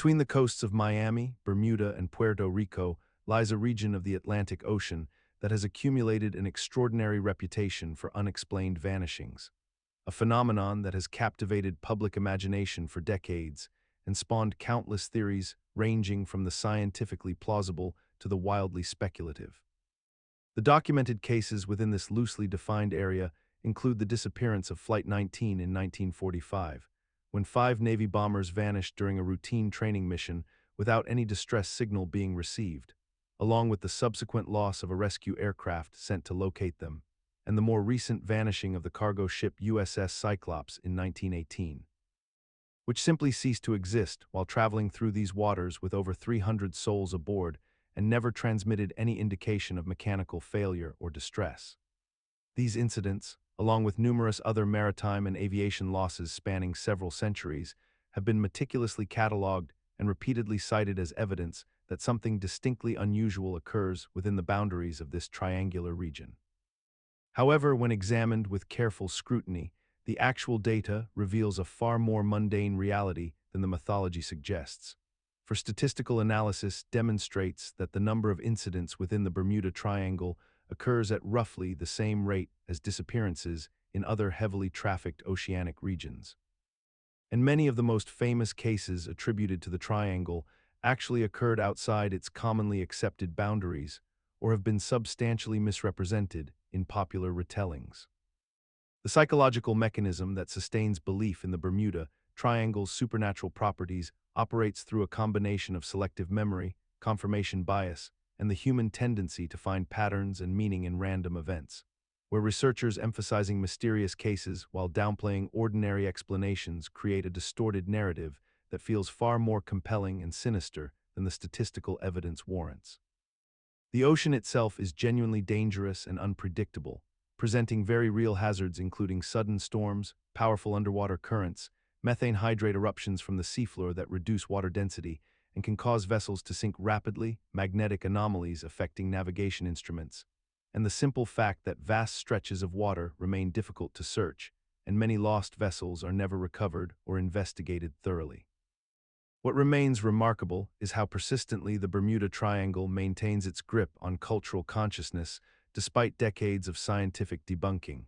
Between the coasts of Miami, Bermuda, and Puerto Rico lies a region of the Atlantic Ocean that has accumulated an extraordinary reputation for unexplained vanishings, a phenomenon that has captivated public imagination for decades and spawned countless theories ranging from the scientifically plausible to the wildly speculative. The documented cases within this loosely defined area include the disappearance of Flight 19 in 1945, when 5 Navy bombers vanished during a routine training mission without any distress signal being received, along with the subsequent loss of a rescue aircraft sent to locate them, and the more recent vanishing of the cargo ship USS Cyclops in 1918, which simply ceased to exist while traveling through these waters with over 300 souls aboard and never transmitted any indication of mechanical failure or distress. These incidents, along with numerous other maritime and aviation losses spanning several centuries, have been meticulously catalogued and repeatedly cited as evidence that something distinctly unusual occurs within the boundaries of this triangular region. However, when examined with careful scrutiny, the actual data reveals a far more mundane reality than the mythology suggests. For statistical analysis demonstrates that the number of incidents within the Bermuda Triangle occurs at roughly the same rate as disappearances in other heavily trafficked oceanic regions. And many of the most famous cases attributed to the triangle actually occurred outside its commonly accepted boundaries or have been substantially misrepresented in popular retellings. The psychological mechanism that sustains belief in the Bermuda Triangle's supernatural properties operates through a combination of selective memory, confirmation bias, and the human tendency to find patterns and meaning in random events, where researchers emphasizing mysterious cases while downplaying ordinary explanations create a distorted narrative that feels far more compelling and sinister than the statistical evidence warrants. The ocean itself is genuinely dangerous and unpredictable, presenting very real hazards including sudden storms, powerful underwater currents, methane hydrate eruptions from the seafloor that reduce water density and can cause vessels to sink rapidly, magnetic anomalies affecting navigation instruments, and the simple fact that vast stretches of water remain difficult to search, and many lost vessels are never recovered or investigated thoroughly. What remains remarkable is how persistently the Bermuda Triangle maintains its grip on cultural consciousness despite decades of scientific debunking,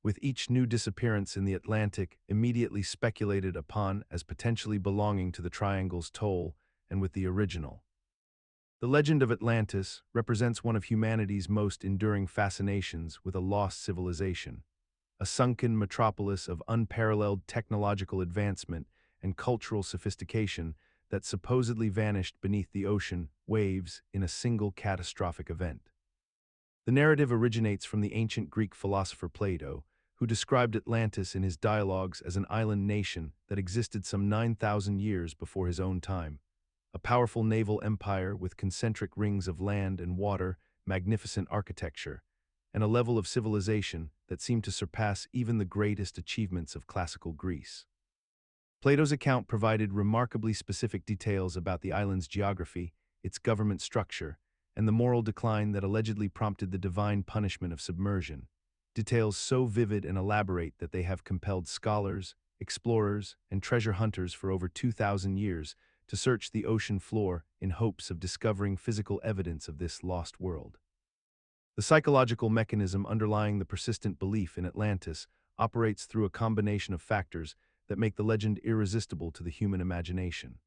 with each new disappearance in the Atlantic immediately speculated upon as potentially belonging to the Triangle's toll and with the original. The legend of Atlantis represents one of humanity's most enduring fascinations with a lost civilization, a sunken metropolis of unparalleled technological advancement and cultural sophistication that supposedly vanished beneath the ocean waves in a single catastrophic event. The narrative originates from the ancient Greek philosopher Plato, who described Atlantis in his dialogues as an island nation that existed some 9,000 years before his own time, a powerful naval empire with concentric rings of land and water, magnificent architecture, and a level of civilization that seemed to surpass even the greatest achievements of classical Greece. Plato's account provided remarkably specific details about the island's geography, its government structure, and the moral decline that allegedly prompted the divine punishment of submersion, details so vivid and elaborate that they have compelled scholars, explorers, and treasure hunters for over 2,000 years to search the ocean floor in hopes of discovering physical evidence of this lost world. The psychological mechanism underlying the persistent belief in Atlantis operates through a combination of factors that make the legend irresistible to the human imagination.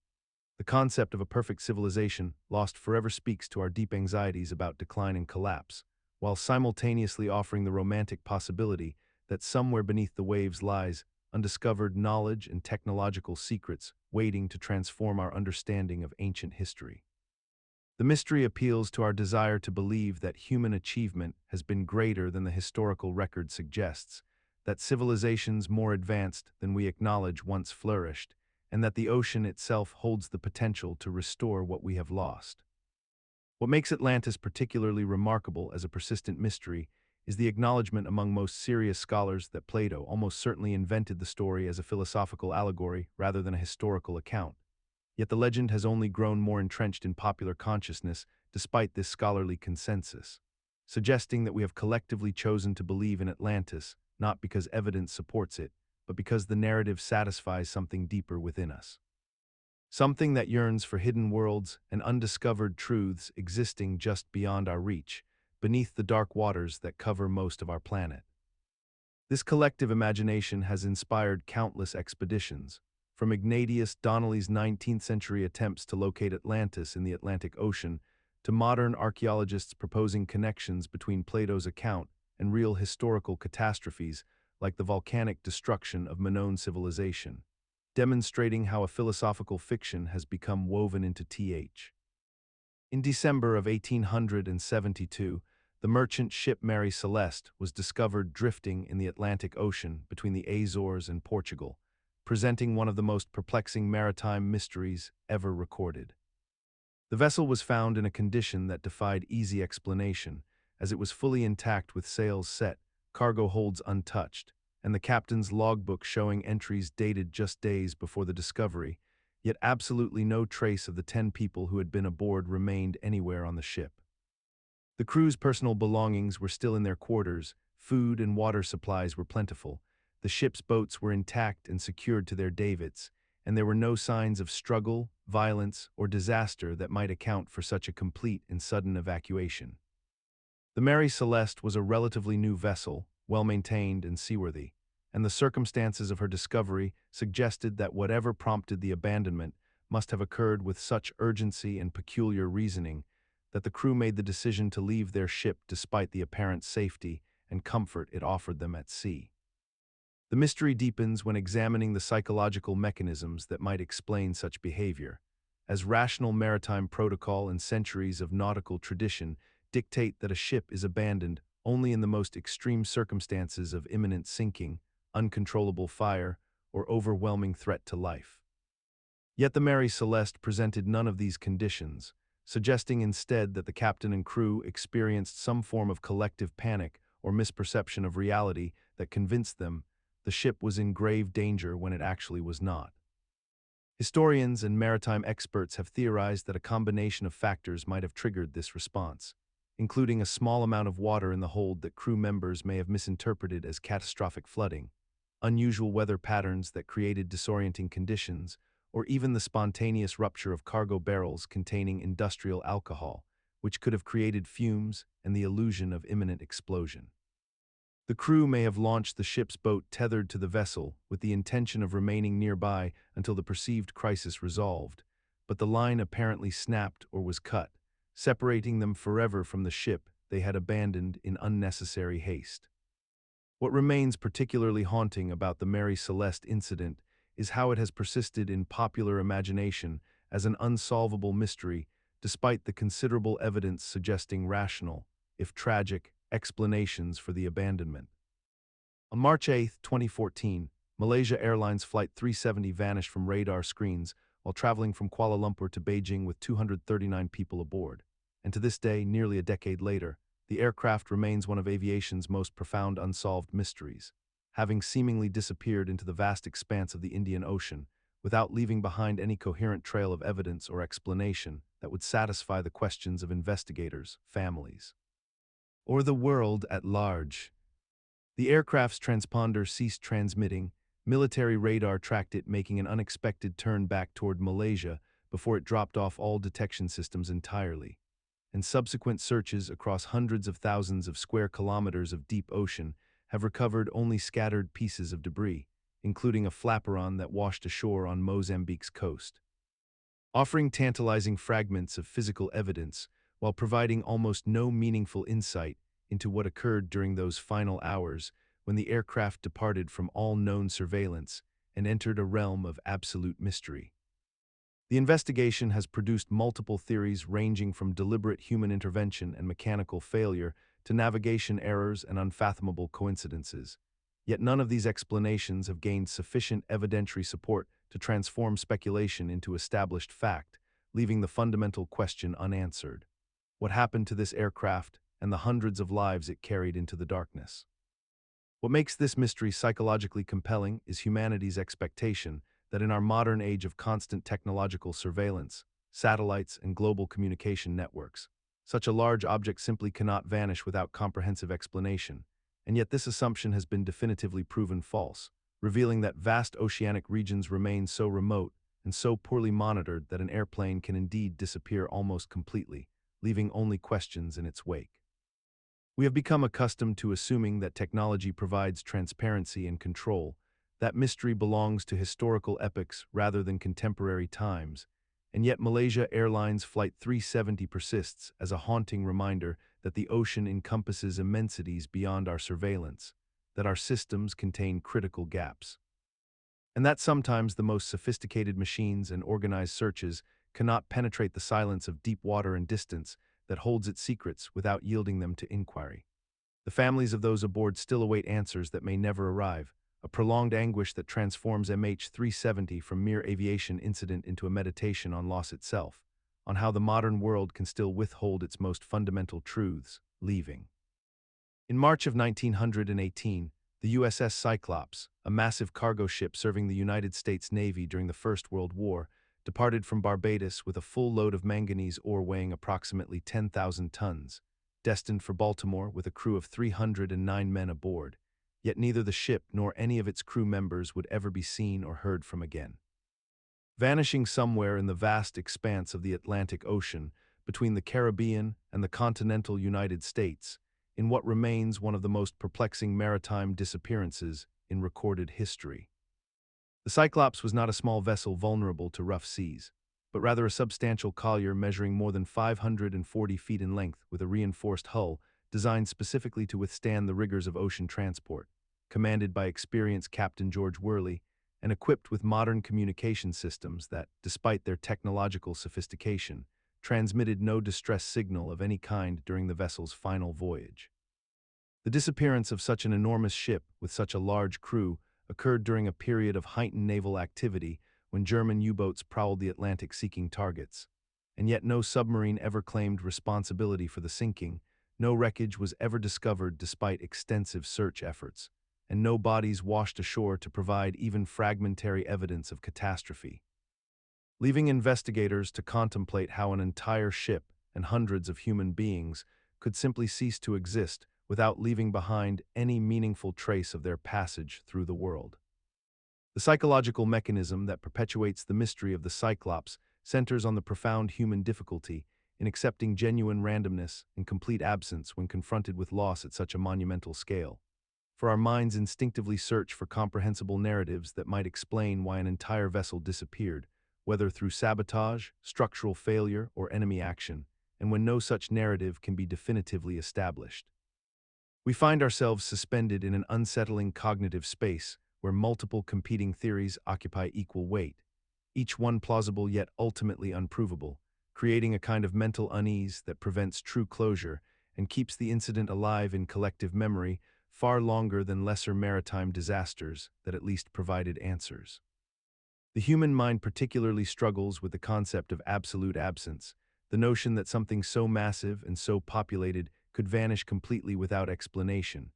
The concept of a perfect civilization lost forever speaks to our deep anxieties about decline and collapse, while simultaneously offering the romantic possibility that somewhere beneath the waves lies undiscovered knowledge and technological secrets waiting to transform our understanding of ancient history. The mystery appeals to our desire to believe that human achievement has been greater than the historical record suggests, that civilizations more advanced than we acknowledge once flourished, and that the ocean itself holds the potential to restore what we have lost. What makes Atlantis particularly remarkable as a persistent mystery is the acknowledgement among most serious scholars that Plato almost certainly invented the story as a philosophical allegory rather than a historical account. Yet the legend has only grown more entrenched in popular consciousness despite this scholarly consensus, suggesting that we have collectively chosen to believe in Atlantis not because evidence supports it, but because the narrative satisfies something deeper within us. something that yearns for hidden worlds and undiscovered truths existing just beyond our reach, beneath the dark waters that cover most of our planet. This collective imagination has inspired countless expeditions, from Ignatius Donnelly's 19th-century attempts to locate Atlantis in the Atlantic Ocean to modern archaeologists proposing connections between Plato's account and real historical catastrophes like the volcanic destruction of Minoan civilization, demonstrating how a philosophical fiction has become woven into th. In December of 1872, the merchant ship Mary Celeste was discovered drifting in the Atlantic Ocean between the Azores and Portugal, presenting one of the most perplexing maritime mysteries ever recorded. The vessel was found in a condition that defied easy explanation, as it was fully intact with sails set, cargo holds untouched, and the captain's logbook showing entries dated just days before the discovery, yet absolutely no trace of the 10 people who had been aboard remained anywhere on the ship. The crew's personal belongings were still in their quarters, food and water supplies were plentiful, the ship's boats were intact and secured to their davits, and there were no signs of struggle, violence, or disaster that might account for such a complete and sudden evacuation. The Mary Celeste was a relatively new vessel, well-maintained and seaworthy, and the circumstances of her discovery suggested that whatever prompted the abandonment must have occurred with such urgency and peculiar reasoning that the crew made the decision to leave their ship despite the apparent safety and comfort it offered them at sea. The mystery deepens when examining the psychological mechanisms that might explain such behavior, as rational maritime protocol and centuries of nautical tradition dictate that a ship is abandoned only in the most extreme circumstances of imminent sinking, uncontrollable fire, or overwhelming threat to life. Yet the Mary Celeste presented none of these conditions, suggesting instead that the captain and crew experienced some form of collective panic or misperception of reality that convinced them the ship was in grave danger when it actually was not. Historians and maritime experts have theorized that a combination of factors might have triggered this response, including a small amount of water in the hold that crew members may have misinterpreted as catastrophic flooding, unusual weather patterns that created disorienting conditions, or even the spontaneous rupture of cargo barrels containing industrial alcohol, which could have created fumes and the illusion of imminent explosion. The crew may have launched the ship's boat tethered to the vessel with the intention of remaining nearby until the perceived crisis resolved, but the line apparently snapped or was cut, separating them forever from the ship they had abandoned in unnecessary haste. What remains particularly haunting about the Mary Celeste incident is how it has persisted in popular imagination as an unsolvable mystery despite the considerable evidence suggesting rational, if tragic, explanations for the abandonment. On March 8, 2014, Malaysia Airlines Flight 370 vanished from radar screens while traveling from Kuala Lumpur to Beijing with 239 people aboard. And to this day, nearly a decade later, the aircraft remains one of aviation's most profound unsolved mysteries, having seemingly disappeared into the vast expanse of the Indian Ocean without leaving behind any coherent trail of evidence or explanation that would satisfy the questions of investigators, families, or the world at large. The aircraft's transponder ceased transmitting, military radar tracked it making an unexpected turn back toward Malaysia before it dropped off all detection systems entirely, and subsequent searches across hundreds of thousands of square kilometers of deep ocean have recovered only scattered pieces of debris, including a flaperon that washed ashore on Mozambique's coast. Offering tantalizing fragments of physical evidence, while providing almost no meaningful insight into what occurred during those final hours when the aircraft departed from all known surveillance and entered a realm of absolute mystery. The investigation has produced multiple theories ranging from deliberate human intervention and mechanical failure to navigation errors and unfathomable coincidences. Yet none of these explanations have gained sufficient evidentiary support to transform speculation into established fact, leaving the fundamental question unanswered. What happened to this aircraft and the hundreds of lives it carried into the darkness? What makes this mystery psychologically compelling is humanity's expectation that in our modern age of constant technological surveillance, satellites, and global communication networks, such a large object simply cannot vanish without comprehensive explanation, and yet this assumption has been definitively proven false, revealing that vast oceanic regions remain so remote and so poorly monitored that an airplane can indeed disappear almost completely, leaving only questions in its wake. We have become accustomed to assuming that technology provides transparency and control, that mystery belongs to historical epochs rather than contemporary times, and yet Malaysia Airlines Flight 370 persists as a haunting reminder that the ocean encompasses immensities beyond our surveillance, that our systems contain critical gaps, and that sometimes the most sophisticated machines and organized searches cannot penetrate the silence of deep water and distance that holds its secrets without yielding them to inquiry. The families of those aboard still await answers that may never arrive, a prolonged anguish that transforms MH370 from mere aviation incident into a meditation on loss itself, on how the modern world can still withhold its most fundamental truths, leaving. In March of 1918, the USS Cyclops, a massive cargo ship serving the United States Navy during the First World War, departed from Barbados with a full load of manganese ore weighing approximately 10,000 tons, destined for Baltimore with a crew of 309 men aboard, yet neither the ship nor any of its crew members would ever be seen or heard from again. Vanishing somewhere in the vast expanse of the Atlantic Ocean, between the Caribbean and the continental United States, in what remains one of the most perplexing maritime disappearances in recorded history. The Cyclops was not a small vessel vulnerable to rough seas, but rather a substantial collier measuring more than 540 feet in length with a reinforced hull designed specifically to withstand the rigors of ocean transport, commanded by experienced Captain George Worley, and equipped with modern communication systems that, despite their technological sophistication, transmitted no distress signal of any kind during the vessel's final voyage. The disappearance of such an enormous ship with such a large crew occurred during a period of heightened naval activity when German U-boats prowled the Atlantic seeking targets, and yet no submarine ever claimed responsibility for the sinking, no wreckage was ever discovered despite extensive search efforts, and no bodies washed ashore to provide even fragmentary evidence of catastrophe, leaving investigators to contemplate how an entire ship and hundreds of human beings could simply cease to exist without leaving behind any meaningful trace of their passage through the world. The psychological mechanism that perpetuates the mystery of the Cyclops centers on the profound human difficulty in accepting genuine randomness and complete absence when confronted with loss at such a monumental scale. For our minds instinctively search for comprehensible narratives that might explain why an entire vessel disappeared, whether through sabotage, structural failure, or enemy action, and when no such narrative can be definitively established. We find ourselves suspended in an unsettling cognitive space where multiple competing theories occupy equal weight, each one plausible yet ultimately unprovable, creating a kind of mental unease that prevents true closure and keeps the incident alive in collective memory far longer than lesser maritime disasters that at least provided answers. The human mind particularly struggles with the concept of absolute absence, the notion that something so massive and so populated could vanish completely without explanation,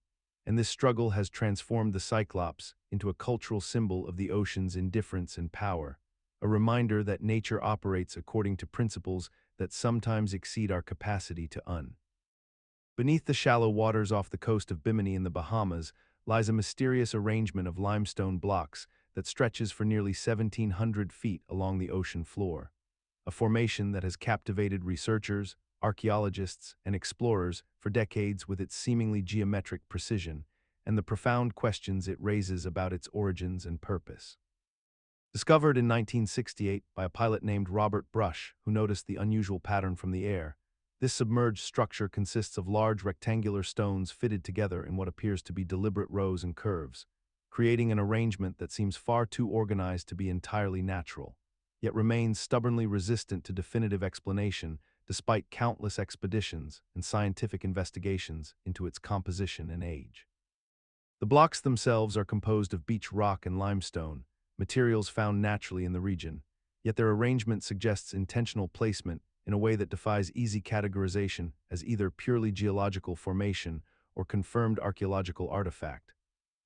and this struggle has transformed the Cyclops into a cultural symbol of the ocean's indifference and power, a reminder that nature operates according to principles that sometimes exceed our capacity to Beneath the shallow waters off the coast of Bimini in the Bahamas lies a mysterious arrangement of limestone blocks that stretches for nearly 1,700 feet along the ocean floor, a formation that has captivated researchers, archaeologists, and explorers for decades with its seemingly geometric precision and the profound questions it raises about its origins and purpose. Discovered in 1968 by a pilot named Robert Brush, who noticed the unusual pattern from the air, this submerged structure consists of large rectangular stones fitted together in what appears to be deliberate rows and curves, creating an arrangement that seems far too organized to be entirely natural, yet remains stubbornly resistant to definitive explanation despite countless expeditions and scientific investigations into its composition and age. The blocks themselves are composed of beach rock and limestone, materials found naturally in the region, yet their arrangement suggests intentional placement in a way that defies easy categorization as either purely geological formation or confirmed archaeological artifact,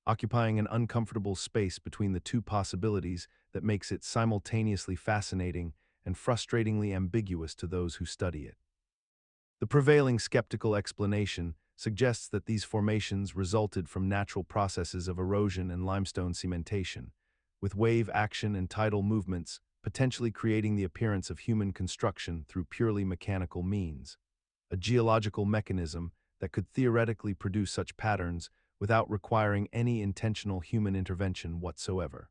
occupying an uncomfortable space between the two possibilities that makes it simultaneously fascinating and frustratingly ambiguous to those who study it. The prevailing skeptical explanation suggests that these formations resulted from natural processes of erosion and limestone cementation, with wave action and tidal movements potentially creating the appearance of human construction through purely mechanical means. A geological mechanism that could theoretically produce such patterns without requiring any intentional human intervention whatsoever.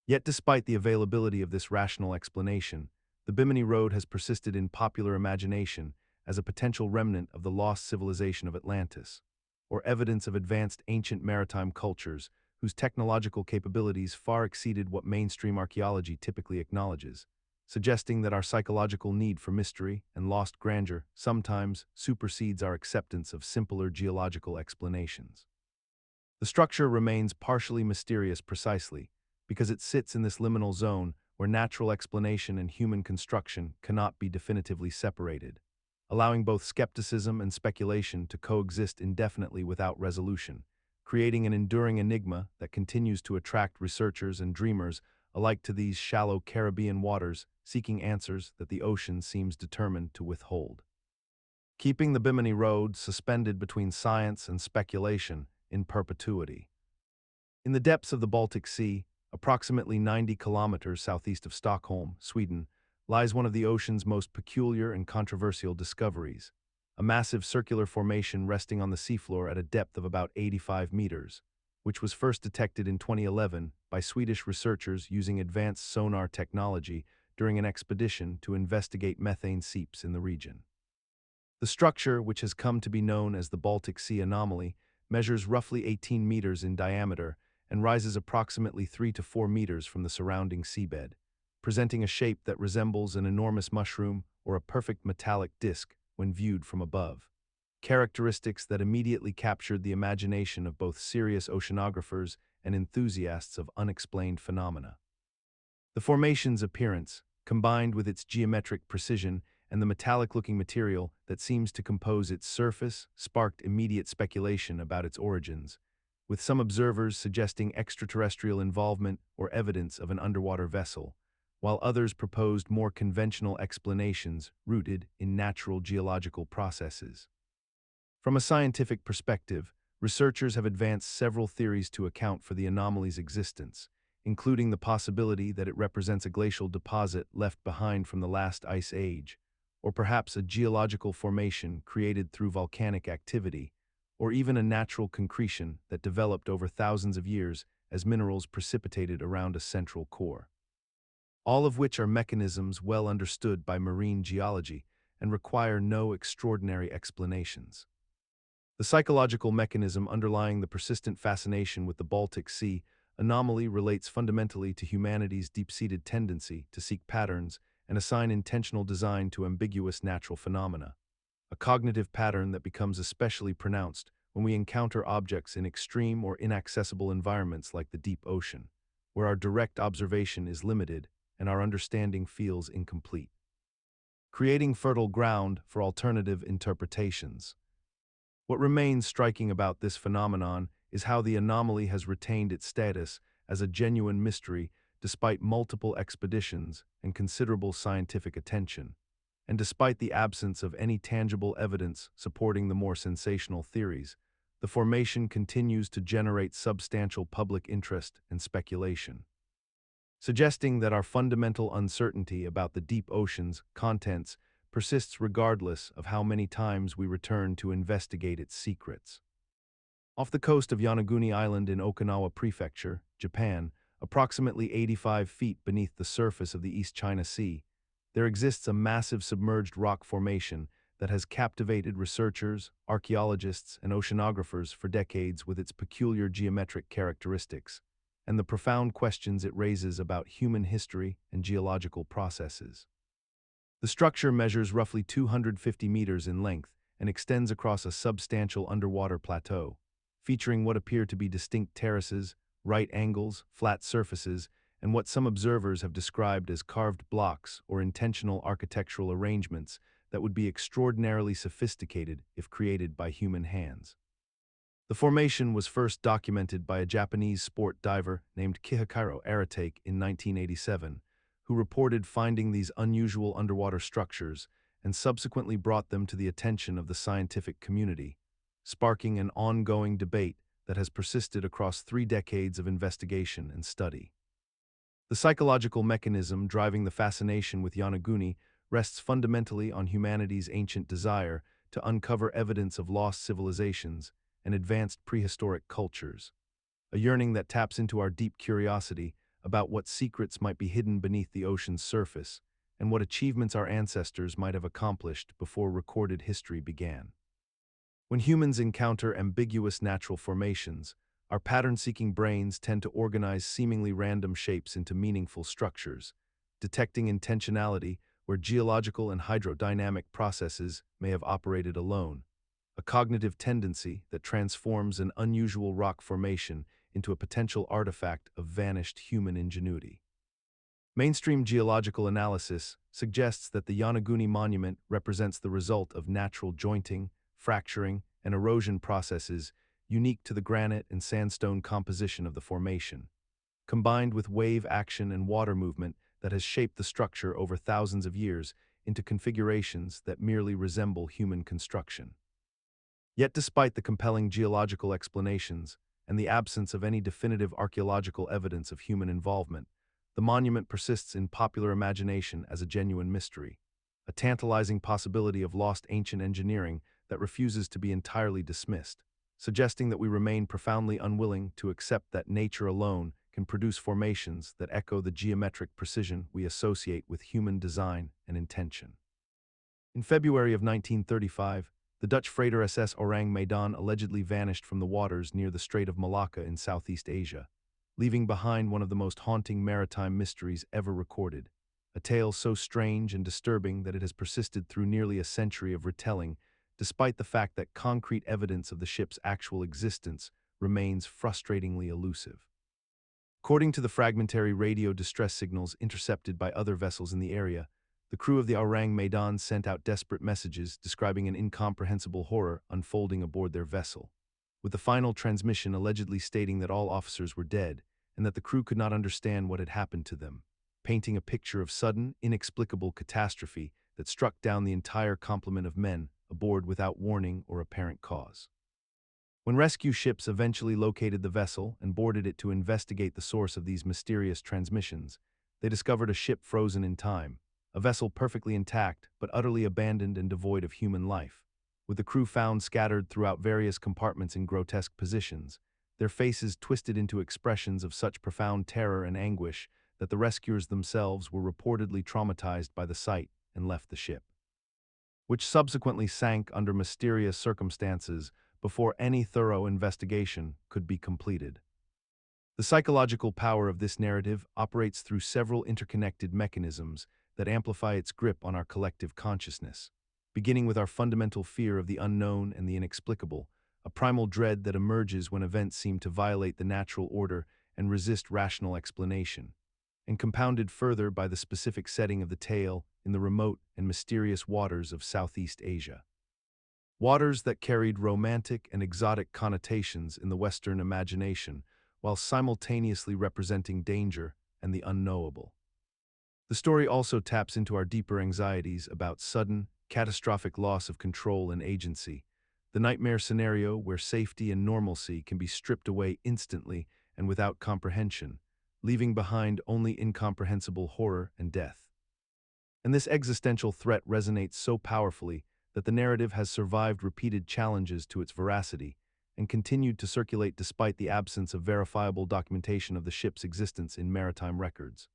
Yet despite the availability of this rational explanation, the Bimini Road has persisted in popular imagination as a potential remnant of the lost civilization of Atlantis, or evidence of advanced ancient maritime cultures whose technological capabilities far exceeded what mainstream archaeology typically acknowledges, suggesting that our psychological need for mystery and lost grandeur sometimes supersedes our acceptance of simpler geological explanations. The structure remains partially mysterious precisely because it sits in this liminal zone where natural explanation and human construction cannot be definitively separated, allowing both skepticism and speculation to coexist indefinitely without resolution, creating an enduring enigma that continues to attract researchers and dreamers alike to these shallow Caribbean waters, seeking answers that the ocean seems determined to withhold. Keeping the Bimini Road suspended between science and speculation in perpetuity. In the depths of the Baltic Sea, approximately 90 kilometers southeast of Stockholm, Sweden, lies one of the ocean's most peculiar and controversial discoveries, a massive circular formation resting on the seafloor at a depth of about 85 meters, which was first detected in 2011 by Swedish researchers using advanced sonar technology during an expedition to investigate methane seeps in the region. The structure, which has come to be known as the Baltic Sea anomaly, measures roughly 18 meters in diameter and rises approximately 3 to 4 meters from the surrounding seabed, presenting a shape that resembles an enormous mushroom or a perfect metallic disc when viewed from above, characteristics that immediately captured the imagination of both serious oceanographers and enthusiasts of unexplained phenomena. The formation's appearance, combined with its geometric precision and the metallic-looking material that seems to compose its surface, sparked immediate speculation about its origins, with some observers suggesting extraterrestrial involvement or evidence of an underwater vessel, while others proposed more conventional explanations rooted in natural geological processes. From a scientific perspective, researchers have advanced several theories to account for the anomaly's existence, including the possibility that it represents a glacial deposit left behind from the last ice age, or perhaps a geological formation created through volcanic activity, or even a natural concretion that developed over thousands of years as minerals precipitated around a central core. All of which are mechanisms well understood by marine geology and require no extraordinary explanations. The psychological mechanism underlying the persistent fascination with the Baltic Sea anomaly relates fundamentally to humanity's deep-seated tendency to seek patterns and assign intentional design to ambiguous natural phenomena, a cognitive pattern that becomes especially pronounced when we encounter objects in extreme or inaccessible environments like the deep ocean, where our direct observation is limited and our understanding feels incomplete, creating fertile ground for alternative interpretations. What remains striking about this phenomenon is how the anomaly has retained its status as a genuine mystery despite multiple expeditions and considerable scientific attention, and despite the absence of any tangible evidence supporting the more sensational theories. The formation continues to generate substantial public interest and speculation, suggesting that our fundamental uncertainty about the deep ocean's contents persists regardless of how many times we return to investigate its secrets. Off the coast of Yonaguni Island in Okinawa Prefecture, Japan, approximately 85 feet beneath the surface of the East China Sea, there exists a massive submerged rock formation that has captivated researchers, archaeologists, and oceanographers for decades with its peculiar geometric characteristics and the profound questions it raises about human history and geological processes. The structure measures roughly 250 meters in length and extends across a substantial underwater plateau, featuring what appear to be distinct terraces, right angles, flat surfaces, and what some observers have described as carved blocks or intentional architectural arrangements that would be extraordinarily sophisticated if created by human hands. The formation was first documented by a Japanese sport diver named Carroll A in 1987, who reported finding these unusual underwater structures and subsequently brought them to the attention of the scientific community, sparking an ongoing debate that has persisted across 3 decades of investigation and study. The psychological mechanism driving the fascination with Yonaguni rests fundamentally on humanity's ancient desire to uncover evidence of lost civilizations and advanced prehistoric cultures, a yearning that taps into our deep curiosity about what secrets might be hidden beneath the ocean's surface and what achievements our ancestors might have accomplished before recorded history began. When humans encounter ambiguous natural formations, our pattern-seeking brains tend to organize seemingly random shapes into meaningful structures, detecting intentionality where geological and hydrodynamic processes may have operated alone, a cognitive tendency that transforms an unusual rock formation into a potential artifact of vanished human ingenuity. Mainstream geological analysis suggests that the Yonaguni Monument represents the result of natural jointing, fracturing, and erosion processes unique to the granite and sandstone composition of the formation, combined with wave action and water movement that has shaped the structure over thousands of years into configurations that merely resemble human construction. Yet despite the compelling geological explanations and the absence of any definitive archaeological evidence of human involvement, the monument persists in popular imagination as a genuine mystery, a tantalizing possibility of lost ancient engineering that refuses to be entirely dismissed, suggesting that we remain profoundly unwilling to accept that nature alone can produce formations that echo the geometric precision we associate with human design and intention. In February of 1935, the Dutch freighter SS Ourang Medan allegedly vanished from the waters near the Strait of Malacca in Southeast Asia, leaving behind one of the most haunting maritime mysteries ever recorded, a tale so strange and disturbing that it has persisted through nearly a century of retelling, despite the fact that concrete evidence of the ship's actual existence remains frustratingly elusive. According to the fragmentary radio distress signals intercepted by other vessels in the area, the crew of the Ourang Medan sent out desperate messages describing an incomprehensible horror unfolding aboard their vessel, with the final transmission allegedly stating that all officers were dead and that the crew could not understand what had happened to them, painting a picture of sudden, inexplicable catastrophe that struck down the entire complement of men aboard without warning or apparent cause. When rescue ships eventually located the vessel and boarded it to investigate the source of these mysterious transmissions, they discovered a ship frozen in time, a vessel perfectly intact but utterly abandoned and devoid of human life, with the crew found scattered throughout various compartments in grotesque positions, their faces twisted into expressions of such profound terror and anguish that the rescuers themselves were reportedly traumatized by the sight and left the ship, which subsequently sank under mysterious circumstances before any thorough investigation could be completed. The psychological power of this narrative operates through several interconnected mechanisms that amplify its grip on our collective consciousness, beginning with our fundamental fear of the unknown and the inexplicable, a primal dread that emerges when events seem to violate the natural order and resist rational explanation, and compounded further by the specific setting of the tale in the remote and mysterious waters of Southeast Asia. Waters that carried romantic and exotic connotations in the Western imagination, while simultaneously representing danger and the unknowable. The story also taps into our deeper anxieties about sudden, catastrophic loss of control and agency, the nightmare scenario where safety and normalcy can be stripped away instantly and without comprehension, leaving behind only incomprehensible horror and death. And this existential threat resonates so powerfully that the narrative has survived repeated challenges to its veracity and continued to circulate despite the absence of verifiable documentation of the ship's existence in maritime records.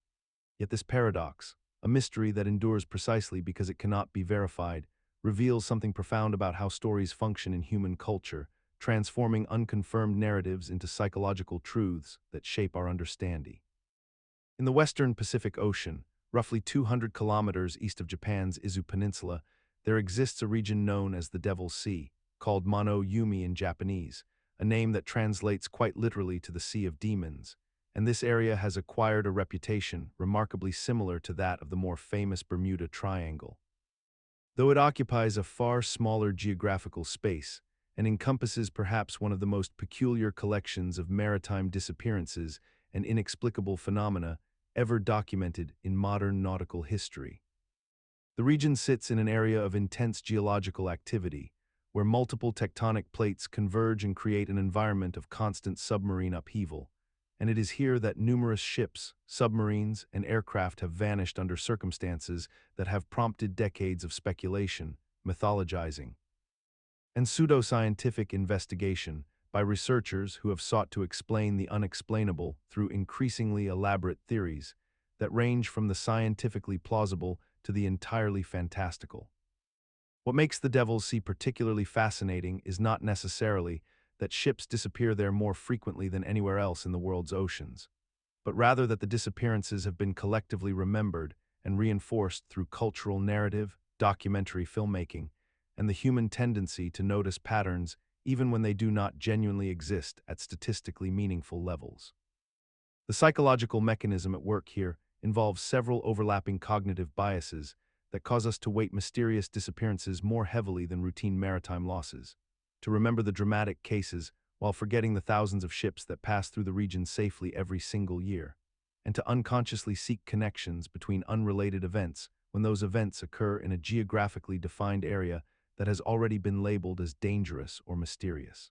Yet this paradox, a mystery that endures precisely because it cannot be verified, reveals something profound about how stories function in human culture, transforming unconfirmed narratives into psychological truths that shape our understanding. In the western Pacific Ocean, roughly 200 kilometers east of Japan's Izu Peninsula, there exists a region known as the Devil's Sea, called Mono Yumi in Japanese, a name that translates quite literally to the Sea of Demons, and this area has acquired a reputation remarkably similar to that of the more famous Bermuda Triangle. Though it occupies a far smaller geographical space and encompasses perhaps one of the most peculiar collections of maritime disappearances and inexplicable phenomena ever documented in modern nautical history. The region sits in an area of intense geological activity, where multiple tectonic plates converge and create an environment of constant submarine upheaval, and it is here that numerous ships, submarines, and aircraft have vanished under circumstances that have prompted decades of speculation, mythologizing, and pseudoscientific investigation by researchers who have sought to explain the unexplainable through increasingly elaborate theories that range from the scientifically plausible to the entirely fantastical. What makes the Devil's Sea particularly fascinating is not necessarily that ships disappear there more frequently than anywhere else in the world's oceans, but rather that the disappearances have been collectively remembered and reinforced through cultural narrative, documentary filmmaking, and the human tendency to notice patterns even when they do not genuinely exist at statistically meaningful levels. The psychological mechanism at work here involves several overlapping cognitive biases that cause us to weight mysterious disappearances more heavily than routine maritime losses, to remember the dramatic cases while forgetting the thousands of ships that pass through the region safely every single year, and to unconsciously seek connections between unrelated events when those events occur in a geographically defined area that has already been labeled as dangerous or mysterious.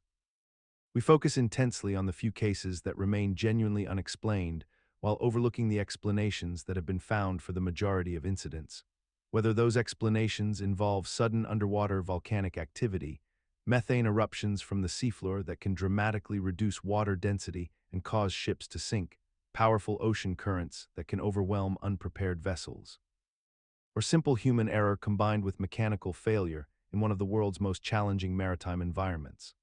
We focus intensely on the few cases that remain genuinely unexplained while overlooking the explanations that have been found for the majority of incidents, whether those explanations involve sudden underwater volcanic activity, methane eruptions from the seafloor that can dramatically reduce water density and cause ships to sink, powerful ocean currents that can overwhelm unprepared vessels, or simple human error combined with mechanical failure in one of the world's most challenging maritime environments.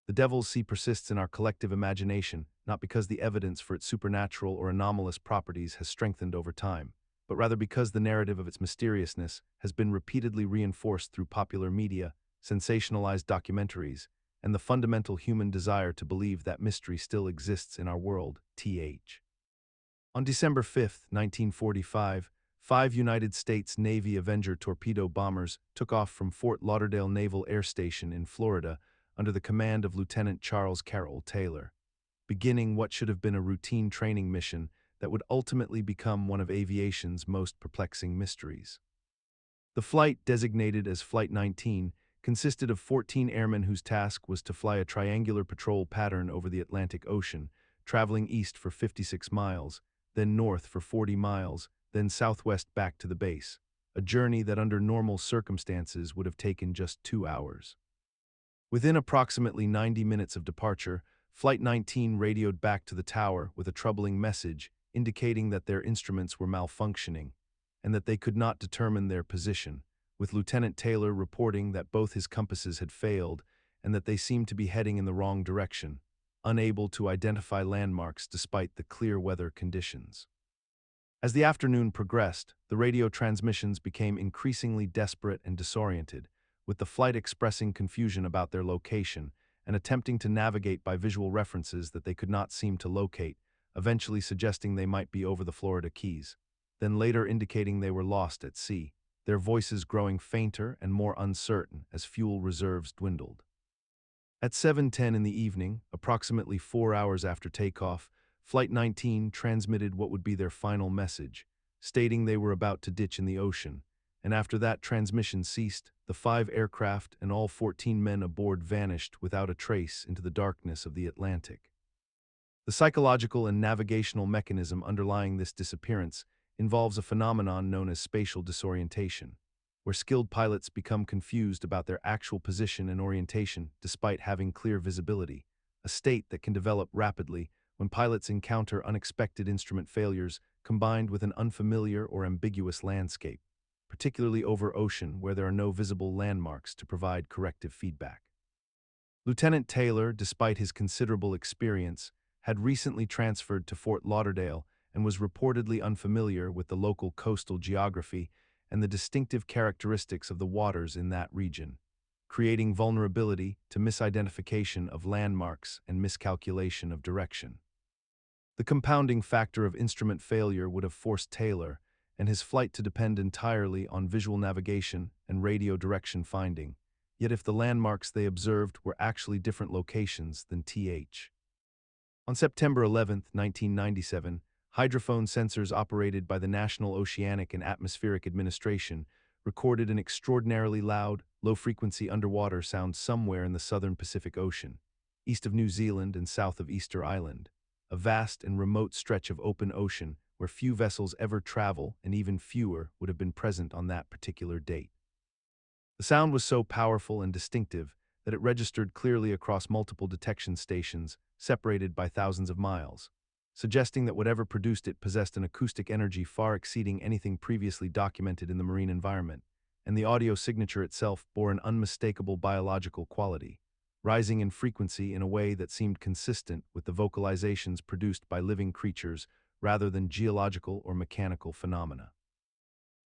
The Devil's Sea persists in our collective imagination not because the evidence for its supernatural or anomalous properties has strengthened over time, but rather because the narrative of its mysteriousness has been repeatedly reinforced through popular media, sensationalized documentaries, and the fundamental human desire to believe that mystery still exists in our world, th. On December 5, 1945, 5 United States Navy Avenger torpedo bombers took off from Fort Lauderdale Naval Air Station in Florida under the command of Lieutenant Charles Carroll Taylor, beginning what should have been a routine training mission that would ultimately become one of aviation's most perplexing mysteries. The flight, designated as Flight 19, consisted of 14 airmen whose task was to fly a triangular patrol pattern over the Atlantic Ocean, traveling east for 56 miles, then north for 40 miles, then southwest back to the base, a journey that under normal circumstances would have taken just 2 hours. Within approximately 90 minutes of departure, Flight 19 radioed back to the tower with a troubling message indicating that their instruments were malfunctioning and that they could not determine their position, with Lieutenant Taylor reporting that both his compasses had failed and that they seemed to be heading in the wrong direction, unable to identify landmarks despite the clear weather conditions. As the afternoon progressed, the radio transmissions became increasingly desperate and disoriented, with the flight expressing confusion about their location and attempting to navigate by visual references that they could not seem to locate, eventually suggesting they might be over the Florida Keys, then later indicating they were lost at sea, their voices growing fainter and more uncertain as fuel reserves dwindled. At 7:10 in the evening, approximately 4 hours after takeoff, Flight 19 transmitted what would be their final message, stating they were about to ditch in the ocean, and after that transmission ceased, the 5 aircraft and all 14 men aboard vanished without a trace into the darkness of the Atlantic. The psychological and navigational mechanism underlying this disappearance involves a phenomenon known as spatial disorientation, where skilled pilots become confused about their actual position and orientation despite having clear visibility, a state that can develop rapidly when pilots encounter unexpected instrument failures combined with an unfamiliar or ambiguous landscape, particularly over ocean where there are no visible landmarks to provide corrective feedback. Lieutenant Taylor, despite his considerable experience, had recently transferred to Fort Lauderdale and was reportedly unfamiliar with the local coastal geography and the distinctive characteristics of the waters in that region, creating vulnerability to misidentification of landmarks and miscalculation of direction. The compounding factor of instrument failure would have forced Taylor and his flight to depend entirely on visual navigation and radio direction finding, yet if the landmarks they observed were actually different locations than th. On September 11, 1997, hydrophone sensors operated by the National Oceanic and Atmospheric Administration recorded an extraordinarily loud, low-frequency underwater sound somewhere in the southern Pacific Ocean, east of New Zealand and south of Easter Island, a vast and remote stretch of open ocean where few vessels ever travel and even fewer would have been present on that particular date. The sound was so powerful and distinctive that it registered clearly across multiple detection stations, separated by thousands of miles, suggesting that whatever produced it possessed an acoustic energy far exceeding anything previously documented in the marine environment, and the audio signature itself bore an unmistakable biological quality, rising in frequency in a way that seemed consistent with the vocalizations produced by living creatures rather than geological or mechanical phenomena.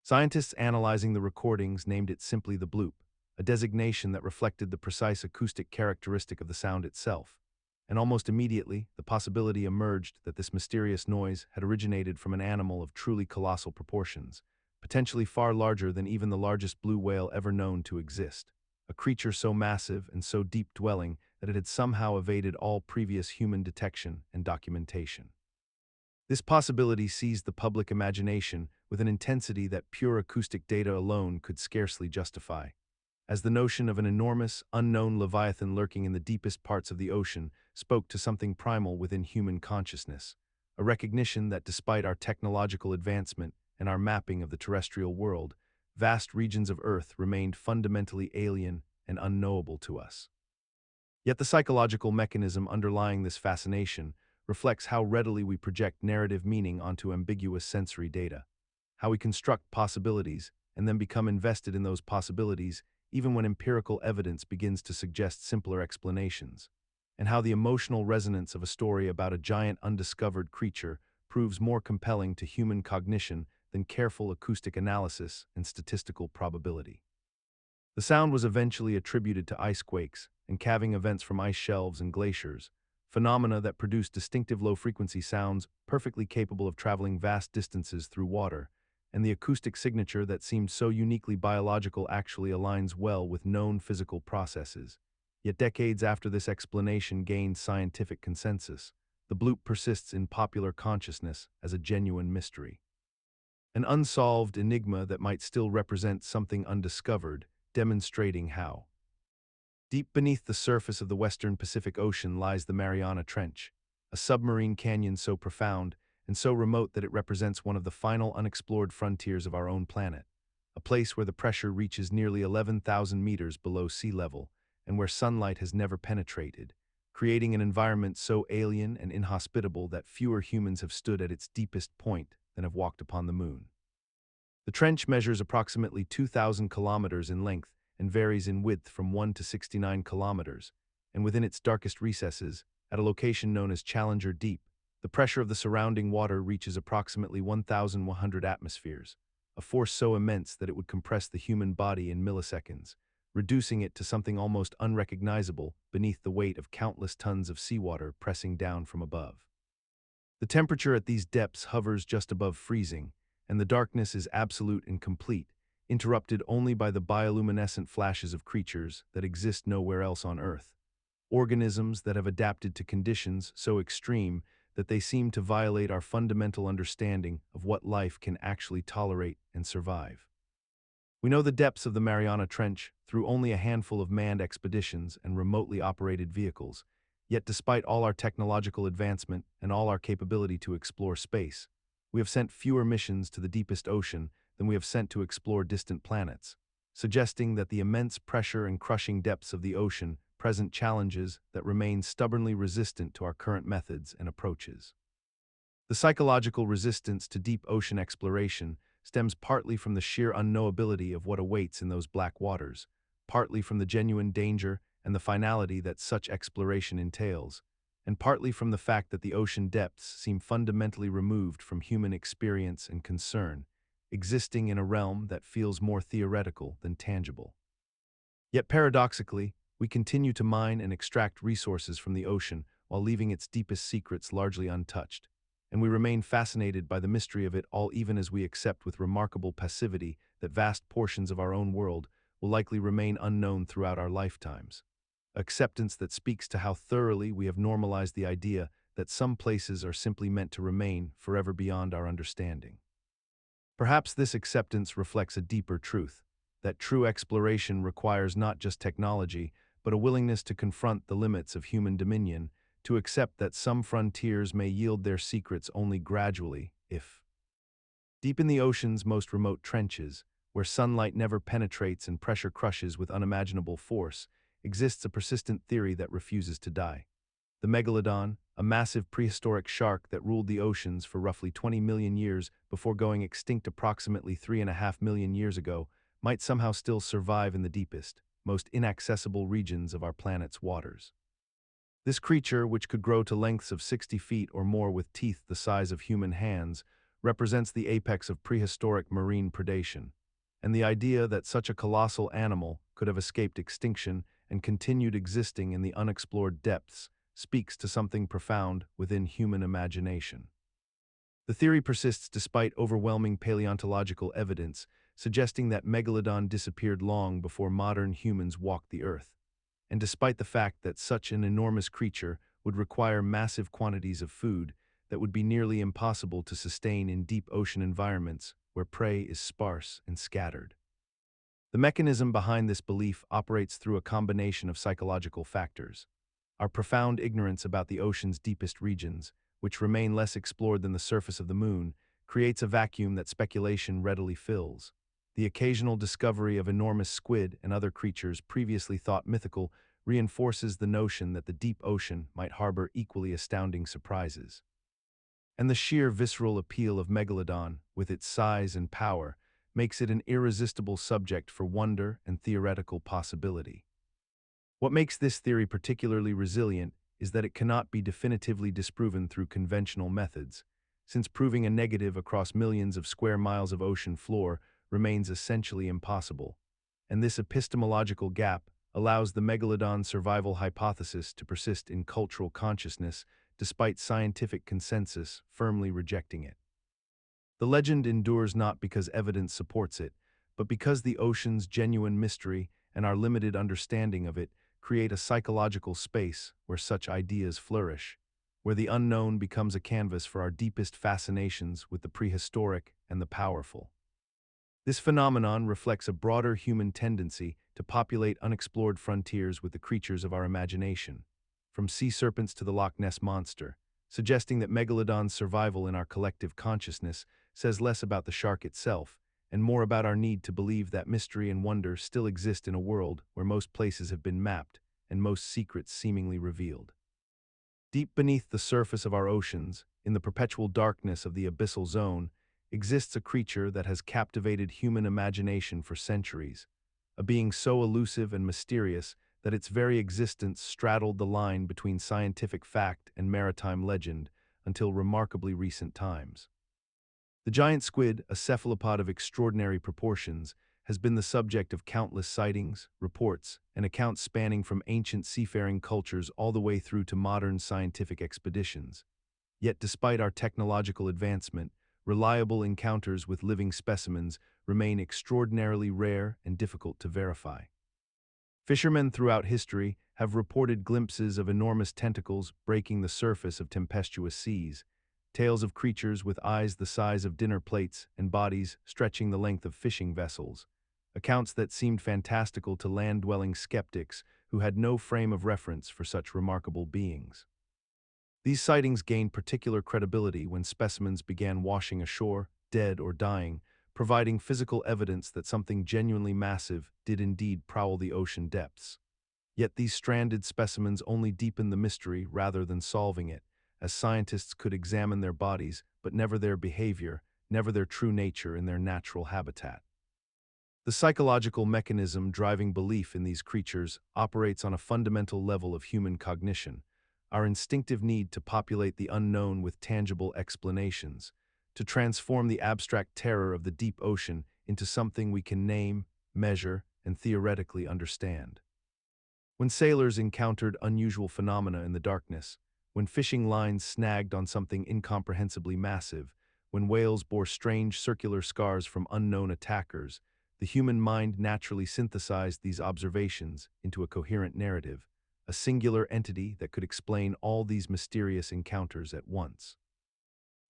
Scientists analyzing the recordings named it simply the Bloop, a designation that reflected the precise acoustic characteristic of the sound itself. And almost immediately, the possibility emerged that this mysterious noise had originated from an animal of truly colossal proportions, potentially far larger than even the largest blue whale ever known to exist, a creature so massive and so deep-dwelling that it had somehow evaded all previous human detection and documentation. This possibility seized the public imagination with an intensity that pure acoustic data alone could scarcely justify, as the notion of an enormous, unknown leviathan lurking in the deepest parts of the ocean spoke to something primal within human consciousness, a recognition that despite our technological advancement and our mapping of the terrestrial world, vast regions of Earth remained fundamentally alien and unknowable to us. Yet the psychological mechanism underlying this fascination reflects how readily we project narrative meaning onto ambiguous sensory data, how we construct possibilities and then become invested in those possibilities even when empirical evidence begins to suggest simpler explanations, and how the emotional resonance of a story about a giant undiscovered creature proves more compelling to human cognition than careful acoustic analysis and statistical probability. The sound was eventually attributed to icequakes and calving events from ice shelves and glaciers, phenomena that produce distinctive low-frequency sounds perfectly capable of traveling vast distances through water, and the acoustic signature that seemed so uniquely biological actually aligns well with known physical processes. Yet decades after this explanation gained scientific consensus, the bloop persists in popular consciousness as a genuine mystery. An unsolved enigma that might still represent something undiscovered, demonstrating how. Deep beneath the surface of the western Pacific Ocean lies the Mariana Trench, a submarine canyon so profound and so remote that it represents one of the final unexplored frontiers of our own planet, a place where the pressure reaches nearly 11,000 meters below sea level and where sunlight has never penetrated, creating an environment so alien and inhospitable that fewer humans have stood at its deepest point than have walked upon the moon. The trench measures approximately 2,000 kilometers in length and varies in width from 1 to 69 kilometers, and within its darkest recesses, at a location known as Challenger Deep, the pressure of the surrounding water reaches approximately 1,100 atmospheres, a force so immense that it would compress the human body in milliseconds, reducing it to something almost unrecognizable beneath the weight of countless tons of seawater pressing down from above. The temperature at these depths hovers just above freezing, and the darkness is absolute and complete, interrupted only by the bioluminescent flashes of creatures that exist nowhere else on Earth, organisms that have adapted to conditions so extreme that they seem to violate our fundamental understanding of what life can actually tolerate and survive. We know the depths of the Mariana Trench through only a handful of manned expeditions and remotely operated vehicles, yet despite all our technological advancement and all our capability to explore space, we have sent fewer missions to the deepest ocean than we have sent to explore distant planets, suggesting that the immense pressure and crushing depths of the ocean present challenges that remain stubbornly resistant to our current methods and approaches. The psychological resistance to deep ocean exploration stems partly from the sheer unknowability of what awaits in those black waters, partly from the genuine danger and the finality that such exploration entails, and partly from the fact that the ocean depths seem fundamentally removed from human experience and concern, existing in a realm that feels more theoretical than tangible. Yet paradoxically, we continue to mine and extract resources from the ocean while leaving its deepest secrets largely untouched, and we remain fascinated by the mystery of it all even as we accept with remarkable passivity that vast portions of our own world will likely remain unknown throughout our lifetimes. Acceptance that speaks to how thoroughly we have normalized the idea that some places are simply meant to remain forever beyond our understanding. Perhaps this acceptance reflects a deeper truth, that true exploration requires not just technology, but a willingness to confront the limits of human dominion, to accept that some frontiers may yield their secrets only gradually, if deep in the ocean's most remote trenches, where sunlight never penetrates and pressure crushes with unimaginable force, exists a persistent theory that refuses to die. The Megalodon, a massive prehistoric shark that ruled the oceans for roughly 20 million years before going extinct approximately 3.5 million years ago, might somehow still survive in the deepest, most inaccessible regions of our planet's waters. This creature, which could grow to lengths of 60 feet or more with teeth the size of human hands, represents the apex of prehistoric marine predation, and the idea that such a colossal animal could have escaped extinction and continued existing in the unexplored depths speaks to something profound within human imagination. The theory persists despite overwhelming paleontological evidence, suggesting that Megalodon disappeared long before modern humans walked the Earth, and despite the fact that such an enormous creature would require massive quantities of food that would be nearly impossible to sustain in deep ocean environments where prey is sparse and scattered. The mechanism behind this belief operates through a combination of psychological factors. Our profound ignorance about the ocean's deepest regions, which remain less explored than the surface of the moon, creates a vacuum that speculation readily fills. The occasional discovery of enormous squid and other creatures previously thought mythical reinforces the notion that the deep ocean might harbor equally astounding surprises. And the sheer visceral appeal of Megalodon, with its size and power, makes it an irresistible subject for wonder and theoretical possibility. What makes this theory particularly resilient is that it cannot be definitively disproven through conventional methods, since proving a negative across millions of square miles of ocean floor remains essentially impossible, and this epistemological gap allows the Megalodon survival hypothesis to persist in cultural consciousness despite scientific consensus firmly rejecting it. The legend endures not because evidence supports it, but because the ocean's genuine mystery and our limited understanding of it create a psychological space where such ideas flourish, where the unknown becomes a canvas for our deepest fascinations with the prehistoric and the powerful. This phenomenon reflects a broader human tendency to populate unexplored frontiers with the creatures of our imagination, from sea serpents to the Loch Ness Monster, suggesting that Megalodon's survival in our collective consciousness says less about the shark itself and more about our need to believe that mystery and wonder still exist in a world where most places have been mapped and most secrets seemingly revealed. Deep beneath the surface of our oceans, in the perpetual darkness of the abyssal zone, exists a creature that has captivated human imagination for centuries, a being so elusive and mysterious that its very existence straddled the line between scientific fact and maritime legend until remarkably recent times. The giant squid, a cephalopod of extraordinary proportions, has been the subject of countless sightings, reports, and accounts spanning from ancient seafaring cultures all the way through to modern scientific expeditions. Yet despite our technological advancement, reliable encounters with living specimens remain extraordinarily rare and difficult to verify. Fishermen throughout history have reported glimpses of enormous tentacles breaking the surface of tempestuous seas, tales of creatures with eyes the size of dinner plates and bodies stretching the length of fishing vessels, accounts that seemed fantastical to land-dwelling skeptics who had no frame of reference for such remarkable beings. These sightings gained particular credibility when specimens began washing ashore, dead or dying, providing physical evidence that something genuinely massive did indeed prowl the ocean depths. Yet these stranded specimens only deepened the mystery rather than solving it, as scientists could examine their bodies, but never their behavior, never their true nature in their natural habitat. The psychological mechanism driving belief in these creatures operates on a fundamental level of human cognition, our instinctive need to populate the unknown with tangible explanations, to transform the abstract terror of the deep ocean into something we can name, measure, and theoretically understand. When sailors encountered unusual phenomena in the darkness, when fishing lines snagged on something incomprehensibly massive, when whales bore strange circular scars from unknown attackers, the human mind naturally synthesized these observations into a coherent narrative, a singular entity that could explain all these mysterious encounters at once.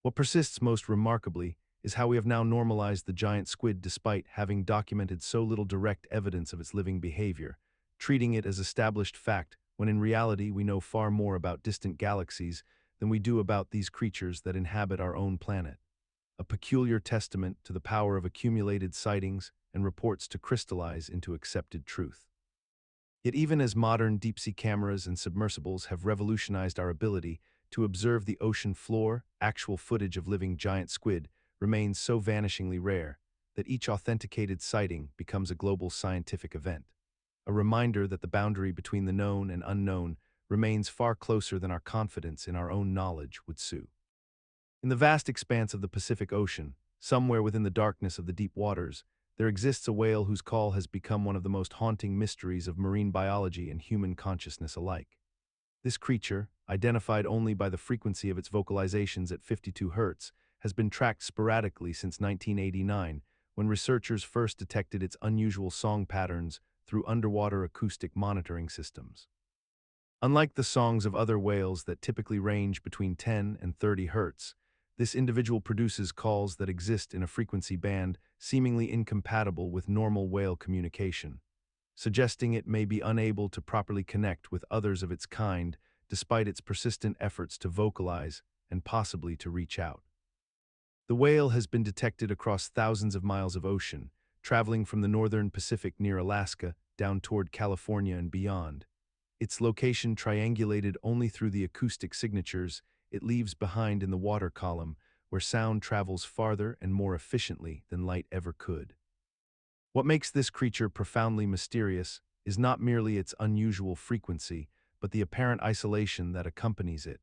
What persists most remarkably is how we have now normalized the giant squid despite having documented so little direct evidence of its living behavior, treating it as established fact when in reality we know far more about distant galaxies than we do about these creatures that inhabit our own planet. A peculiar testament to the power of accumulated sightings and reports to crystallize into accepted truth. Yet even as modern deep-sea cameras and submersibles have revolutionized our ability to observe the ocean floor, actual footage of living giant squid remains so vanishingly rare that each authenticated sighting becomes a global scientific event, a reminder that the boundary between the known and unknown remains far closer than our confidence in our own knowledge would sue. In the vast expanse of the Pacific Ocean, somewhere within the darkness of the deep waters, there exists a whale whose call has become one of the most haunting mysteries of marine biology and human consciousness alike. This creature, identified only by the frequency of its vocalizations at 52 Hz, has been tracked sporadically since 1989, when researchers first detected its unusual song patterns through underwater acoustic monitoring systems. Unlike the songs of other whales that typically range between 10 and 30 Hz, this individual produces calls that exist in a frequency band seemingly incompatible with normal whale communication, suggesting it may be unable to properly connect with others of its kind despite its persistent efforts to vocalize and possibly to reach out. The whale has been detected across thousands of miles of ocean, traveling from the northern Pacific near Alaska down toward California and beyond. Its location triangulated only through the acoustic signatures it leaves behind in the water column, where sound travels farther and more efficiently than light ever could. What makes this creature profoundly mysterious is not merely its unusual frequency, but the apparent isolation that accompanies it.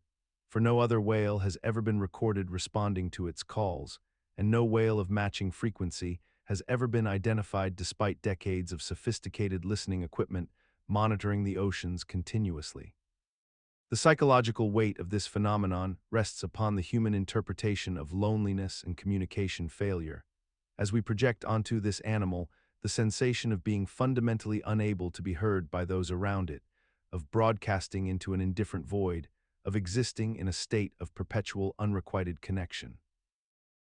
For no other whale has ever been recorded responding to its calls, and no whale of matching frequency has ever been identified despite decades of sophisticated listening equipment monitoring the oceans continuously. The psychological weight of this phenomenon rests upon the human interpretation of loneliness and communication failure. As we project onto this animal the sensation of being fundamentally unable to be heard by those around it, of broadcasting into an indifferent void, of existing in a state of perpetual unrequited connection.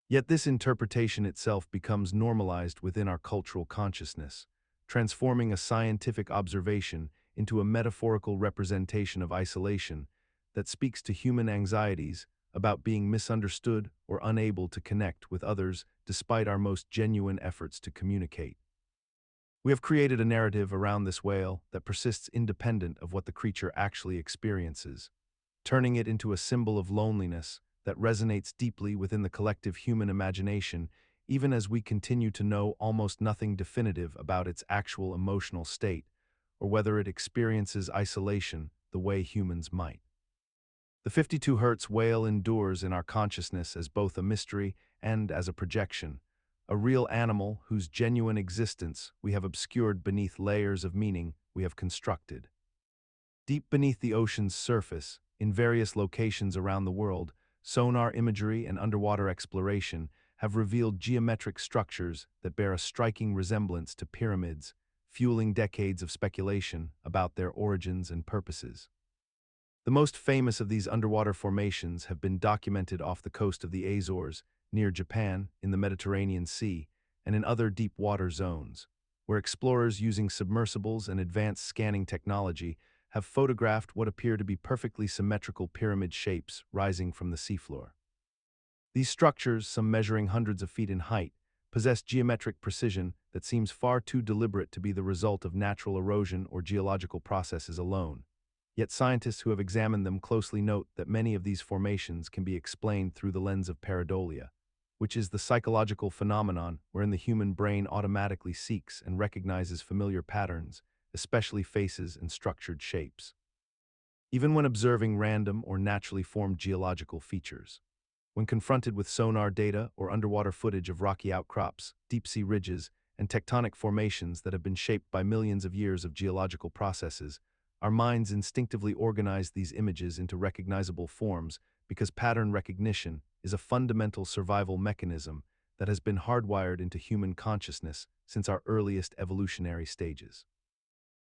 Yet this interpretation itself becomes normalized within our cultural consciousness, transforming a scientific observation into a metaphorical representation of isolation that speaks to human anxieties about being misunderstood or unable to connect with others despite our most genuine efforts to communicate. We have created a narrative around this whale that persists independent of what the creature actually experiences, turning it into a symbol of loneliness that resonates deeply within the collective human imagination, even as we continue to know almost nothing definitive about its actual emotional state, or whether it experiences isolation the way humans might. The 52 Hz whale endures in our consciousness as both a mystery and as a projection, a real animal whose genuine existence we have obscured beneath layers of meaning we have constructed. Deep beneath the ocean's surface, in various locations around the world, sonar imagery and underwater exploration have revealed geometric structures that bear a striking resemblance to pyramids, fueling decades of speculation about their origins and purposes. The most famous of these underwater formations have been documented off the coast of the Azores, near Japan, in the Mediterranean Sea, and in other deep water zones, where explorers using submersibles and advanced scanning technology have photographed what appear to be perfectly symmetrical pyramid shapes rising from the seafloor. These structures, some measuring hundreds of feet in height, possess geometric precision that seems far too deliberate to be the result of natural erosion or geological processes alone. Yet scientists who have examined them closely note that many of these formations can be explained through the lens of pareidolia, which is the psychological phenomenon wherein the human brain automatically seeks and recognizes familiar patterns, especially faces and structured shapes, even when observing random or naturally formed geological features. When confronted with sonar data or underwater footage of rocky outcrops, deep-sea ridges, and tectonic formations that have been shaped by millions of years of geological processes, our minds instinctively organize these images into recognizable forms because pattern recognition is a fundamental survival mechanism that has been hardwired into human consciousness since our earliest evolutionary stages.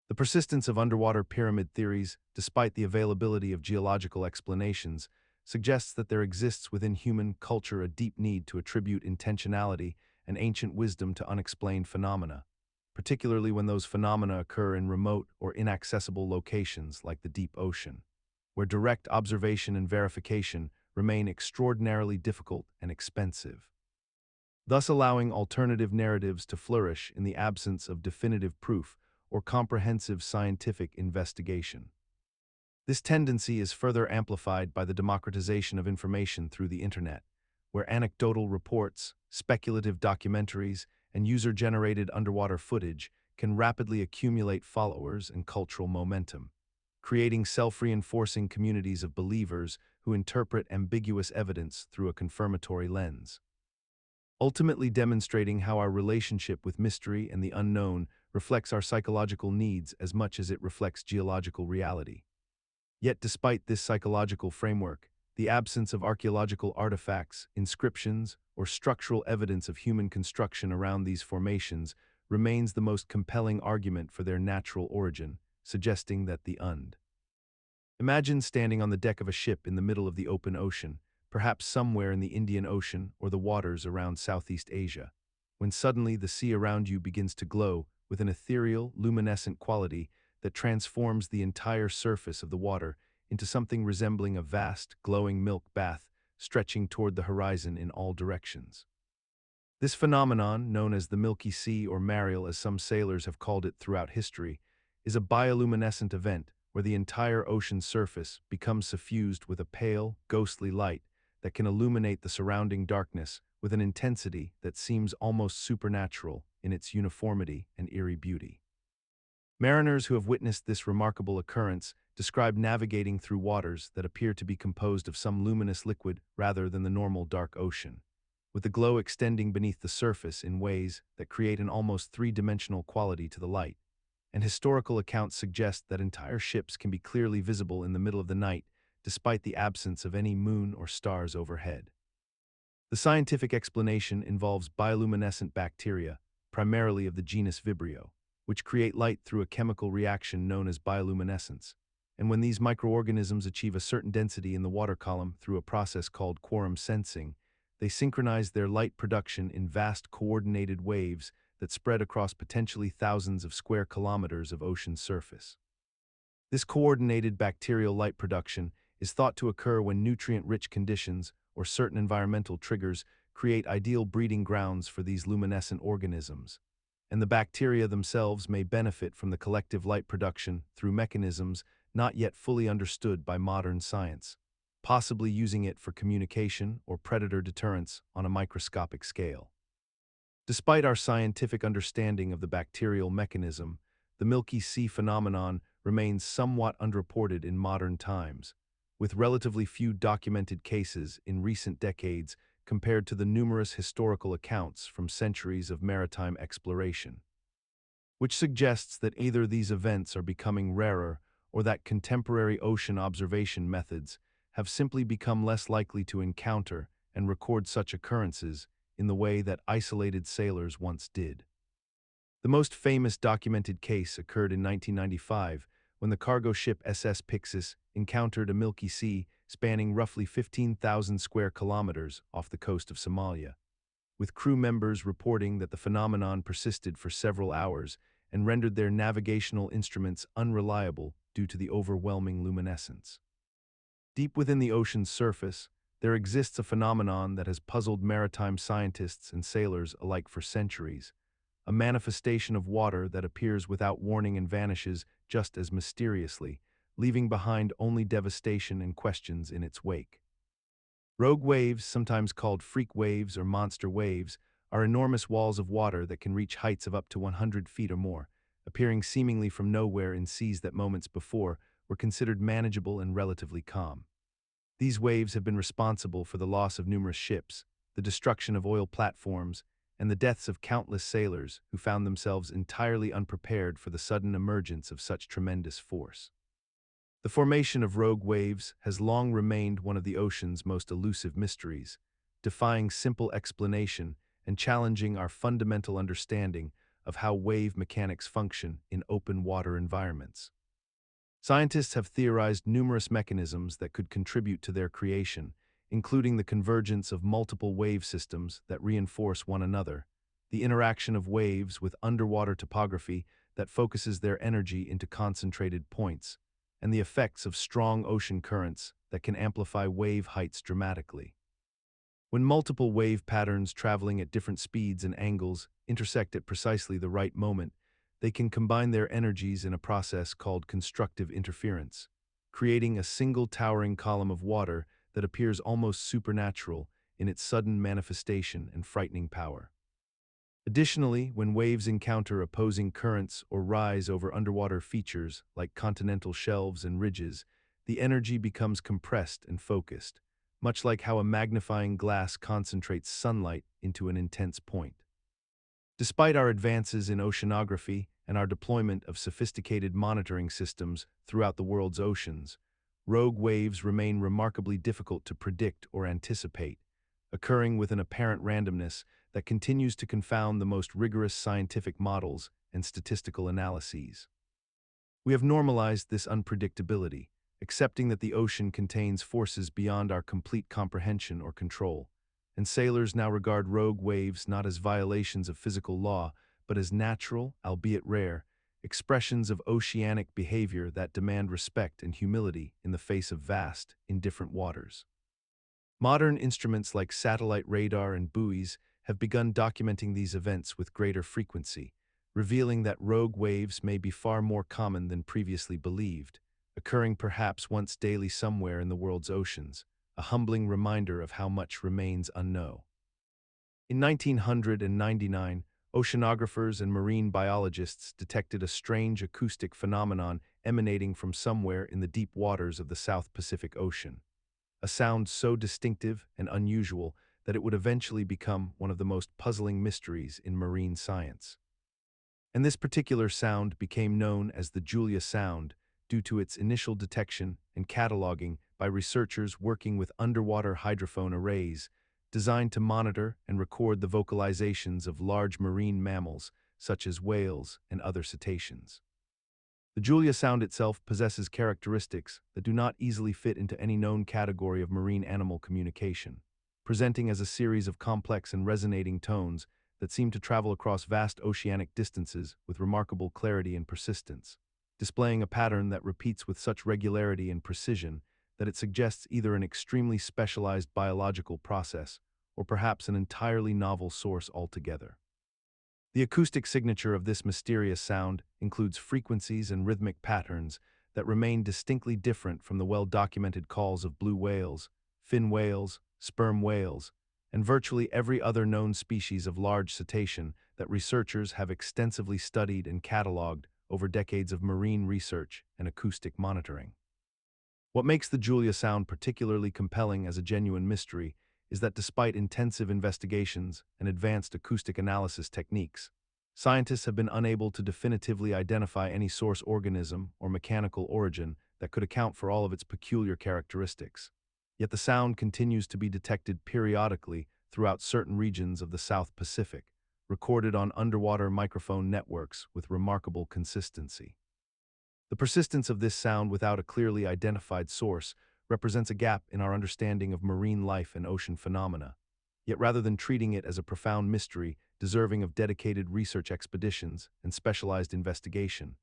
The persistence of underwater pyramid theories, despite the availability of geological explanations, suggests that there exists within human culture a deep need to attribute intentionality and ancient wisdom to unexplained phenomena. particularly when those phenomena occur in remote or inaccessible locations like the deep ocean, where direct observation and verification remain extraordinarily difficult and expensive, thus allowing alternative narratives to flourish in the absence of definitive proof or comprehensive scientific investigation. This tendency is further amplified by the democratization of information through the Internet, where anecdotal reports, speculative documentaries, and user-generated underwater footage can rapidly accumulate followers and cultural momentum, creating self-reinforcing communities of believers who interpret ambiguous evidence through a confirmatory lens, ultimately demonstrating how our relationship with mystery and the unknown reflects our psychological needs as much as it reflects geological reality. Yet despite this psychological framework, the absence of archaeological artifacts, inscriptions, or structural evidence of human construction around these formations remains the most compelling argument for their natural origin, suggesting that the und. Imagine standing on the deck of a ship in the middle of the open ocean, perhaps somewhere in the Indian Ocean or the waters around Southeast Asia, when suddenly the sea around you begins to glow with an ethereal, luminescent quality that transforms the entire surface of the water into something resembling a vast, glowing milk bath stretching toward the horizon in all directions. This phenomenon, known as the Milky Sea or Mariel as some sailors have called it throughout history, is a bioluminescent event where the entire ocean surface becomes suffused with a pale, ghostly light that can illuminate the surrounding darkness with an intensity that seems almost supernatural in its uniformity and eerie beauty. Mariners who have witnessed this remarkable occurrence describe navigating through waters that appear to be composed of some luminous liquid rather than the normal dark ocean, with the glow extending beneath the surface in ways that create an almost three-dimensional quality to the light. And historical accounts suggest that entire ships can be clearly visible in the middle of the night despite the absence of any moon or stars overhead. The scientific explanation involves bioluminescent bacteria, primarily of the genus Vibrio, which create light through a chemical reaction known as bioluminescence. And when these microorganisms achieve a certain density in the water column through a process called quorum sensing, they synchronize their light production in vast coordinated waves that spread across potentially thousands of square kilometers of ocean surface. This coordinated bacterial light production is thought to occur when nutrient-rich conditions or certain environmental triggers create ideal breeding grounds for these luminescent organisms, and the bacteria themselves may benefit from the collective light production through mechanisms not yet fully understood by modern science, possibly using it for communication or predator deterrence on a microscopic scale. Despite our scientific understanding of the bacterial mechanism, the Milky Sea phenomenon remains somewhat underreported in modern times, with relatively few documented cases in recent decades compared to the numerous historical accounts from centuries of maritime exploration, which suggests that either these events are becoming rarer or that contemporary ocean observation methods have simply become less likely to encounter and record such occurrences in the way that isolated sailors once did. The most famous documented case occurred in 1995 when the cargo ship SS Pyxis encountered a Milky Sea spanning roughly 15,000 square kilometers off the coast of Somalia, with crew members reporting that the phenomenon persisted for several hours and rendered their navigational instruments unreliable due to the overwhelming luminescence. Deep within the ocean's surface, there exists a phenomenon that has puzzled maritime scientists and sailors alike for centuries, a manifestation of water that appears without warning and vanishes just as mysteriously, leaving behind only devastation and questions in its wake. Rogue waves, sometimes called freak waves or monster waves, are enormous walls of water that can reach heights of up to 100 feet or more, appearing seemingly from nowhere in seas that moments before were considered manageable and relatively calm. These waves have been responsible for the loss of numerous ships, the destruction of oil platforms, and the deaths of countless sailors who found themselves entirely unprepared for the sudden emergence of such tremendous force. The formation of rogue waves has long remained one of the ocean's most elusive mysteries, defying simple explanation and challenging our fundamental understanding of how wave mechanics function in open water environments. Scientists have theorized numerous mechanisms that could contribute to their creation, including the convergence of multiple wave systems that reinforce one another, the interaction of waves with underwater topography that focuses their energy into concentrated points, and the effects of strong ocean currents that can amplify wave heights dramatically. When multiple wave patterns traveling at different speeds and angles intersect at precisely the right moment, they can combine their energies in a process called constructive interference, creating a single towering column of water that appears almost supernatural in its sudden manifestation and frightening power. Additionally, when waves encounter opposing currents or rise over underwater features like continental shelves and ridges, the energy becomes compressed and focused, much like how a magnifying glass concentrates sunlight into an intense point. Despite our advances in oceanography and our deployment of sophisticated monitoring systems throughout the world's oceans, rogue waves remain remarkably difficult to predict or anticipate, occurring with an apparent randomness that continues to confound the most rigorous scientific models and statistical analyses. We have normalized this unpredictability, accepting that the ocean contains forces beyond our complete comprehension or control, and sailors now regard rogue waves not as violations of physical law, but as natural, albeit rare, expressions of oceanic behavior that demand respect and humility in the face of vast, indifferent waters. Modern instruments like satellite radar and buoys have begun documenting these events with greater frequency, revealing that rogue waves may be far more common than previously believed, occurring perhaps once daily somewhere in the world's oceans, a humbling reminder of how much remains unknown. In 1999, oceanographers and marine biologists detected a strange acoustic phenomenon emanating from somewhere in the deep waters of the South Pacific Ocean, a sound so distinctive and unusual that it would eventually become one of the most puzzling mysteries in marine science. And this particular sound became known as the Julia Sound due to its initial detection and cataloging by researchers working with underwater hydrophone arrays designed to monitor and record the vocalizations of large marine mammals such as whales and other cetaceans. The Julia Sound itself possesses characteristics that do not easily fit into any known category of marine animal communication, presenting as a series of complex and resonating tones that seem to travel across vast oceanic distances with remarkable clarity and persistence, displaying a pattern that repeats with such regularity and precision that it suggests either an extremely specialized biological process or perhaps an entirely novel source altogether. The acoustic signature of this mysterious sound includes frequencies and rhythmic patterns that remain distinctly different from the well-documented calls of blue whales, fin whales, sperm whales, and virtually every other known species of large cetacean that researchers have extensively studied and cataloged over decades of marine research and acoustic monitoring. What makes the Julia Sound particularly compelling as a genuine mystery is that despite intensive investigations and advanced acoustic analysis techniques, scientists have been unable to definitively identify any source organism or mechanical origin that could account for all of its peculiar characteristics. Yet the sound continues to be detected periodically throughout certain regions of the South Pacific, recorded on underwater microphone networks with remarkable consistency. The persistence of this sound without a clearly identified source represents a gap in our understanding of marine life and ocean phenomena. Yet rather than treating it as a profound mystery deserving of dedicated research expeditions and specialized investigation,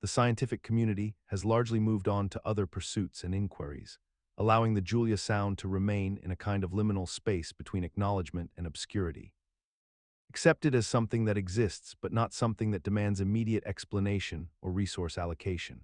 the scientific community has largely moved on to other pursuits and inquiries, allowing the Julia Sound to remain in a kind of liminal space between acknowledgement and obscurity. Accepted as something that exists but not something that demands immediate explanation or resource allocation.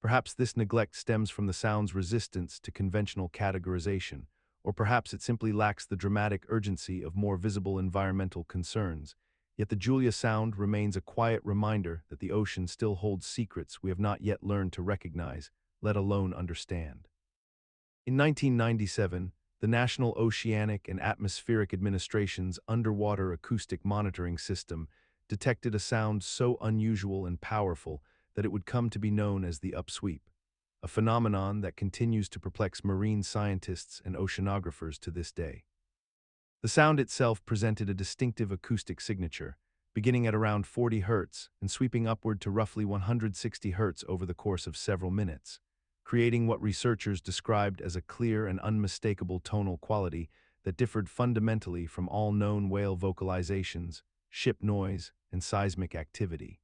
Perhaps this neglect stems from the sound's resistance to conventional categorization, or perhaps it simply lacks the dramatic urgency of more visible environmental concerns. Yet the Julia Sound remains a quiet reminder that the ocean still holds secrets we have not yet learned to recognize, let alone understand. In 1997, the National Oceanic and Atmospheric Administration's underwater acoustic monitoring system detected a sound so unusual and powerful that it would come to be known as the upsweep, a phenomenon that continues to perplex marine scientists and oceanographers to this day. The sound itself presented a distinctive acoustic signature, beginning at around 40 Hz and sweeping upward to roughly 160 Hz over the course of several minutes, creating what researchers described as a clear and unmistakable tonal quality that differed fundamentally from all known whale vocalizations ship noise, and seismic activity.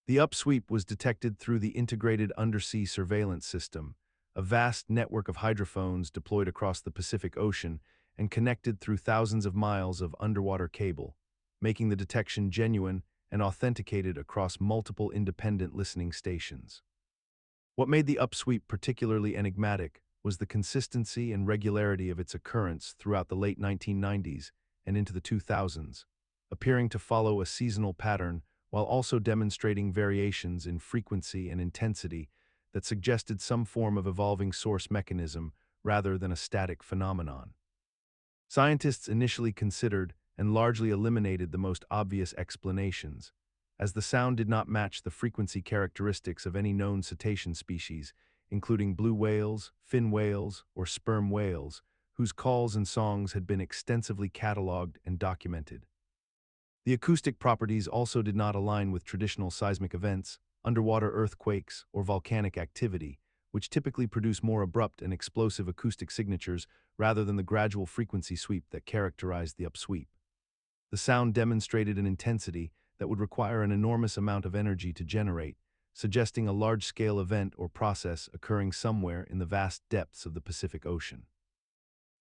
The upsweep was detected through the Integrated Undersea Surveillance System, a vast network of hydrophones deployed across the Pacific Ocean and connected through thousands of miles of underwater cable, making the detection genuine and authenticated across multiple independent listening stations. What made the upsweep particularly enigmatic was the consistency and regularity of its occurrence throughout the late 1990s and into the 2000s, appearing to follow a seasonal pattern while also demonstrating variations in frequency and intensity that suggested some form of evolving source mechanism rather than a static phenomenon. Scientists initially considered and largely eliminated the most obvious explanations, as the sound did not match the frequency characteristics of any known cetacean species, including blue whales, fin whales, or sperm whales, whose calls and songs had been extensively catalogued and documented. The acoustic properties also did not align with traditional seismic events, underwater earthquakes, or volcanic activity, which typically produce more abrupt and explosive acoustic signatures rather than the gradual frequency sweep that characterized the upsweep. The sound demonstrated an intensity that would require an enormous amount of energy to generate, suggesting a large-scale event or process occurring somewhere in the vast depths of the Pacific Ocean.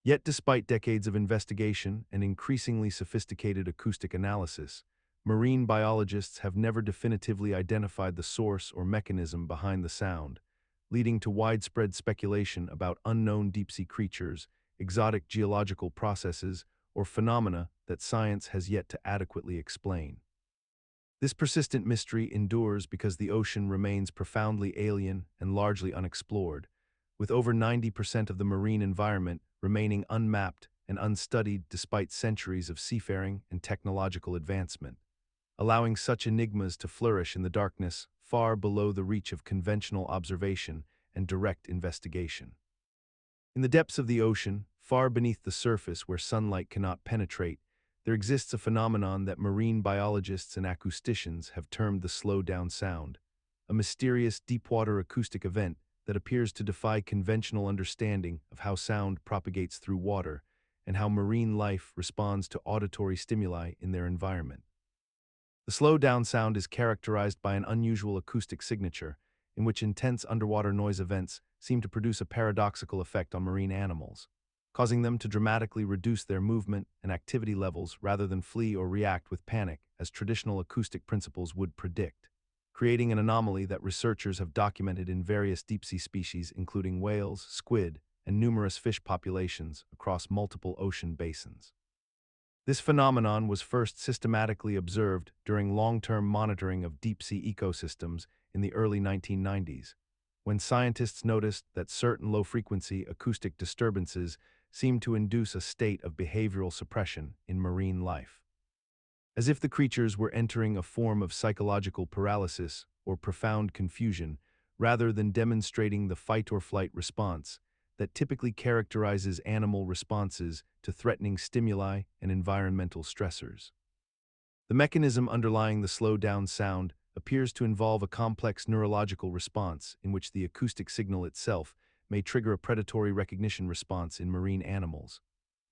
Yet despite decades of investigation and increasingly sophisticated acoustic analysis, marine biologists have never definitively identified the source or mechanism behind the sound, leading to widespread speculation about unknown deep-sea creatures, exotic geological processes, or phenomena that science has yet to adequately explain. This persistent mystery endures because the ocean remains profoundly alien and largely unexplored, with over 90% of the marine environment remaining unmapped and unstudied despite centuries of seafaring and technological advancement, allowing such enigmas to flourish in the darkness far below the reach of conventional observation and direct investigation. In the depths of the ocean, far beneath the surface where sunlight cannot penetrate, there exists a phenomenon that marine biologists and acousticians have termed the slow-down sound, a mysterious deep-water acoustic event that appears to defy conventional understanding of how sound propagates through water and how marine life responds to auditory stimuli in their environment. The slow-down sound is characterized by an unusual acoustic signature, in which intense underwater noise events seem to produce a paradoxical effect on marine animals, causing them to dramatically reduce their movement and activity levels rather than flee or react with panic, as traditional acoustic principles would predict, creating an anomaly that researchers have documented in various deep-sea species including whales, squid, and numerous fish populations across multiple ocean basins. This phenomenon was first systematically observed during long-term monitoring of deep-sea ecosystems in the early 1990s, when scientists noticed that certain low-frequency acoustic disturbances seemed to induce a state of behavioral suppression in marine life. As if the creatures were entering a form of psychological paralysis or profound confusion, rather than demonstrating the fight-or-flight response that typically characterizes animal responses to threatening stimuli and environmental stressors. The mechanism underlying the slow-down sound appears to involve a complex neurological response in which the acoustic signal itself may trigger a predatory recognition response in marine animals,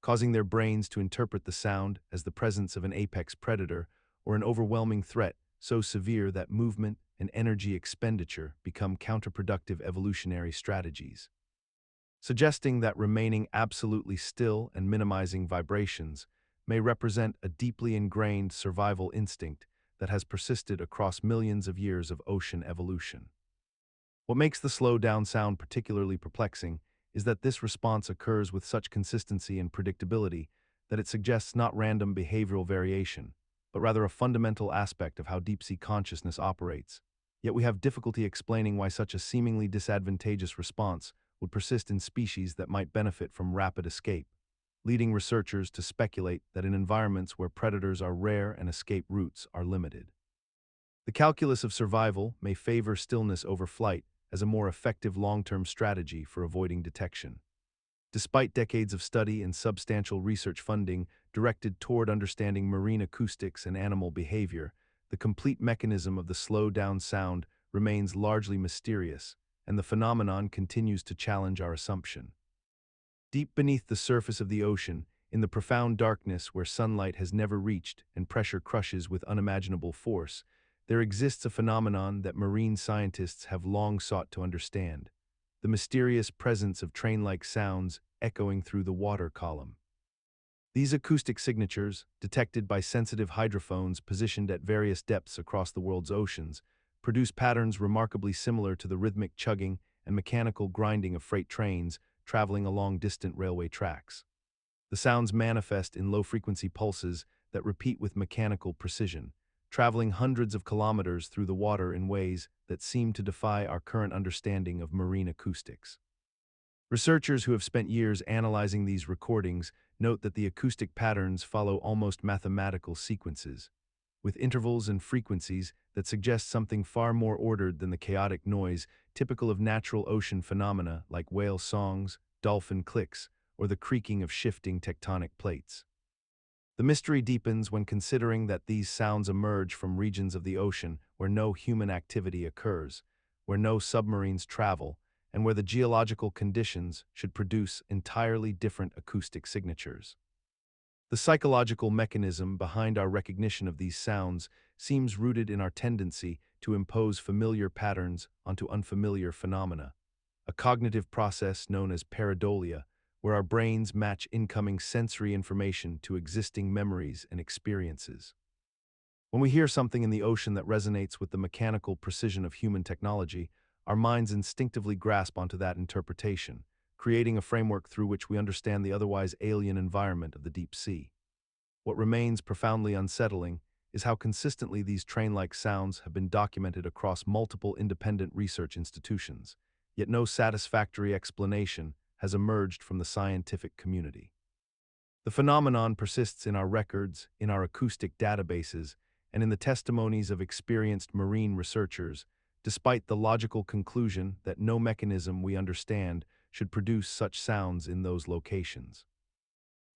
causing their brains to interpret the sound as the presence of an apex predator or an overwhelming threat so severe that movement and energy expenditure become counterproductive evolutionary strategies, suggesting that remaining absolutely still and minimizing vibrations may represent a deeply ingrained survival instinct that has persisted across millions of years of ocean evolution. What makes the slow-down sound particularly perplexing is that this response occurs with such consistency and predictability that it suggests not random behavioral variation, but rather a fundamental aspect of how deep-sea consciousness operates. Yet we have difficulty explaining why such a seemingly disadvantageous response would persist in species that might benefit from rapid escape, leading researchers to speculate that in environments where predators are rare and escape routes are limited, the calculus of survival may favor stillness over flight as a more effective long-term strategy for avoiding detection. Despite decades of study and substantial research funding directed toward understanding marine acoustics and animal behavior, the complete mechanism of the slow-down sound remains largely mysterious, and the phenomenon continues to challenge our assumption. Deep beneath the surface of the ocean, in the profound darkness where sunlight has never reached and pressure crushes with unimaginable force, there exists a phenomenon that marine scientists have long sought to understand: the mysterious presence of train-like sounds echoing through the water column. These acoustic signatures, detected by sensitive hydrophones positioned at various depths across the world's oceans, produce patterns remarkably similar to the rhythmic chugging and mechanical grinding of freight trains traveling along distant railway tracks. The sounds manifest in low-frequency pulses that repeat with mechanical precision, traveling hundreds of kilometers through the water in ways that seem to defy our current understanding of marine acoustics. Researchers who have spent years analyzing these recordings note that the acoustic patterns follow almost mathematical sequences, with intervals and frequencies that suggest something far more ordered than the chaotic noise typical of natural ocean phenomena like whale songs, dolphin clicks, or the creaking of shifting tectonic plates. The mystery deepens when considering that these sounds emerge from regions of the ocean where no human activity occurs, where no submarines travel, and where the geological conditions should produce entirely different acoustic signatures. The psychological mechanism behind our recognition of these sounds seems rooted in our tendency to impose familiar patterns onto unfamiliar phenomena, a cognitive process known as pareidolia, where our brains match incoming sensory information to existing memories and experiences. When we hear something in the ocean that resonates with the mechanical precision of human technology, our minds instinctively grasp onto that interpretation, creating a framework through which we understand the otherwise alien environment of the deep sea. What remains profoundly unsettling is how consistently these train-like sounds have been documented across multiple independent research institutions, yet no satisfactory explanation has emerged from the scientific community. The phenomenon persists in our records, in our acoustic databases, and in the testimonies of experienced marine researchers, despite the logical conclusion that no mechanism we understand should produce such sounds in those locations.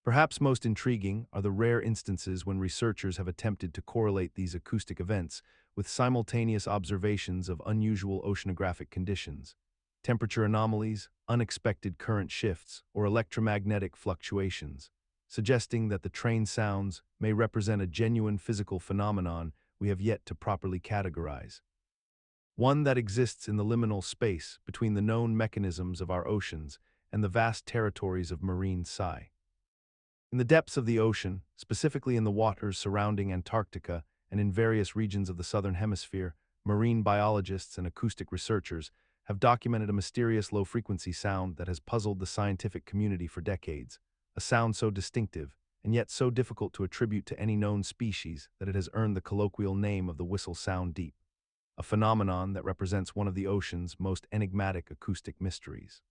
Perhaps most intriguing are the rare instances when researchers have attempted to correlate these acoustic events with simultaneous observations of unusual oceanographic conditions, temperature anomalies, unexpected current shifts, or electromagnetic fluctuations, suggesting that the train sounds may represent a genuine physical phenomenon we have yet to properly categorize, one that exists in the liminal space between the known mechanisms of our oceans and the vast territories of marine psi. In the depths of the ocean, specifically in the waters surrounding Antarctica and in various regions of the southern hemisphere, marine biologists and acoustic researchers have documented a mysterious low-frequency sound that has puzzled the scientific community for decades, a sound so distinctive and yet so difficult to attribute to any known species that it has earned the colloquial name of the whistle sound deep, a phenomenon that represents one of the ocean's most enigmatic acoustic mysteries.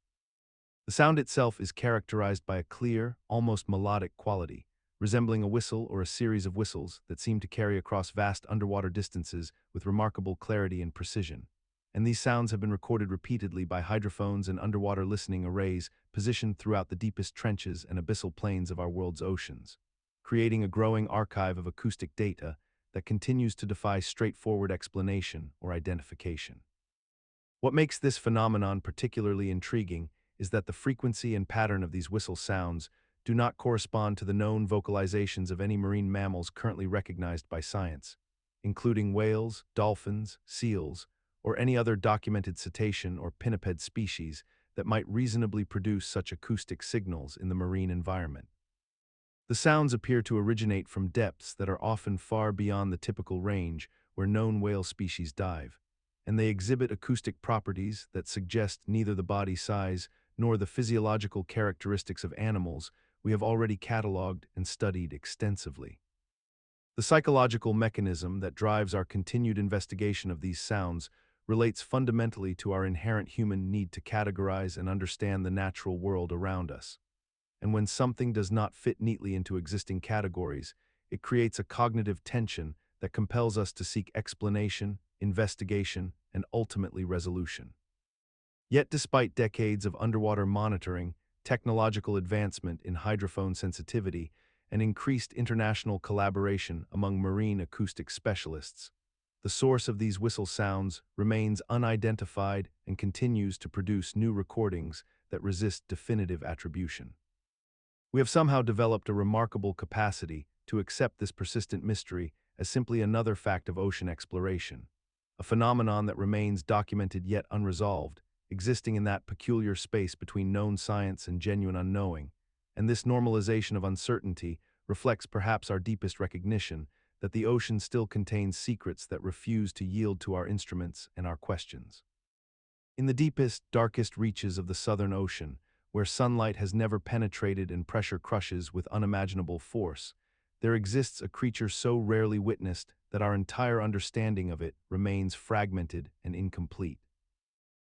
The sound itself is characterized by a clear, almost melodic quality, resembling a whistle or a series of whistles that seem to carry across vast underwater distances with remarkable clarity and precision. And these sounds have been recorded repeatedly by hydrophones and underwater listening arrays positioned throughout the deepest trenches and abyssal plains of our world's oceans, creating a growing archive of acoustic data that continues to defy straightforward explanation or identification. What makes this phenomenon particularly intriguing is that the frequency and pattern of these whistle sounds do not correspond to the known vocalizations of any marine mammals currently recognized by science, including whales, dolphins, seals, or any other documented cetacean or pinniped species that might reasonably produce such acoustic signals in the marine environment. The sounds appear to originate from depths that are often far beyond the typical range where known whale species dive, and they exhibit acoustic properties that suggest neither the body size nor the physiological characteristics of animals we have already cataloged and studied extensively. The psychological mechanism that drives our continued investigation of these sounds relates fundamentally to our inherent human need to categorize and understand the natural world around us. And when something does not fit neatly into existing categories, it creates a cognitive tension that compels us to seek explanation, investigation, and ultimately resolution. Yet despite decades of underwater monitoring, technological advancement in hydrophone sensitivity, and increased international collaboration among marine acoustic specialists, the source of these whistle sounds remains unidentified and continues to produce new recordings that resist definitive attribution. We have somehow developed a remarkable capacity to accept this persistent mystery as simply another fact of ocean exploration, a phenomenon that remains documented yet unresolved, existing in that peculiar space between known science and genuine unknowing. And this normalization of uncertainty reflects perhaps our deepest recognition that the ocean still contains secrets that refuse to yield to our instruments and our questions. In the deepest, darkest reaches of the Southern Ocean, where sunlight has never penetrated and pressure crushes with unimaginable force, there exists a creature so rarely witnessed that our entire understanding of it remains fragmented and incomplete.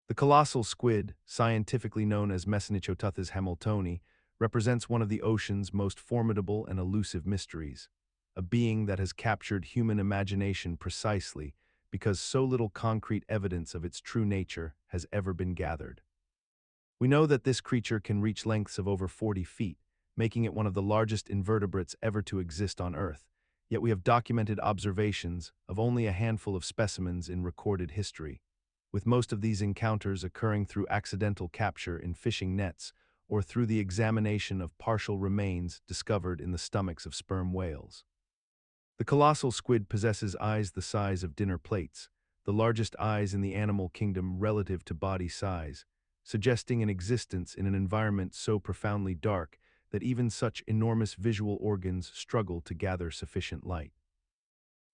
The colossal squid, scientifically known as Mesonychoteuthis hamiltoni, represents one of the ocean's most formidable and elusive mysteries, a being that has captured human imagination precisely because so little concrete evidence of its true nature has ever been gathered. We know that this creature can reach lengths of over 40 feet, making it one of the largest invertebrates ever to exist on Earth, yet we have documented observations of only a handful of specimens in recorded history, with most of these encounters occurring through accidental capture in fishing nets or through the examination of partial remains discovered in the stomachs of sperm whales. The colossal squid possesses eyes the size of dinner plates, the largest eyes in the animal kingdom relative to body size, suggesting an existence in an environment so profoundly dark that even such enormous visual organs struggle to gather sufficient light.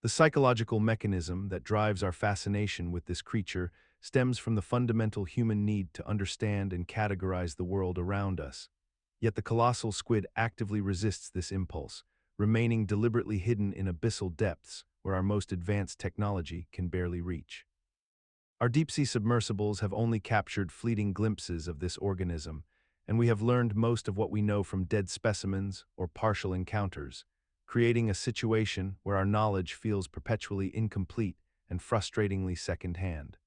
The psychological mechanism that drives our fascination with this creature stems from the fundamental human need to understand and categorize the world around us. Yet the colossal squid actively resists this impulse, remaining deliberately hidden in abyssal depths where our most advanced technology can barely reach. Our deep-sea submersibles have only captured fleeting glimpses of this organism, and we have learned most of what we know from dead specimens or partial encounters, creating a situation where our knowledge feels perpetually incomplete and frustratingly second-hand.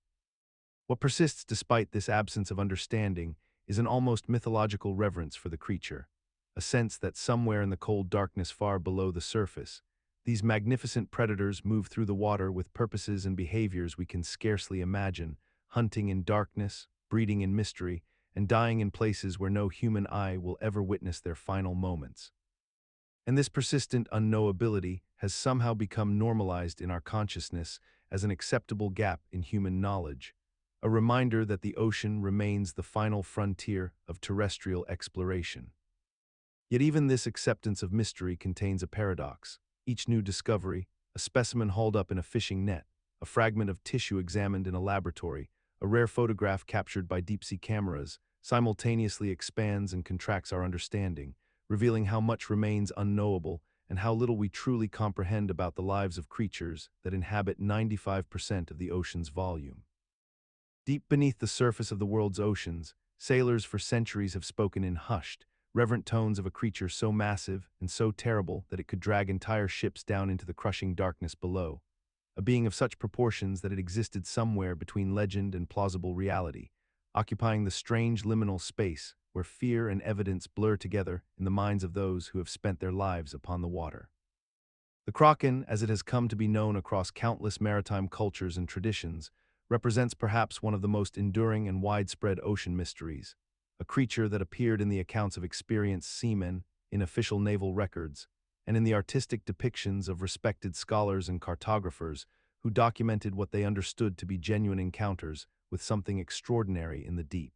What persists despite this absence of understanding is an almost mythological reverence for the creature, a sense that somewhere in the cold darkness far below the surface, these magnificent predators move through the water with purposes and behaviors we can scarcely imagine, hunting in darkness, breeding in mystery, and dying in places where no human eye will ever witness their final moments. And this persistent unknowability has somehow become normalized in our consciousness as an acceptable gap in human knowledge, a reminder that the ocean remains the final frontier of terrestrial exploration. Yet even this acceptance of mystery contains a paradox. Each new discovery, a specimen hauled up in a fishing net, a fragment of tissue examined in a laboratory, a rare photograph captured by deep-sea cameras, simultaneously expands and contracts our understanding, revealing how much remains unknowable and how little we truly comprehend about the lives of creatures that inhabit 95% of the ocean's volume. Deep beneath the surface of the world's oceans, sailors for centuries have spoken in hushed, reverent tones of a creature so massive and so terrible that it could drag entire ships down into the crushing darkness below, a being of such proportions that it existed somewhere between legend and plausible reality, occupying the strange liminal space where fear and evidence blur together in the minds of those who have spent their lives upon the water. The Kraken, as it has come to be known across countless maritime cultures and traditions, represents perhaps one of the most enduring and widespread ocean mysteries, a creature that appeared in the accounts of experienced seamen, in official naval records, and in the artistic depictions of respected scholars and cartographers who documented what they understood to be genuine encounters with something extraordinary in the deep.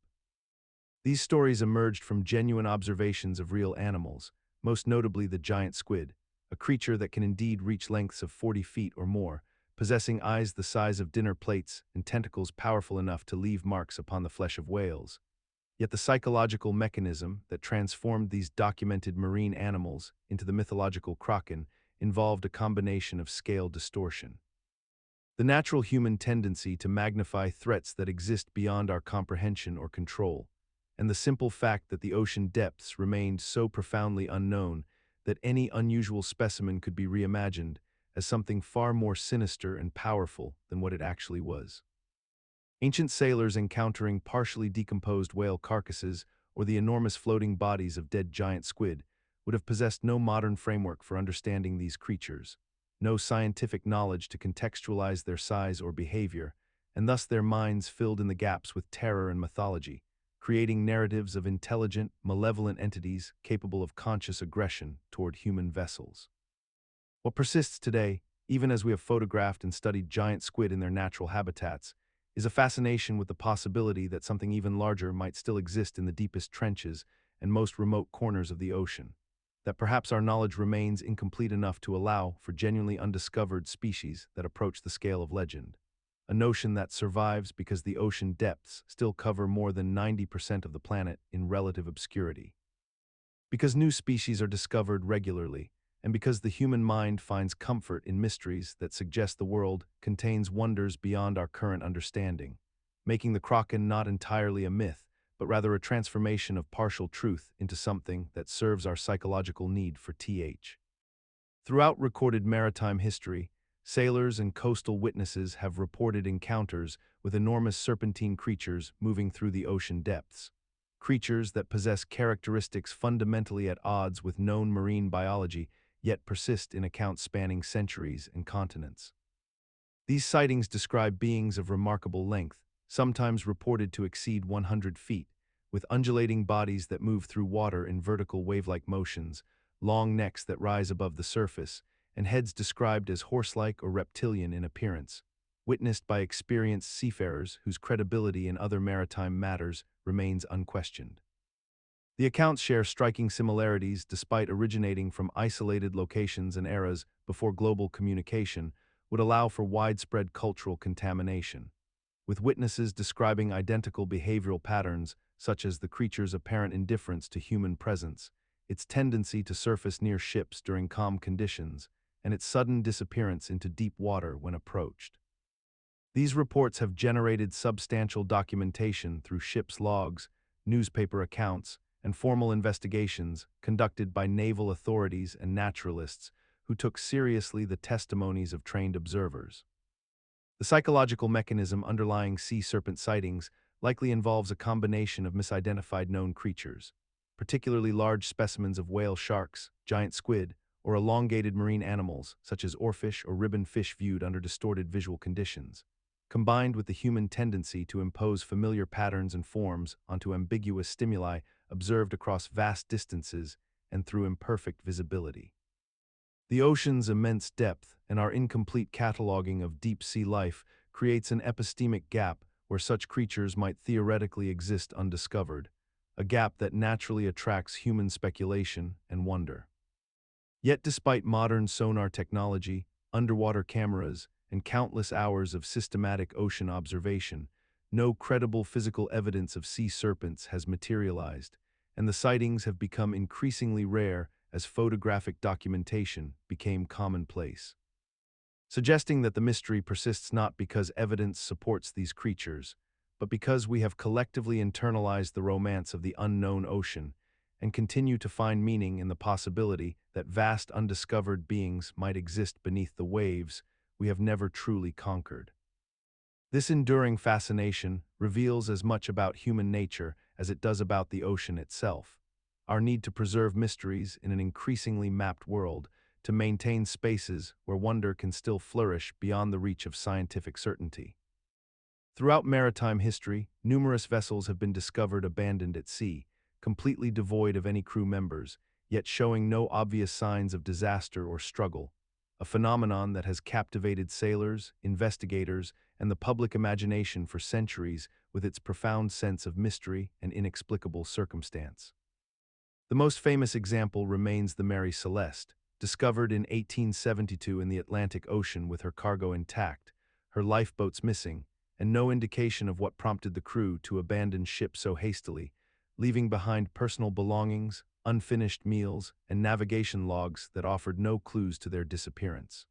These stories emerged from genuine observations of real animals, most notably the giant squid, a creature that can indeed reach lengths of 40 feet or more, possessing eyes the size of dinner plates and tentacles powerful enough to leave marks upon the flesh of whales. Yet the psychological mechanism that transformed these documented marine animals into the mythological kraken involved a combination of scale distortion. The natural human tendency to magnify threats that exist beyond our comprehension or control, and the simple fact that the ocean depths remained so profoundly unknown that any unusual specimen could be reimagined as something far more sinister and powerful than what it actually was. Ancient sailors encountering partially decomposed whale carcasses or the enormous floating bodies of dead giant squid would have possessed no modern framework for understanding these creatures, no scientific knowledge to contextualize their size or behavior, and thus their minds filled in the gaps with terror and mythology, creating narratives of intelligent, malevolent entities capable of conscious aggression toward human vessels. What persists today, even as we have photographed and studied giant squid in their natural habitats, is a fascination with the possibility that something even larger might still exist in the deepest trenches and most remote corners of the ocean. That perhaps our knowledge remains incomplete enough to allow for genuinely undiscovered species that approach the scale of legend. A notion that survives because the ocean depths still cover more than 90% of the planet in relative obscurity. Because new species are discovered regularly, and because the human mind finds comfort in mysteries that suggest the world contains wonders beyond our current understanding, making the Kraken not entirely a myth, but rather a transformation of partial truth into something that serves our psychological need for th. Throughout recorded maritime history, sailors and coastal witnesses have reported encounters with enormous serpentine creatures moving through the ocean depths. Creatures that possess characteristics fundamentally at odds with known marine biology, yet persist in accounts spanning centuries and continents. These sightings describe beings of remarkable length, sometimes reported to exceed 100 feet, with undulating bodies that move through water in vertical wave-like motions, long necks that rise above the surface, and heads described as horse-like or reptilian in appearance, witnessed by experienced seafarers whose credibility in other maritime matters remains unquestioned. The accounts share striking similarities despite originating from isolated locations and eras before global communication would allow for widespread cultural contamination, with witnesses describing identical behavioral patterns such as the creature's apparent indifference to human presence, its tendency to surface near ships during calm conditions, and its sudden disappearance into deep water when approached. These reports have generated substantial documentation through ships' logs, newspaper accounts, and formal investigations conducted by naval authorities and naturalists who took seriously the testimonies of trained observers. The psychological mechanism underlying sea serpent sightings likely involves a combination of misidentified known creatures, particularly large specimens of whale sharks, giant squid, or elongated marine animals such as oarfish or ribbon fish viewed under distorted visual conditions, combined with the human tendency to impose familiar patterns and forms onto ambiguous stimuli observed across vast distances and through imperfect visibility. The ocean's immense depth and our incomplete cataloging of deep-sea life creates an epistemic gap where such creatures might theoretically exist undiscovered, a gap that naturally attracts human speculation and wonder. Yet despite modern sonar technology, underwater cameras, and countless hours of systematic ocean observation, no credible physical evidence of sea serpents has materialized, and the sightings have become increasingly rare as photographic documentation became commonplace, suggesting that the mystery persists not because evidence supports these creatures, but because we have collectively internalized the romance of the unknown ocean and continue to find meaning in the possibility that vast undiscovered beings might exist beneath the waves we have never truly conquered. This enduring fascination reveals as much about human nature as it does about the ocean itself, our need to preserve mysteries in an increasingly mapped world, to maintain spaces where wonder can still flourish beyond the reach of scientific certainty. Throughout maritime history, numerous vessels have been discovered abandoned at sea, completely devoid of any crew members, yet showing no obvious signs of disaster or struggle, a phenomenon that has captivated sailors, investigators, and the public imagination for centuries with its profound sense of mystery and inexplicable circumstance. The most famous example remains the Mary Celeste, discovered in 1872 in the Atlantic Ocean with her cargo intact, her lifeboats missing, and no indication of what prompted the crew to abandon ship so hastily, leaving behind personal belongings, unfinished meals, and navigation logs that offered no clues to their disappearance.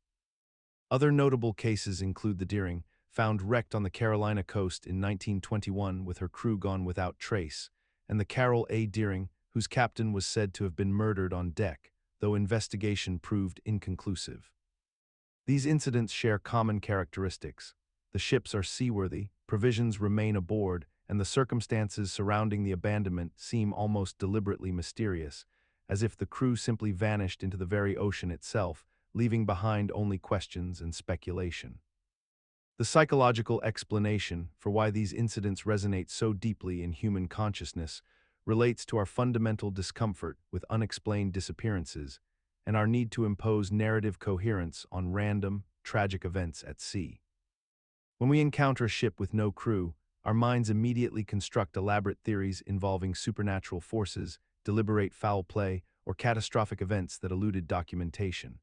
Other notable cases include the Deering, found wrecked on the Carolina coast in 1921 with her crew gone without trace, and the Carroll A. Deering, whose captain was said to have been murdered on deck, though investigation proved inconclusive. These incidents share common characteristics. The ships are seaworthy, provisions remain aboard, and the circumstances surrounding the abandonment seem almost deliberately mysterious, as if the crew simply vanished into the very ocean itself, leaving behind only questions and speculation. The psychological explanation for why these incidents resonate so deeply in human consciousness relates to our fundamental discomfort with unexplained disappearances and our need to impose narrative coherence on random, tragic events at sea. When we encounter a ship with no crew, our minds immediately construct elaborate theories involving supernatural forces, deliberate foul play, or catastrophic events that eluded documentation.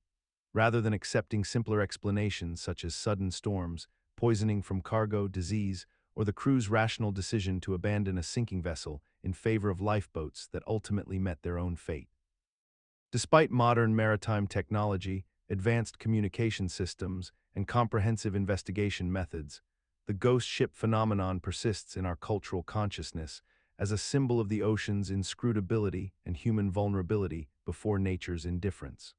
Rather than accepting simpler explanations such as sudden storms, poisoning from cargo, disease, or the crew's rational decision to abandon a sinking vessel in favor of lifeboats that ultimately met their own fate. Despite modern maritime technology, advanced communication systems, and comprehensive investigation methods, the ghost ship phenomenon persists in our cultural consciousness as a symbol of the ocean's inscrutability and human vulnerability before nature's indifference.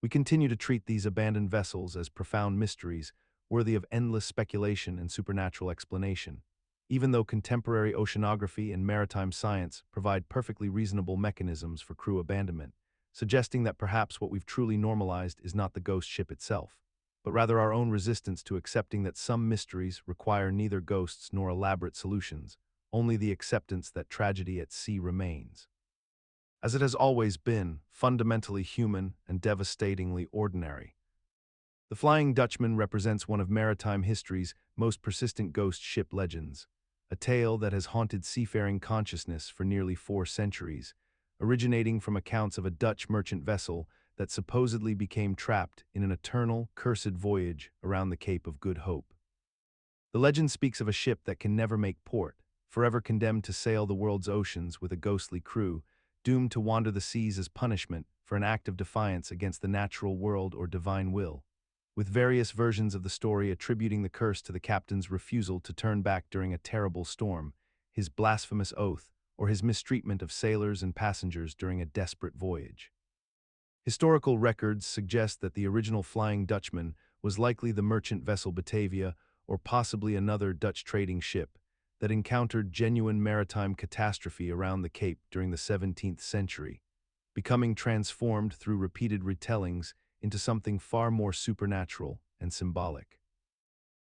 We continue to treat these abandoned vessels as profound mysteries worthy of endless speculation and supernatural explanation, even though contemporary oceanography and maritime science provide perfectly reasonable mechanisms for crew abandonment, suggesting that perhaps what we've truly normalized is not the ghost ship itself, but rather our own resistance to accepting that some mysteries require neither ghosts nor elaborate solutions, only the acceptance that tragedy at sea remains, as it has always been, fundamentally human and devastatingly ordinary. The Flying Dutchman represents one of maritime history's most persistent ghost ship legends, a tale that has haunted seafaring consciousness for nearly 4 centuries, originating from accounts of a Dutch merchant vessel that supposedly became trapped in an eternal, cursed voyage around the Cape of Good Hope. The legend speaks of a ship that can never make port, forever condemned to sail the world's oceans with a ghostly crew, doomed to wander the seas as punishment for an act of defiance against the natural world or divine will, with various versions of the story attributing the curse to the captain's refusal to turn back during a terrible storm, his blasphemous oath, or his mistreatment of sailors and passengers during a desperate voyage. Historical records suggest that the original Flying Dutchman was likely the merchant vessel Batavia, or possibly another Dutch trading ship, that encountered genuine maritime catastrophe around the Cape during the 17th century, becoming transformed through repeated retellings into something far more supernatural and symbolic.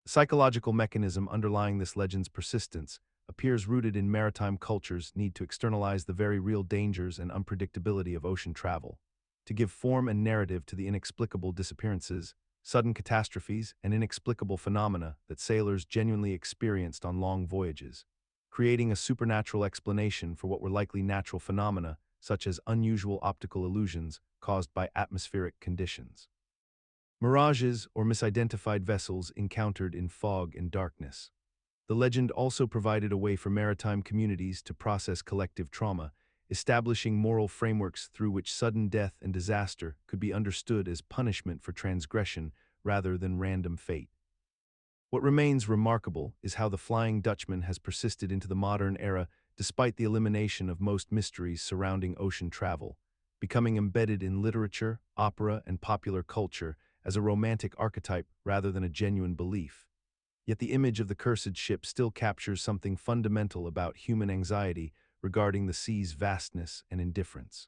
The psychological mechanism underlying this legend's persistence appears rooted in maritime culture's need to externalize the very real dangers and unpredictability of ocean travel, to give form and narrative to the inexplicable disappearances, sudden catastrophes, and inexplicable phenomena that sailors genuinely experienced on long voyages, creating a supernatural explanation for what were likely natural phenomena such as unusual optical illusions caused by atmospheric conditions. Mirages or misidentified vessels encountered in fog and darkness. The legend also provided a way for maritime communities to process collective trauma, establishing moral frameworks through which sudden death and disaster could be understood as punishment for transgression rather than random fate. What remains remarkable is how the Flying Dutchman has persisted into the modern era despite the elimination of most mysteries surrounding ocean travel, becoming embedded in literature, opera, and popular culture as a romantic archetype rather than a genuine belief. Yet the image of the cursed ship still captures something fundamental about human anxiety regarding the sea's vastness and indifference.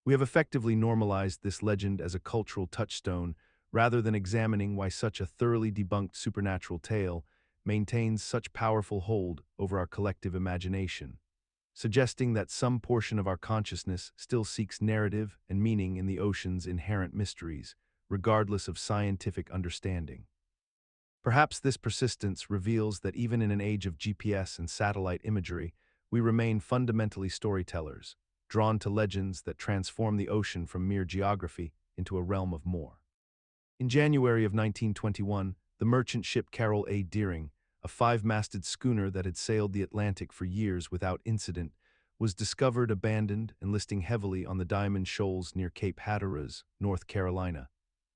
We have effectively normalized this legend as a cultural touchstone rather than examining why such a thoroughly debunked supernatural tale maintains such powerful hold over our collective imagination, suggesting that some portion of our consciousness still seeks narrative and meaning in the ocean's inherent mysteries, regardless of scientific understanding. Perhaps this persistence reveals that even in an age of GPS and satellite imagery, we remain fundamentally storytellers, drawn to legends that transform the ocean from mere geography into a realm of more. In January of 1921, the merchant ship Carroll A, a 5-masted schooner that had sailed the Atlantic for years without incident, was discovered abandoned and listing heavily on the Diamond Shoals near Cape Hatteras, North Carolina,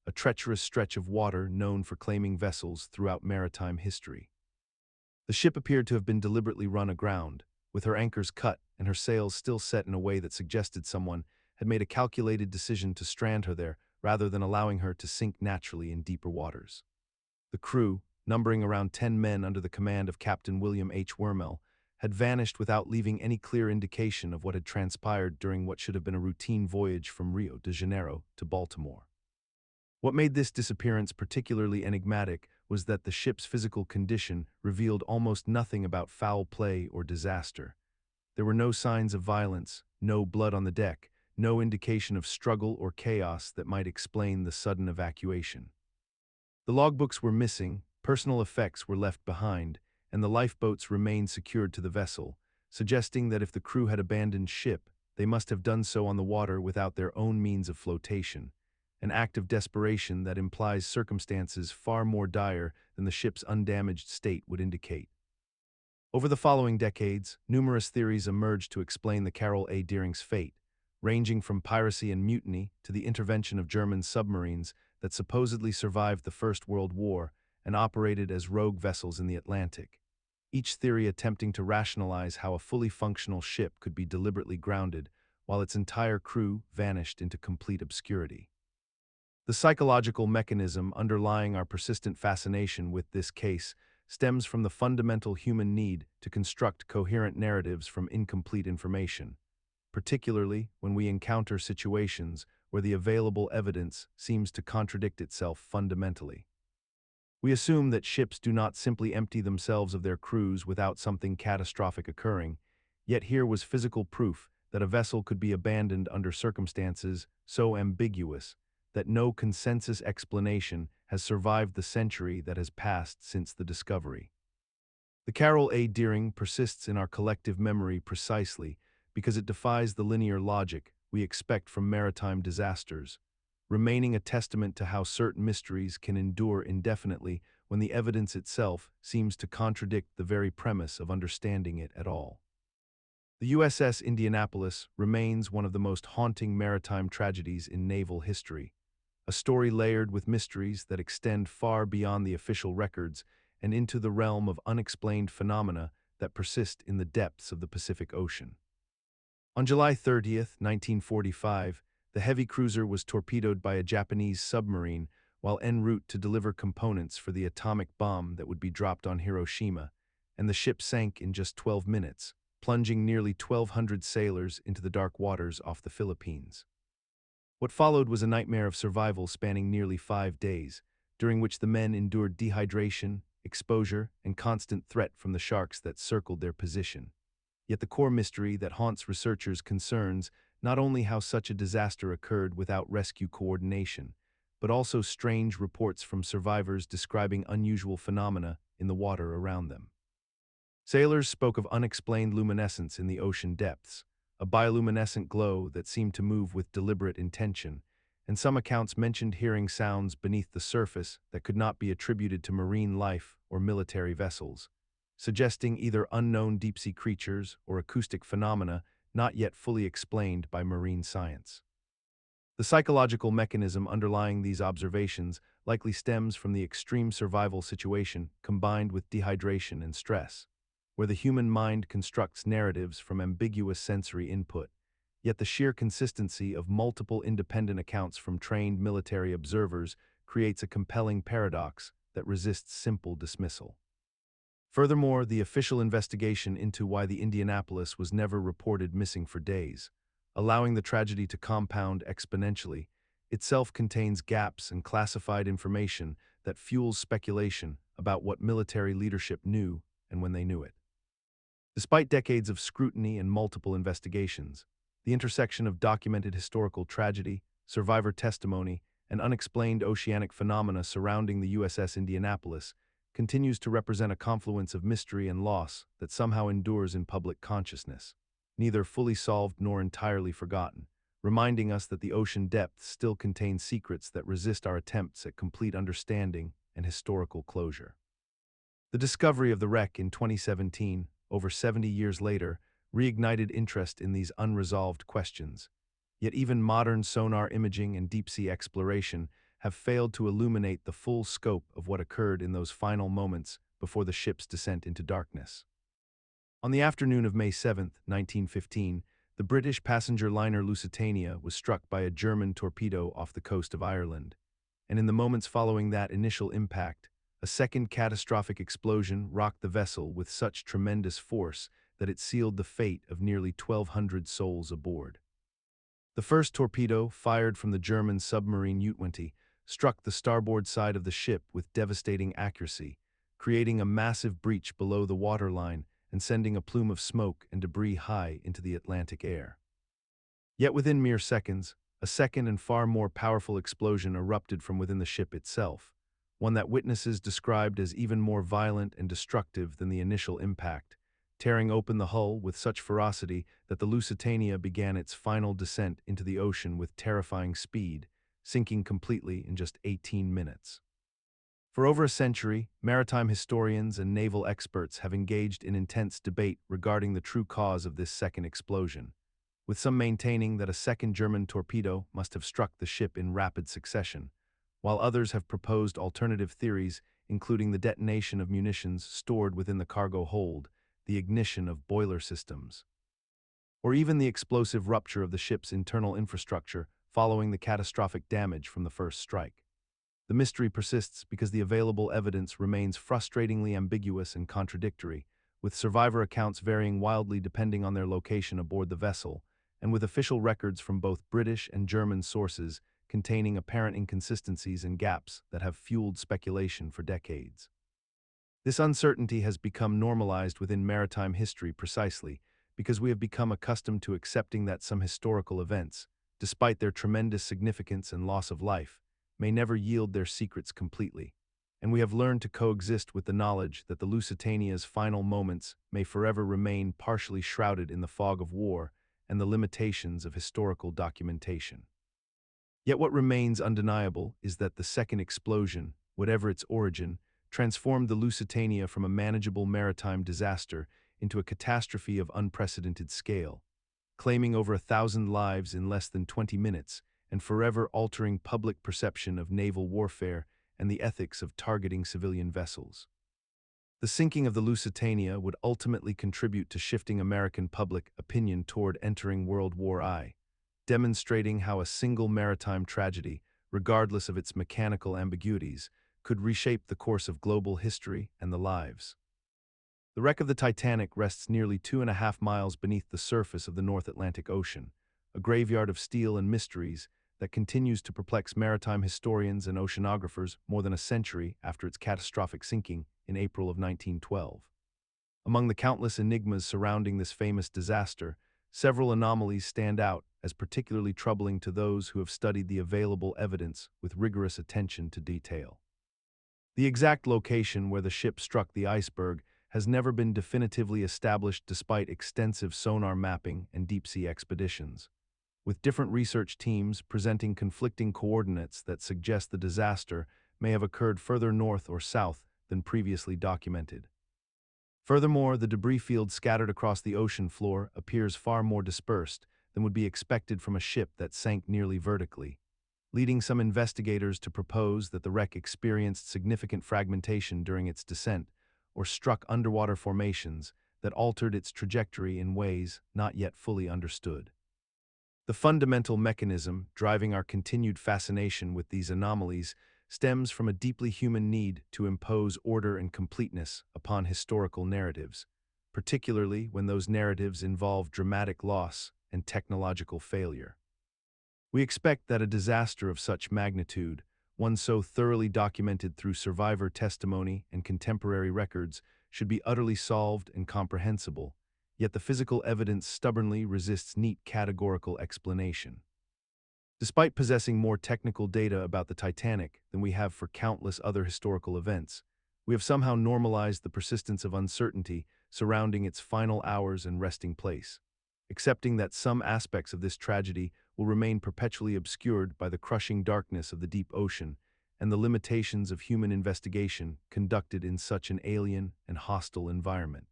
a treacherous stretch of water known for claiming vessels throughout maritime history. The ship appeared to have been deliberately run aground, with her anchors cut and her sails still set in a way that suggested someone had made a calculated decision to strand her there rather than allowing her to sink naturally in deeper waters. The crew, numbering around 10 men under the command of Captain William H. Wormel, had vanished without leaving any clear indication of what had transpired during what should have been a routine voyage from Rio de Janeiro to Baltimore. What made this disappearance particularly enigmatic was that the ship's physical condition revealed almost nothing about foul play or disaster. There were no signs of violence, no blood on the deck, no indication of struggle or chaos that might explain the sudden evacuation. The logbooks were missing, personal effects were left behind, and the lifeboats remained secured to the vessel, suggesting that if the crew had abandoned ship, they must have done so on the water without their own means of flotation, an act of desperation that implies circumstances far more dire than the ship's undamaged state would indicate. Over the following decades, numerous theories emerged to explain the Carroll A. Deering's fate, ranging from piracy and mutiny to the intervention of German submarines that supposedly survived the First World War and operated as rogue vessels in the Atlantic, each theory attempting to rationalize how a fully functional ship could be deliberately grounded while its entire crew vanished into complete obscurity. The psychological mechanism underlying our persistent fascination with this case stems from the fundamental human need to construct coherent narratives from incomplete information, particularly when we encounter situations where the available evidence seems to contradict itself fundamentally. We assume that ships do not simply empty themselves of their crews without something catastrophic occurring, yet here was physical proof that a vessel could be abandoned under circumstances so ambiguous that no consensus explanation has survived the century that has passed since the discovery. The Carroll A. Deering persists in our collective memory precisely because it defies the linear logic we expect from maritime disasters, remaining a testament to how certain mysteries can endure indefinitely when the evidence itself seems to contradict the very premise of understanding it at all. The USS Indianapolis remains one of the most haunting maritime tragedies in naval history, a story layered with mysteries that extend far beyond the official records and into the realm of unexplained phenomena that persist in the depths of the Pacific Ocean. On July 30th, 1945, the heavy cruiser was torpedoed by a Japanese submarine while en route to deliver components for the atomic bomb that would be dropped on Hiroshima, and the ship sank in just 12 minutes, plunging nearly 1,200 sailors into the dark waters off the Philippines. What followed was a nightmare of survival spanning nearly 5 days, during which the men endured dehydration, exposure, and constant threat from the sharks that circled their position. Yet the core mystery that haunts researchers concerns not only how such a disaster occurred without rescue coordination, but also strange reports from survivors describing unusual phenomena in the water around them. Sailors spoke of unexplained luminescence in the ocean depths, a bioluminescent glow that seemed to move with deliberate intention, and some accounts mentioned hearing sounds beneath the surface that could not be attributed to marine life or military vessels, suggesting either unknown deep-sea creatures or acoustic phenomena not yet fully explained by marine science. The psychological mechanism underlying these observations likely stems from the extreme survival situation combined with dehydration and stress, where the human mind constructs narratives from ambiguous sensory input, yet the sheer consistency of multiple independent accounts from trained military observers creates a compelling paradox that resists simple dismissal. Furthermore, the official investigation into why the Indianapolis was never reported missing for days, allowing the tragedy to compound exponentially, itself contains gaps and classified information that fuels speculation about what military leadership knew and when they knew it. Despite decades of scrutiny and multiple investigations, the intersection of documented historical tragedy, survivor testimony, and unexplained oceanic phenomena surrounding the USS Indianapolis continues to represent a confluence of mystery and loss that somehow endures in public consciousness, neither fully solved nor entirely forgotten, reminding us that the ocean depths still contain secrets that resist our attempts at complete understanding and historical closure. The discovery of the wreck in 2017, over 70 years later, reignited interest in these unresolved questions. Yet even modern sonar imaging and deep-sea exploration have failed to illuminate the full scope of what occurred in those final moments before the ship's descent into darkness. On the afternoon of May 7, 1915, the British passenger liner Lusitania was struck by a German torpedo off the coast of Ireland, and in the moments following that initial impact, a second catastrophic explosion rocked the vessel with such tremendous force that it sealed the fate of nearly 1,200 souls aboard. The first torpedo, fired from the German submarine U-20, struck the starboard side of the ship with devastating accuracy, creating a massive breach below the waterline and sending a plume of smoke and debris high into the Atlantic air. Yet within mere seconds, a second and far more powerful explosion erupted from within the ship itself, one that witnesses described as even more violent and destructive than the initial impact, tearing open the hull with such ferocity that the Lusitania began its final descent into the ocean with terrifying speed, sinking completely in just 18 minutes. For over a century, maritime historians and naval experts have engaged in intense debate regarding the true cause of this second explosion, with some maintaining that a second German torpedo must have struck the ship in rapid succession, while others have proposed alternative theories, including the detonation of munitions stored within the cargo hold, the ignition of boiler systems, or even the explosive rupture of the ship's internal infrastructure following the catastrophic damage from the first strike. The mystery persists because the available evidence remains frustratingly ambiguous and contradictory, with survivor accounts varying wildly depending on their location aboard the vessel, and with official records from both British and German sources containing apparent inconsistencies and gaps that have fueled speculation for decades. This uncertainty has become normalized within maritime history precisely because we have become accustomed to accepting that some historical events, despite their tremendous significance and loss of life, may never yield their secrets completely, and we have learned to coexist with the knowledge that the Lusitania's final moments may forever remain partially shrouded in the fog of war and the limitations of historical documentation. Yet what remains undeniable is that the second explosion, whatever its origin, transformed the Lusitania from a manageable maritime disaster into a catastrophe of unprecedented scale, claiming over 1,000 lives in less than 20 minutes and forever altering public perception of naval warfare and the ethics of targeting civilian vessels. The sinking of the Lusitania would ultimately contribute to shifting American public opinion toward entering World War I, demonstrating how a single maritime tragedy, regardless of its mechanical ambiguities, could reshape the course of global history and the lives. The wreck of the Titanic rests nearly 2.5 miles beneath the surface of the North Atlantic Ocean, a graveyard of steel and mysteries that continues to perplex maritime historians and oceanographers more than a century after its catastrophic sinking in April of 1912. Among the countless enigmas surrounding this famous disaster, several anomalies stand out as particularly troubling to those who have studied the available evidence with rigorous attention to detail. The exact location where the ship struck the iceberg has never been definitively established despite extensive sonar mapping and deep-sea expeditions, with different research teams presenting conflicting coordinates that suggest the disaster may have occurred further north or south than previously documented. Furthermore, the debris field scattered across the ocean floor appears far more dispersed than would be expected from a ship that sank nearly vertically, leading some investigators to propose that the wreck experienced significant fragmentation during its descent or struck underwater formations that altered its trajectory in ways not yet fully understood. The fundamental mechanism driving our continued fascination with these anomalies stems from a deeply human need to impose order and completeness upon historical narratives, particularly when those narratives involve dramatic loss and technological failure. We expect that a disaster of such magnitude, one so thoroughly documented through survivor testimony and contemporary records, should be utterly solved and comprehensible, yet the physical evidence stubbornly resists neat categorical explanation. Despite possessing more technical data about the Titanic than we have for countless other historical events, we have somehow normalized the persistence of uncertainty surrounding its final hours and resting place, accepting that some aspects of this tragedy will remain perpetually obscured by the crushing darkness of the deep ocean and the limitations of human investigation conducted in such an alien and hostile environment.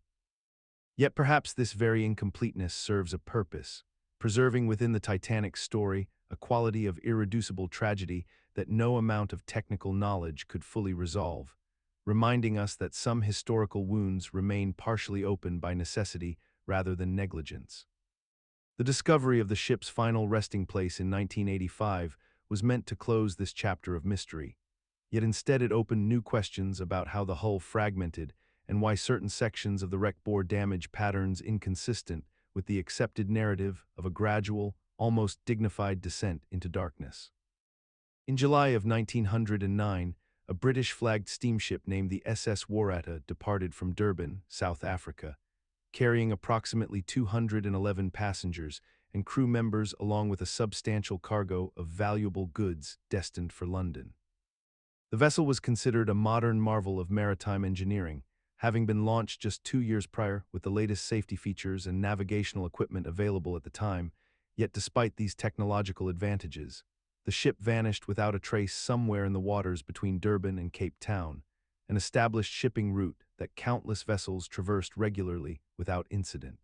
Yet perhaps this very incompleteness serves a purpose, preserving within the Titanic's story a quality of irreducible tragedy that no amount of technical knowledge could fully resolve, reminding us that some historical wounds remain partially open by necessity rather than negligence. The discovery of the ship's final resting place in 1985 was meant to close this chapter of mystery, yet instead it opened new questions about how the hull fragmented and why certain sections of the wreck bore damage patterns inconsistent with the accepted narrative of a gradual, almost dignified descent into darkness. In July of 1909, a British-flagged steamship named the SS Warata departed from Durban, South Africa, carrying approximately 211 passengers and crew members along with a substantial cargo of valuable goods destined for London. The vessel was considered a modern marvel of maritime engineering, having been launched just 2 years prior with the latest safety features and navigational equipment available at the time, yet despite these technological advantages, the ship vanished without a trace somewhere in the waters between Durban and Cape Town, an established shipping route that countless vessels traversed regularly without incident.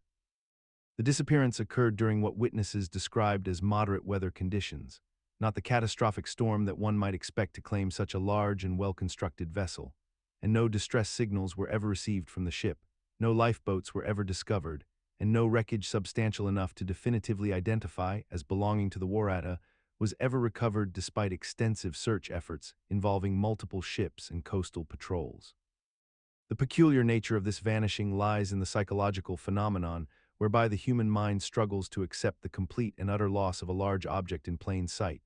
The disappearance occurred during what witnesses described as moderate weather conditions, not the catastrophic storm that one might expect to claim such a large and well-constructed vessel, and no distress signals were ever received from the ship, no lifeboats were ever discovered, and no wreckage substantial enough to definitively identify as belonging to the Warata was ever recovered despite extensive search efforts involving multiple ships and coastal patrols. The peculiar nature of this vanishing lies in the psychological phenomenon whereby the human mind struggles to accept the complete and utter loss of a large object in plain sight,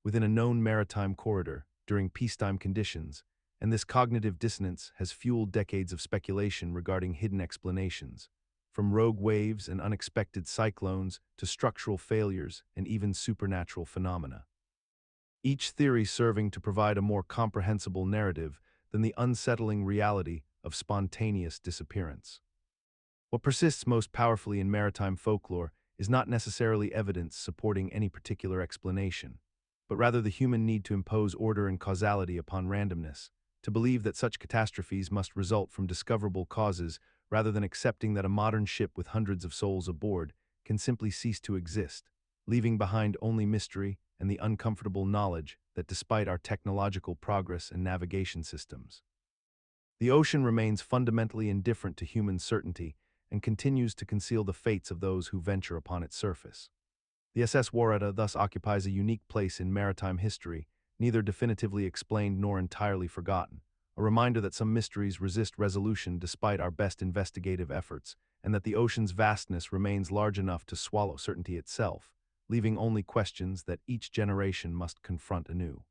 within a known maritime corridor, during peacetime conditions, and this cognitive dissonance has fueled decades of speculation regarding hidden explanations, from rogue waves and unexpected cyclones to structural failures and even supernatural phenomena. Each theory serving to provide a more comprehensible narrative than the unsettling reality of spontaneous disappearance. What persists most powerfully in maritime folklore is not necessarily evidence supporting any particular explanation, but rather the human need to impose order and causality upon randomness, to believe that such catastrophes must result from discoverable causes rather than accepting that a modern ship with hundreds of souls aboard can simply cease to exist, leaving behind only mystery and the uncomfortable knowledge that despite our technological progress and navigation systems, the ocean remains fundamentally indifferent to human certainty and continues to conceal the fates of those who venture upon its surface. The SS Warata thus occupies a unique place in maritime history, neither definitively explained nor entirely forgotten, a reminder that some mysteries resist resolution despite our best investigative efforts, and that the ocean's vastness remains large enough to swallow certainty itself, leaving only questions that each generation must confront anew.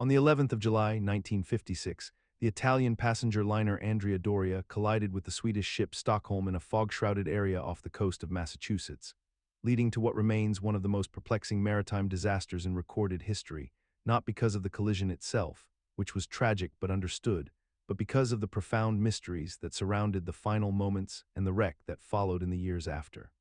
On the 11th of July, 1956, the Italian passenger liner Andrea Doria collided with the Swedish ship Stockholm in a fog-shrouded area off the coast of Massachusetts, leading to what remains one of the most perplexing maritime disasters in recorded history, not because of the collision itself, which was tragic but understood, but because of the profound mysteries that surrounded the final moments and the wreck that followed in the years after.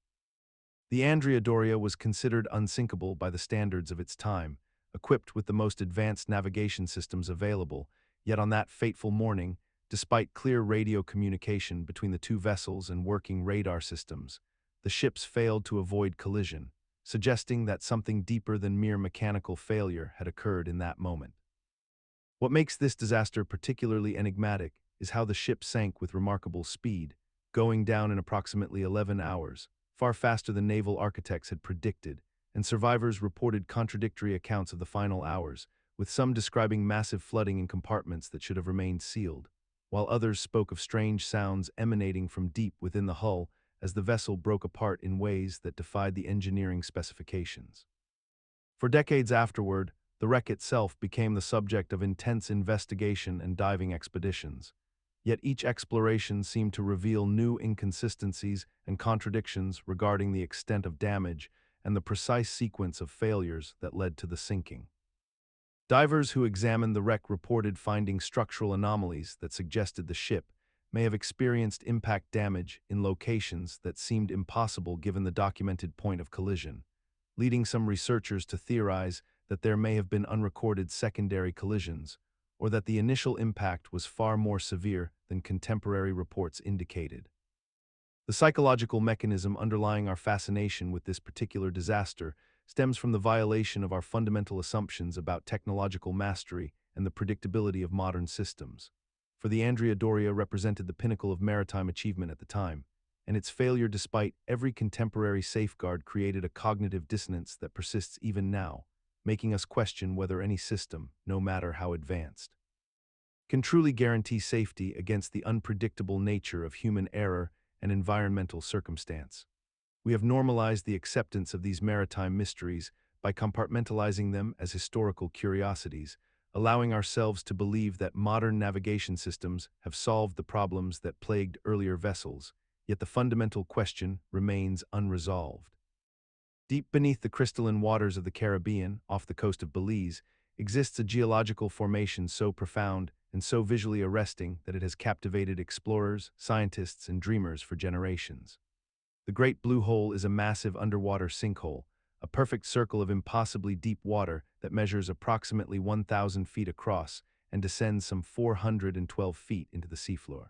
The Andrea Doria was considered unsinkable by the standards of its time, equipped with the most advanced navigation systems available, yet on that fateful morning, despite clear radio communication between the two vessels and working radar systems, the ships failed to avoid collision, suggesting that something deeper than mere mechanical failure had occurred in that moment. What makes this disaster particularly enigmatic is how the ship sank with remarkable speed, going down in approximately 11 hours, far faster than naval architects had predicted, and survivors reported contradictory accounts of the final hours, with some describing massive flooding in compartments that should have remained sealed, while others spoke of strange sounds emanating from deep within the hull as the vessel broke apart in ways that defied the engineering specifications. For decades afterward, the wreck itself became the subject of intense investigation and diving expeditions, yet each exploration seemed to reveal new inconsistencies and contradictions regarding the extent of damage and the precise sequence of failures that led to the sinking. Divers who examined the wreck reported finding structural anomalies that suggested the ship may have experienced impact damage in locations that seemed impossible given the documented point of collision, leading some researchers to theorize that there may have been unrecorded secondary collisions, or that the initial impact was far more severe than contemporary reports indicated. The psychological mechanism underlying our fascination with this particular disaster stems from the violation of our fundamental assumptions about technological mastery and the predictability of modern systems. For the Andrea Doria represented the pinnacle of maritime achievement at the time, and its failure despite every contemporary safeguard created a cognitive dissonance that persists even now, making us question whether any system, no matter how advanced, can truly guarantee safety against the unpredictable nature of human error and environmental circumstance. We have normalized the acceptance of these maritime mysteries by compartmentalizing them as historical curiosities, allowing ourselves to believe that modern navigation systems have solved the problems that plagued earlier vessels, yet the fundamental question remains unresolved. Deep beneath the crystalline waters of the Caribbean, off the coast of Belize, exists a geological formation so profound and so visually arresting that it has captivated explorers, scientists, and dreamers for generations. The Great Blue Hole is a massive underwater sinkhole, a perfect circle of impossibly deep water that measures approximately 1,000 feet across and descends some 412 feet into the seafloor.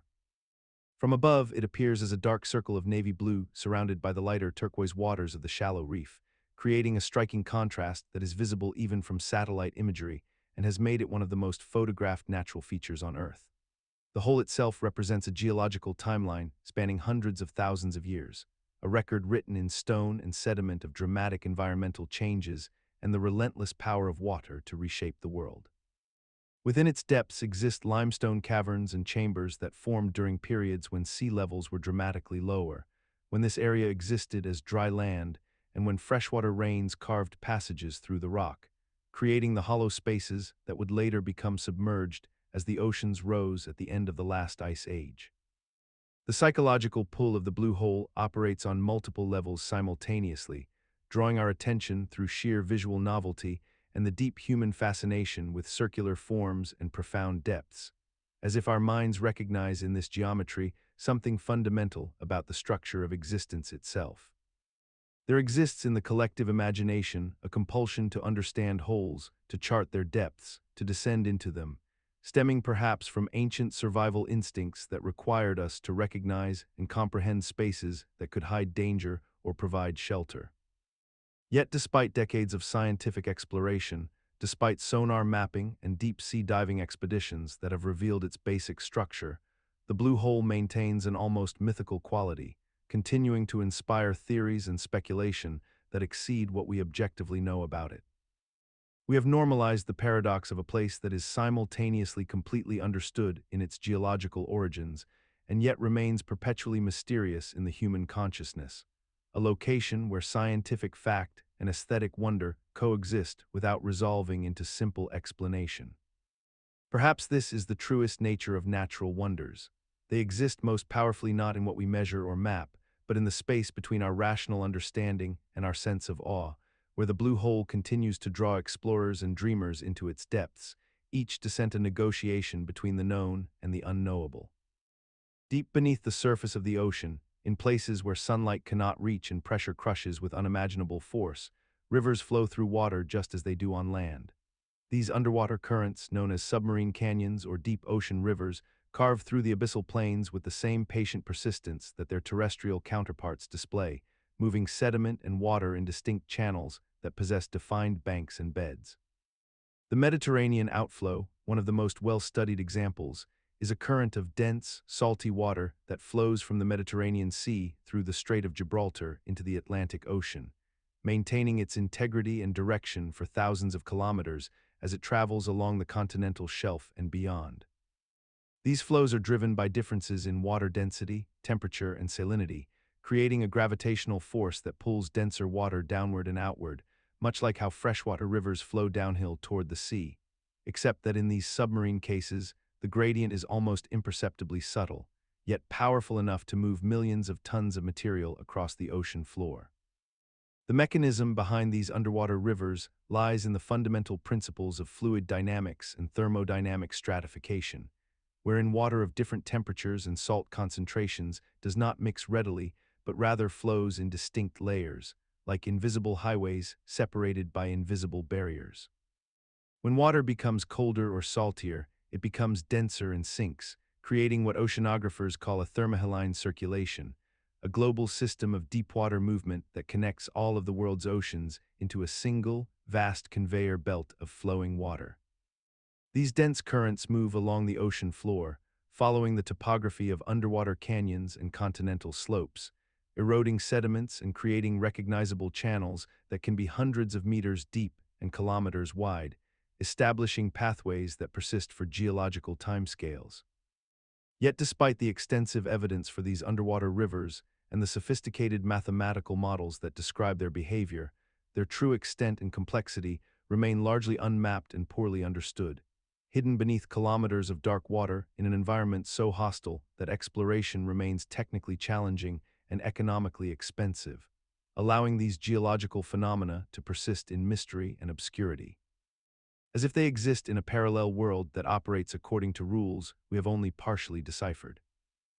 From above, it appears as a dark circle of navy blue surrounded by the lighter turquoise waters of the shallow reef, creating a striking contrast that is visible even from satellite imagery and has made it one of the most photographed natural features on Earth. The hole itself represents a geological timeline spanning hundreds of thousands of years, a record written in stone and sediment of dramatic environmental changes and the relentless power of water to reshape the world. Within its depths exist limestone caverns and chambers that formed during periods when sea levels were dramatically lower, when this area existed as dry land, and when freshwater rains carved passages through the rock, creating the hollow spaces that would later become submerged as the oceans rose at the end of the last ice age. The psychological pull of the blue hole operates on multiple levels simultaneously, drawing our attention through sheer visual novelty and the deep human fascination with circular forms and profound depths, as if our minds recognize in this geometry something fundamental about the structure of existence itself. There exists in the collective imagination a compulsion to understand holes, to chart their depths, to descend into them, stemming perhaps from ancient survival instincts that required us to recognize and comprehend spaces that could hide danger or provide shelter. Yet despite decades of scientific exploration, despite sonar mapping and deep-sea diving expeditions that have revealed its basic structure, the blue hole maintains an almost mythical quality, continuing to inspire theories and speculation that exceed what we objectively know about it. We have normalized the paradox of a place that is simultaneously completely understood in its geological origins and yet remains perpetually mysterious in the human consciousness, a location where scientific fact and aesthetic wonder coexist without resolving into simple explanation. Perhaps this is the truest nature of natural wonders. They exist most powerfully not in what we measure or map, but in the space between our rational understanding and our sense of awe, where the blue hole continues to draw explorers and dreamers into its depths, each descent a negotiation between the known and the unknowable. Deep beneath the surface of the ocean, in places where sunlight cannot reach and pressure crushes with unimaginable force, rivers flow through water just as they do on land. These underwater currents, known as submarine canyons or deep ocean rivers, carve through the abyssal plains with the same patient persistence that their terrestrial counterparts display, moving sediment and water in distinct channels that possess defined banks and beds. The Mediterranean outflow, one of the most well-studied examples, is a current of dense, salty water that flows from the Mediterranean Sea through the Strait of Gibraltar into the Atlantic Ocean, maintaining its integrity and direction for thousands of kilometers as it travels along the continental shelf and beyond. These flows are driven by differences in water density, temperature, and salinity, creating a gravitational force that pulls denser water downward and outward, much like how freshwater rivers flow downhill toward the sea, except that in these submarine cases, the gradient is almost imperceptibly subtle, yet powerful enough to move millions of tons of material across the ocean floor. The mechanism behind these underwater rivers lies in the fundamental principles of fluid dynamics and thermodynamic stratification, wherein water of different temperatures and salt concentrations does not mix readily, but rather flows in distinct layers, like invisible highways separated by invisible barriers. When water becomes colder or saltier, it becomes denser and sinks, creating what oceanographers call a thermohaline circulation, a global system of deepwater movement that connects all of the world's oceans into a single, vast conveyor belt of flowing water. These dense currents move along the ocean floor, following the topography of underwater canyons and continental slopes, eroding sediments and creating recognizable channels that can be hundreds of meters deep and kilometers wide, establishing pathways that persist for geological timescales. Yet despite the extensive evidence for these underwater rivers and the sophisticated mathematical models that describe their behavior, their true extent and complexity remain largely unmapped and poorly understood, hidden beneath kilometers of dark water in an environment so hostile that exploration remains technically challenging and economically expensive, allowing these geological phenomena to persist in mystery and obscurity. As if they exist in a parallel world that operates according to rules we have only partially deciphered.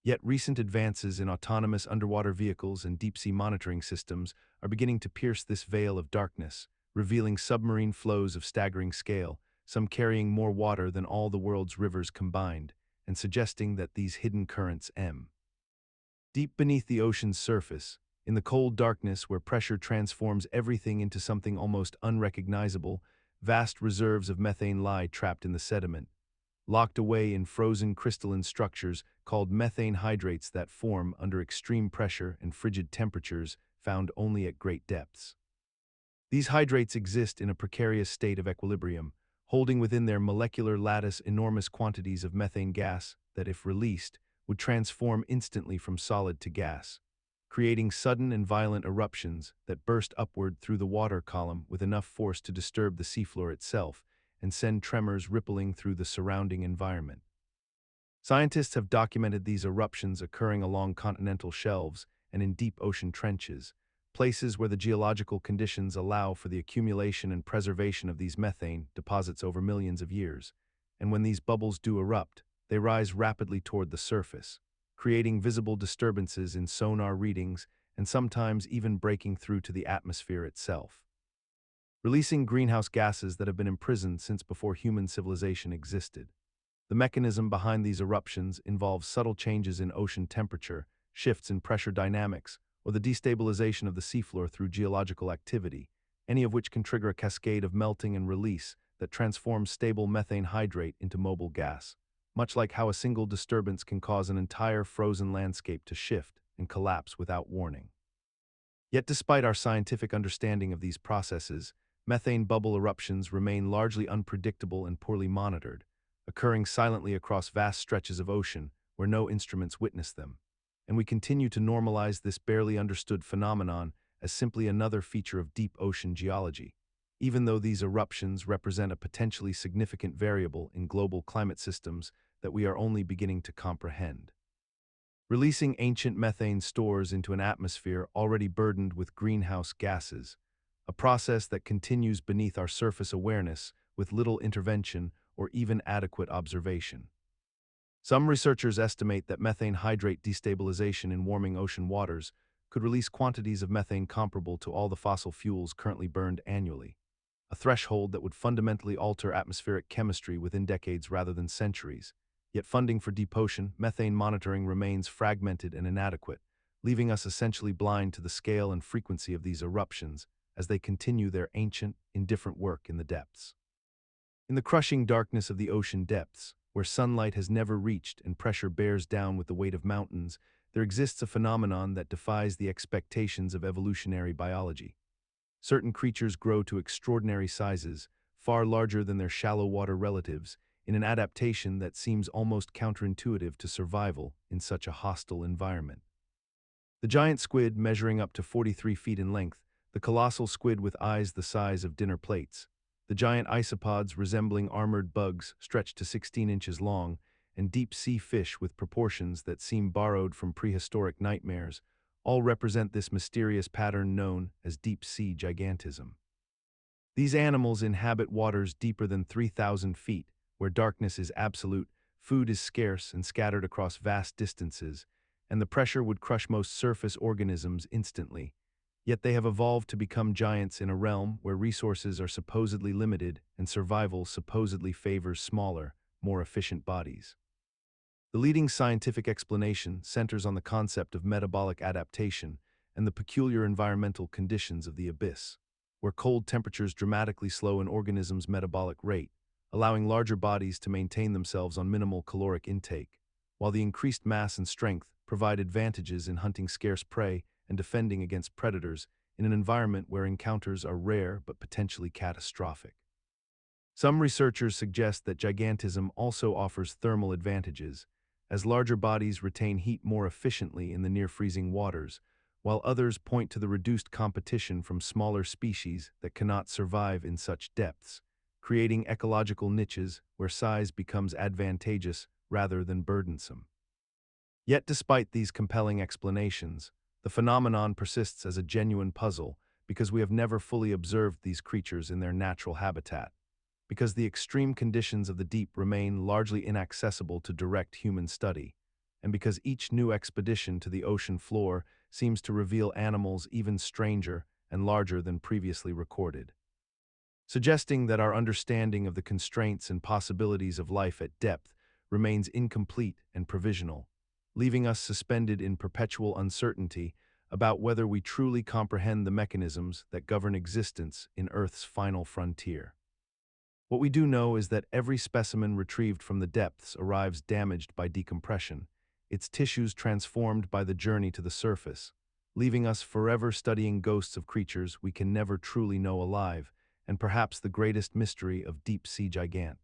Yet recent advances in autonomous underwater vehicles and deep-sea monitoring systems are beginning to pierce this veil of darkness, revealing submarine flows of staggering scale, some carrying more water than all the world's rivers combined, and suggesting that these hidden currents deep beneath the ocean's surface, in the cold darkness where pressure transforms everything into something almost unrecognizable, vast reserves of methane lie trapped in the sediment, locked away in frozen crystalline structures called methane hydrates that form under extreme pressure and frigid temperatures found only at great depths. These hydrates exist in a precarious state of equilibrium, holding within their molecular lattice enormous quantities of methane gas that, if released, would transform instantly from solid to gas, creating sudden and violent eruptions that burst upward through the water column with enough force to disturb the seafloor itself and send tremors rippling through the surrounding environment. Scientists have documented these eruptions occurring along continental shelves and in deep ocean trenches, places where the geological conditions allow for the accumulation and preservation of these methane deposits over millions of years, and when these bubbles do erupt, they rise rapidly toward the surface, creating visible disturbances in sonar readings and sometimes even breaking through to the atmosphere itself, releasing greenhouse gases that have been imprisoned since before human civilization existed. The mechanism behind these eruptions involves subtle changes in ocean temperature, shifts in pressure dynamics, or the destabilization of the seafloor through geological activity, any of which can trigger a cascade of melting and release that transforms stable methane hydrate into mobile gas, much like how a single disturbance can cause an entire frozen landscape to shift and collapse without warning. Yet despite our scientific understanding of these processes, methane bubble eruptions remain largely unpredictable and poorly monitored, occurring silently across vast stretches of ocean where no instruments witness them, and we continue to normalize this barely understood phenomenon as simply another feature of deep ocean geology, even though these eruptions represent a potentially significant variable in global climate systems that we are only beginning to comprehend. Releasing ancient methane stores into an atmosphere already burdened with greenhouse gases, a process that continues beneath our surface awareness with little intervention or even adequate observation. Some researchers estimate that methane hydrate destabilization in warming ocean waters could release quantities of methane comparable to all the fossil fuels currently burned annually, a threshold that would fundamentally alter atmospheric chemistry within decades rather than centuries. Yet funding for deep ocean methane monitoring remains fragmented and inadequate, leaving us essentially blind to the scale and frequency of these eruptions as they continue their ancient, indifferent work in the depths. In the crushing darkness of the ocean depths, where sunlight has never reached and pressure bears down with the weight of mountains, there exists a phenomenon that defies the expectations of evolutionary biology. Certain creatures grow to extraordinary sizes, far larger than their shallow water relatives, in an adaptation that seems almost counterintuitive to survival in such a hostile environment. The giant squid measuring up to 43 feet in length, the colossal squid with eyes the size of dinner plates, the giant isopods resembling armored bugs stretched to 16 inches long, and deep-sea fish with proportions that seem borrowed from prehistoric nightmares, all represent this mysterious pattern known as deep-sea gigantism. These animals inhabit waters deeper than 3,000 feet, where darkness is absolute, food is scarce and scattered across vast distances, and the pressure would crush most surface organisms instantly. Yet they have evolved to become giants in a realm where resources are supposedly limited and survival supposedly favors smaller, more efficient bodies. The leading scientific explanation centers on the concept of metabolic adaptation and the peculiar environmental conditions of the abyss, where cold temperatures dramatically slow an organism's metabolic rate, allowing larger bodies to maintain themselves on minimal caloric intake, while the increased mass and strength provide advantages in hunting scarce prey and defending against predators in an environment where encounters are rare but potentially catastrophic. Some researchers suggest that gigantism also offers thermal advantages, as larger bodies retain heat more efficiently in the near-freezing waters, while others point to the reduced competition from smaller species that cannot survive in such depths, creating ecological niches where size becomes advantageous rather than burdensome. Yet despite these compelling explanations, the phenomenon persists as a genuine puzzle because we have never fully observed these creatures in their natural habitat, because the extreme conditions of the deep remain largely inaccessible to direct human study, and because each new expedition to the ocean floor seems to reveal animals even stranger and larger than previously recorded, suggesting that our understanding of the constraints and possibilities of life at depth remains incomplete and provisional, leaving us suspended in perpetual uncertainty about whether we truly comprehend the mechanisms that govern existence in Earth's final frontier. What we do know is that every specimen retrieved from the depths arrives damaged by decompression, its tissues transformed by the journey to the surface, leaving us forever studying ghosts of creatures we can never truly know alive, and perhaps the greatest mystery of deep-sea gigant.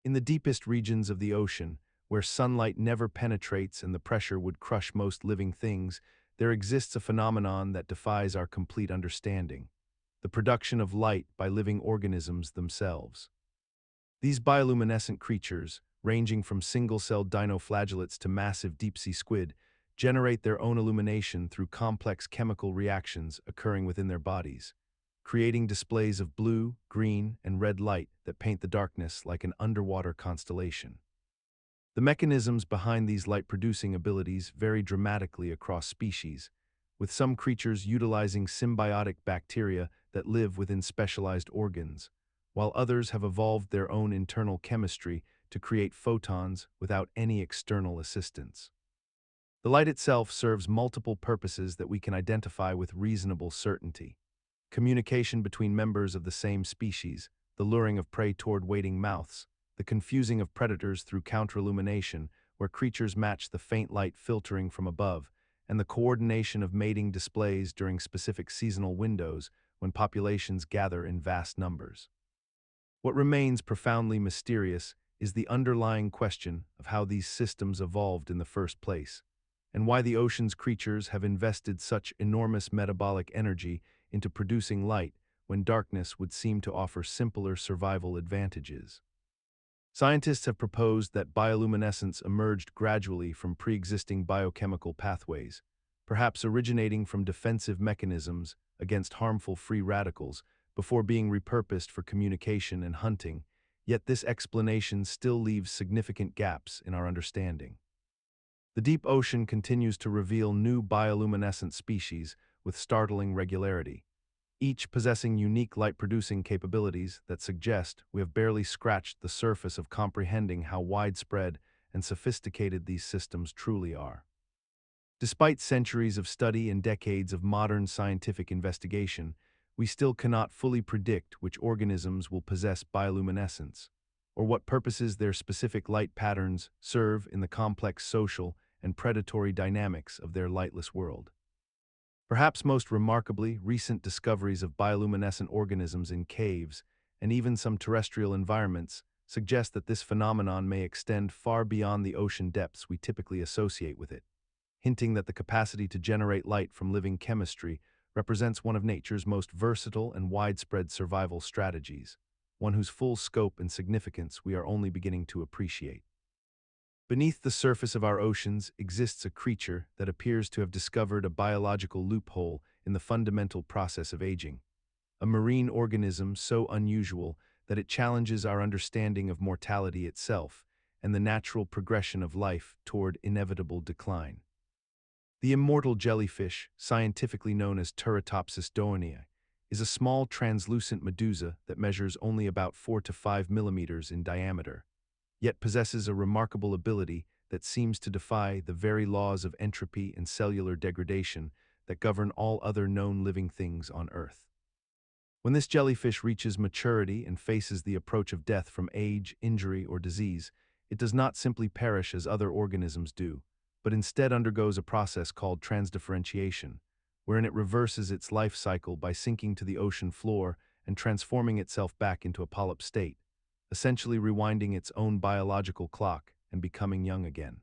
In the deepest regions of the ocean, where sunlight never penetrates and the pressure would crush most living things, there exists a phenomenon that defies our complete understanding: the production of light by living organisms themselves. These bioluminescent creatures, ranging from single-celled dinoflagellates to massive deep-sea squid, generate their own illumination through complex chemical reactions occurring within their bodies, creating displays of blue, green, and red light that paint the darkness like an underwater constellation. The mechanisms behind these light-producing abilities vary dramatically across species, with some creatures utilizing symbiotic bacteria that live within specialized organs, while others have evolved their own internal chemistry to create photons without any external assistance. The light itself serves multiple purposes that we can identify with reasonable certainty: communication between members of the same species, the luring of prey toward waiting mouths, the confusing of predators through counterillumination, where creatures match the faint light filtering from above, and the coordination of mating displays during specific seasonal windows when populations gather in vast numbers. What remains profoundly mysterious is the underlying question of how these systems evolved in the first place, and why the ocean's creatures have invested such enormous metabolic energy into producing light when darkness would seem to offer simpler survival advantages. Scientists have proposed that bioluminescence emerged gradually from pre-existing biochemical pathways, perhaps originating from defensive mechanisms against harmful free radicals before being repurposed for communication and hunting, yet this explanation still leaves significant gaps in our understanding. The deep ocean continues to reveal new bioluminescent species with startling regularity, each possessing unique light-producing capabilities that suggest we have barely scratched the surface of comprehending how widespread and sophisticated these systems truly are. Despite centuries of study and decades of modern scientific investigation, we still cannot fully predict which organisms will possess bioluminescence, or what purposes their specific light patterns serve in the complex social and predatory dynamics of their lightless world. Perhaps most remarkably, recent discoveries of bioluminescent organisms in caves and even some terrestrial environments suggest that this phenomenon may extend far beyond the ocean depths we typically associate with it, hinting that the capacity to generate light from living chemistry represents one of nature's most versatile and widespread survival strategies, one whose full scope and significance we are only beginning to appreciate. Beneath the surface of our oceans exists a creature that appears to have discovered a biological loophole in the fundamental process of aging, a marine organism so unusual that it challenges our understanding of mortality itself and the natural progression of life toward inevitable decline. The immortal jellyfish, scientifically known as Turritopsis doania, is a small translucent medusa that measures only about 4 to 5 millimeters in diameter, yet possesses a remarkable ability that seems to defy the very laws of entropy and cellular degradation that govern all other known living things on Earth. When this jellyfish reaches maturity and faces the approach of death from age, injury, or disease, it does not simply perish as other organisms do, but instead undergoes a process called transdifferentiation, wherein it reverses its life cycle by sinking to the ocean floor and transforming itself back into a polyp state, essentially rewinding its own biological clock and becoming young again.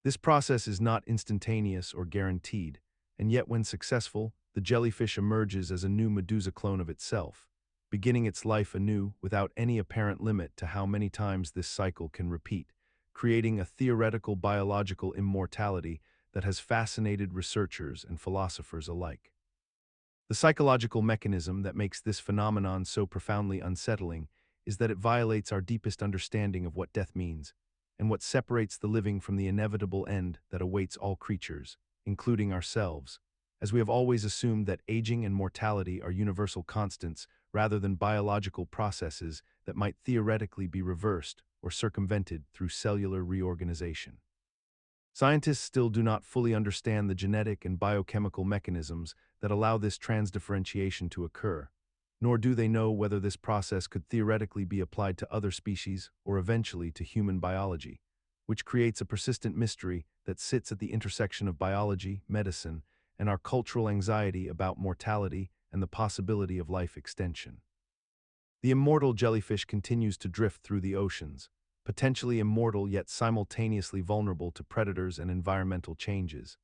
This process is not instantaneous or guaranteed, and yet when successful, the jellyfish emerges as a new Medusa clone of itself, beginning its life anew without any apparent limit to how many times this cycle can repeat, creating a theoretical biological immortality that has fascinated researchers and philosophers alike. The psychological mechanism that makes this phenomenon so profoundly unsettling is that it violates our deepest understanding of what death means, and what separates the living from the inevitable end that awaits all creatures, including ourselves, as we have always assumed that aging and mortality are universal constants rather than biological processes that might theoretically be reversed or circumvented through cellular reorganization. Scientists still do not fully understand the genetic and biochemical mechanisms that allow this transdifferentiation to occur, nor do they know whether this process could theoretically be applied to other species or eventually to human biology, which creates a persistent mystery that sits at the intersection of biology, medicine, and our cultural anxiety about mortality and the possibility of life extension. The immortal jellyfish continues to drift through the oceans, potentially immortal yet simultaneously vulnerable to predators and environmental changes,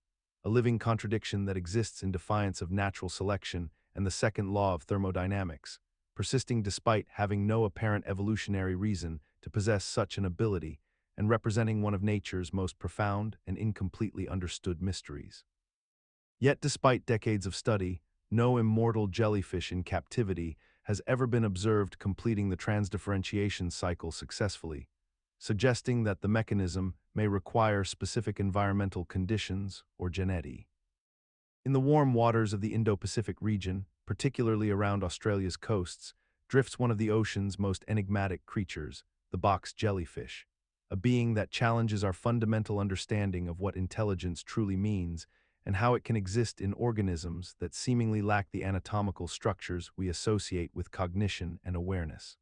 a living contradiction that exists in defiance of natural selection and the second law of thermodynamics, persisting despite having no apparent evolutionary reason to possess such an ability and representing one of nature's most profound and incompletely understood mysteries. Yet despite decades of study, no immortal jellyfish in captivity has ever been observed completing the transdifferentiation cycle successfully, suggesting that the mechanism may require specific environmental conditions or genetics. In the warm waters of the Indo-Pacific region, particularly around Australia's coasts, drifts one of the ocean's most enigmatic creatures, the box jellyfish, a being that challenges our fundamental understanding of what intelligence truly means and how it can exist in organisms that seemingly lack the anatomical structures we associate with cognition and awareness.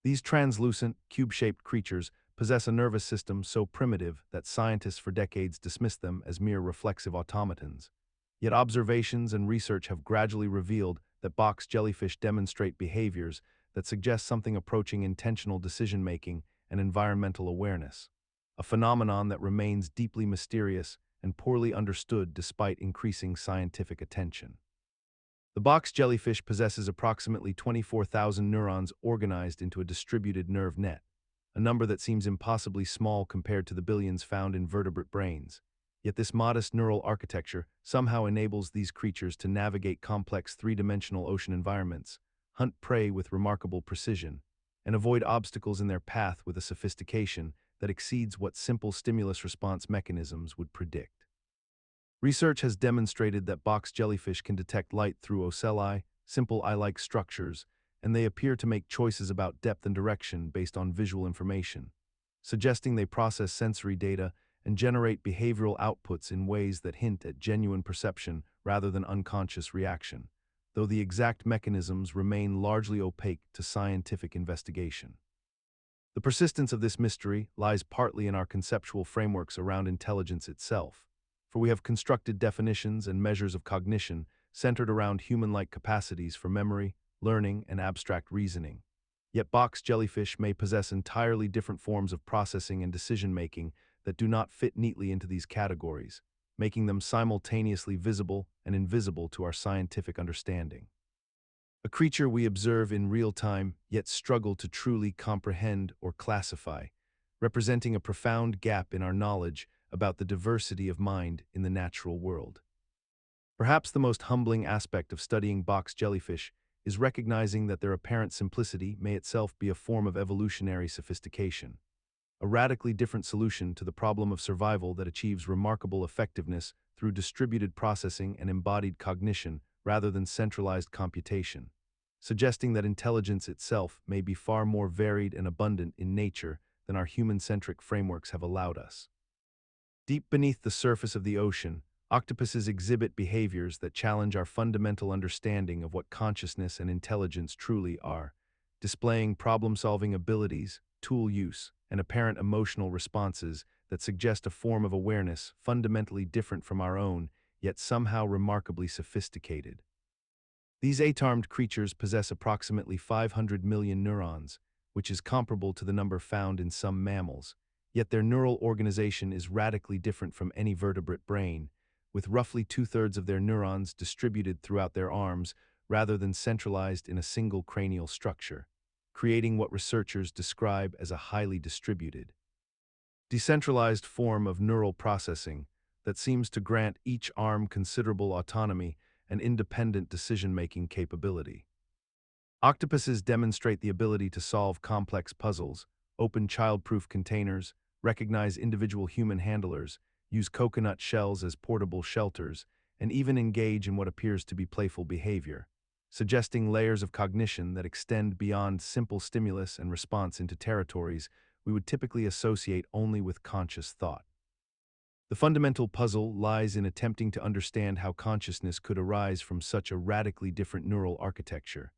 These translucent, cube-shaped creatures possess a nervous system so primitive that scientists for decades dismissed them as mere reflexive automatons. Yet observations and research have gradually revealed that box jellyfish demonstrate behaviors that suggest something approaching intentional decision-making and environmental awareness, a phenomenon that remains deeply mysterious and poorly understood despite increasing scientific attention. The box jellyfish possesses approximately 24,000 neurons organized into a distributed nerve net, a number that seems impossibly small compared to the billions found in vertebrate brains. Yet this modest neural architecture somehow enables these creatures to navigate complex three-dimensional ocean environments, hunt prey with remarkable precision, and avoid obstacles in their path with a sophistication that exceeds what simple stimulus response mechanisms would predict. Research has demonstrated that box jellyfish can detect light through ocelli, simple eye-like structures, and they appear to make choices about depth and direction based on visual information, suggesting they process sensory data and generate behavioral outputs in ways that hint at genuine perception rather than unconscious reaction, though the exact mechanisms remain largely opaque to scientific investigation. The persistence of this mystery lies partly in our conceptual frameworks around intelligence itself, for we have constructed definitions and measures of cognition centered around human-like capacities for memory, learning, and abstract reasoning. Yet box jellyfish may possess entirely different forms of processing and decision-making that do not fit neatly into these categories, making them simultaneously visible and invisible to our scientific understanding. A creature we observe in real time, yet struggle to truly comprehend or classify, representing a profound gap in our knowledge about the diversity of mind in the natural world. Perhaps the most humbling aspect of studying box jellyfish is recognizing that their apparent simplicity may itself be a form of evolutionary sophistication, a radically different solution to the problem of survival that achieves remarkable effectiveness through distributed processing and embodied cognition rather than centralized computation, suggesting that intelligence itself may be far more varied and abundant in nature than our human-centric frameworks have allowed us. Deep beneath the surface of the ocean, octopuses exhibit behaviors that challenge our fundamental understanding of what consciousness and intelligence truly are, displaying problem-solving abilities, tool use, and apparent emotional responses that suggest a form of awareness fundamentally different from our own, yet somehow remarkably sophisticated. These eight-armed creatures possess approximately 500 million neurons, which is comparable to the number found in some mammals, yet their neural organization is radically different from any vertebrate brain, with roughly two-thirds of their neurons distributed throughout their arms rather than centralized in a single cranial structure, creating what researchers describe as a highly distributed, decentralized form of neural processing that seems to grant each arm considerable autonomy and independent decision-making capability. Octopuses demonstrate the ability to solve complex puzzles, open child-proof containers, recognize individual human handlers, use coconut shells as portable shelters, and even engage in what appears to be playful behavior, suggesting layers of cognition that extend beyond simple stimulus and response into territories we would typically associate only with conscious thought. The fundamental puzzle lies in attempting to understand how consciousness could arise from such a radically different neural architecture,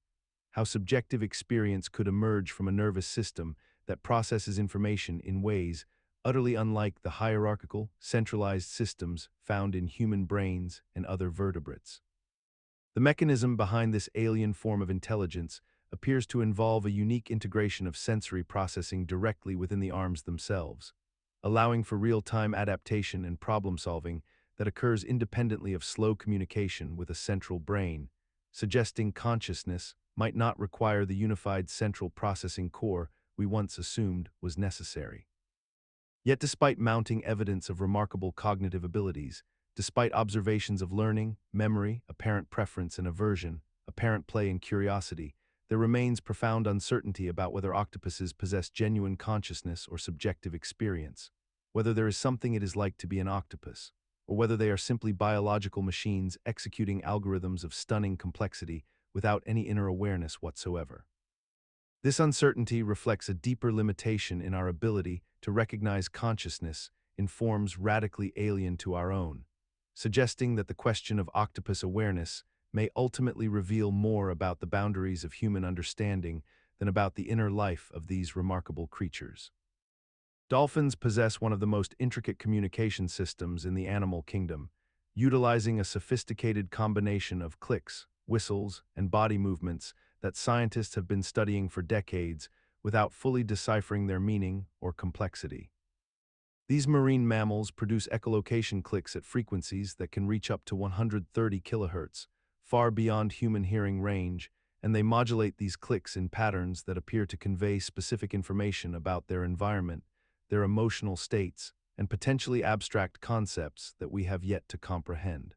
how subjective experience could emerge from a nervous system that processes information in ways utterly unlike the hierarchical, centralized systems found in human brains and other vertebrates. The mechanism behind this alien form of intelligence appears to involve a unique integration of sensory processing directly within the arms themselves, allowing for real-time adaptation and problem-solving that occurs independently of slow communication with a central brain, suggesting consciousness might not require the unified central processing core we once assumed was necessary. Yet despite mounting evidence of remarkable cognitive abilities, despite observations of learning, memory, apparent preference and aversion, apparent play and curiosity, there remains profound uncertainty about whether octopuses possess genuine consciousness or subjective experience, whether there is something it is like to be an octopus, or whether they are simply biological machines executing algorithms of stunning complexity without any inner awareness whatsoever. This uncertainty reflects a deeper limitation in our ability to recognize consciousness in forms radically alien to our own, suggesting that the question of octopus awareness may ultimately reveal more about the boundaries of human understanding than about the inner life of these remarkable creatures. Dolphins possess one of the most intricate communication systems in the animal kingdom, utilizing a sophisticated combination of clicks, whistles, and body movements that scientists have been studying for decades without fully deciphering their meaning or complexity. These marine mammals produce echolocation clicks at frequencies that can reach up to 130 kHz, far beyond human hearing range, and they modulate these clicks in patterns that appear to convey specific information about their environment, their emotional states, and potentially abstract concepts that we have yet to comprehend.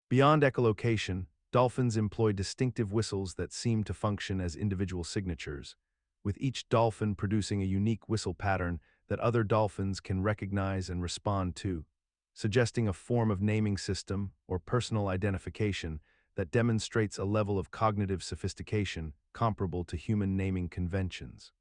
Beyond echolocation, dolphins employ distinctive whistles that seem to function as individual signatures, with each dolphin producing a unique whistle pattern that other dolphins can recognize and respond to, suggesting a form of naming system or personal identification that demonstrates a level of cognitive sophistication comparable to human naming conventions.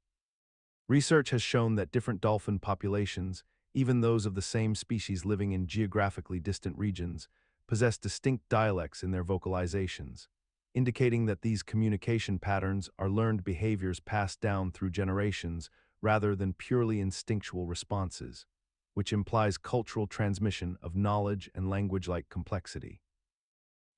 Research has shown that different dolphin populations, even those of the same species living in geographically distant regions, possess distinct dialects in their vocalizations, indicating that these communication patterns are learned behaviors passed down through generations rather than purely instinctual responses, which implies cultural transmission of knowledge and language-like complexity.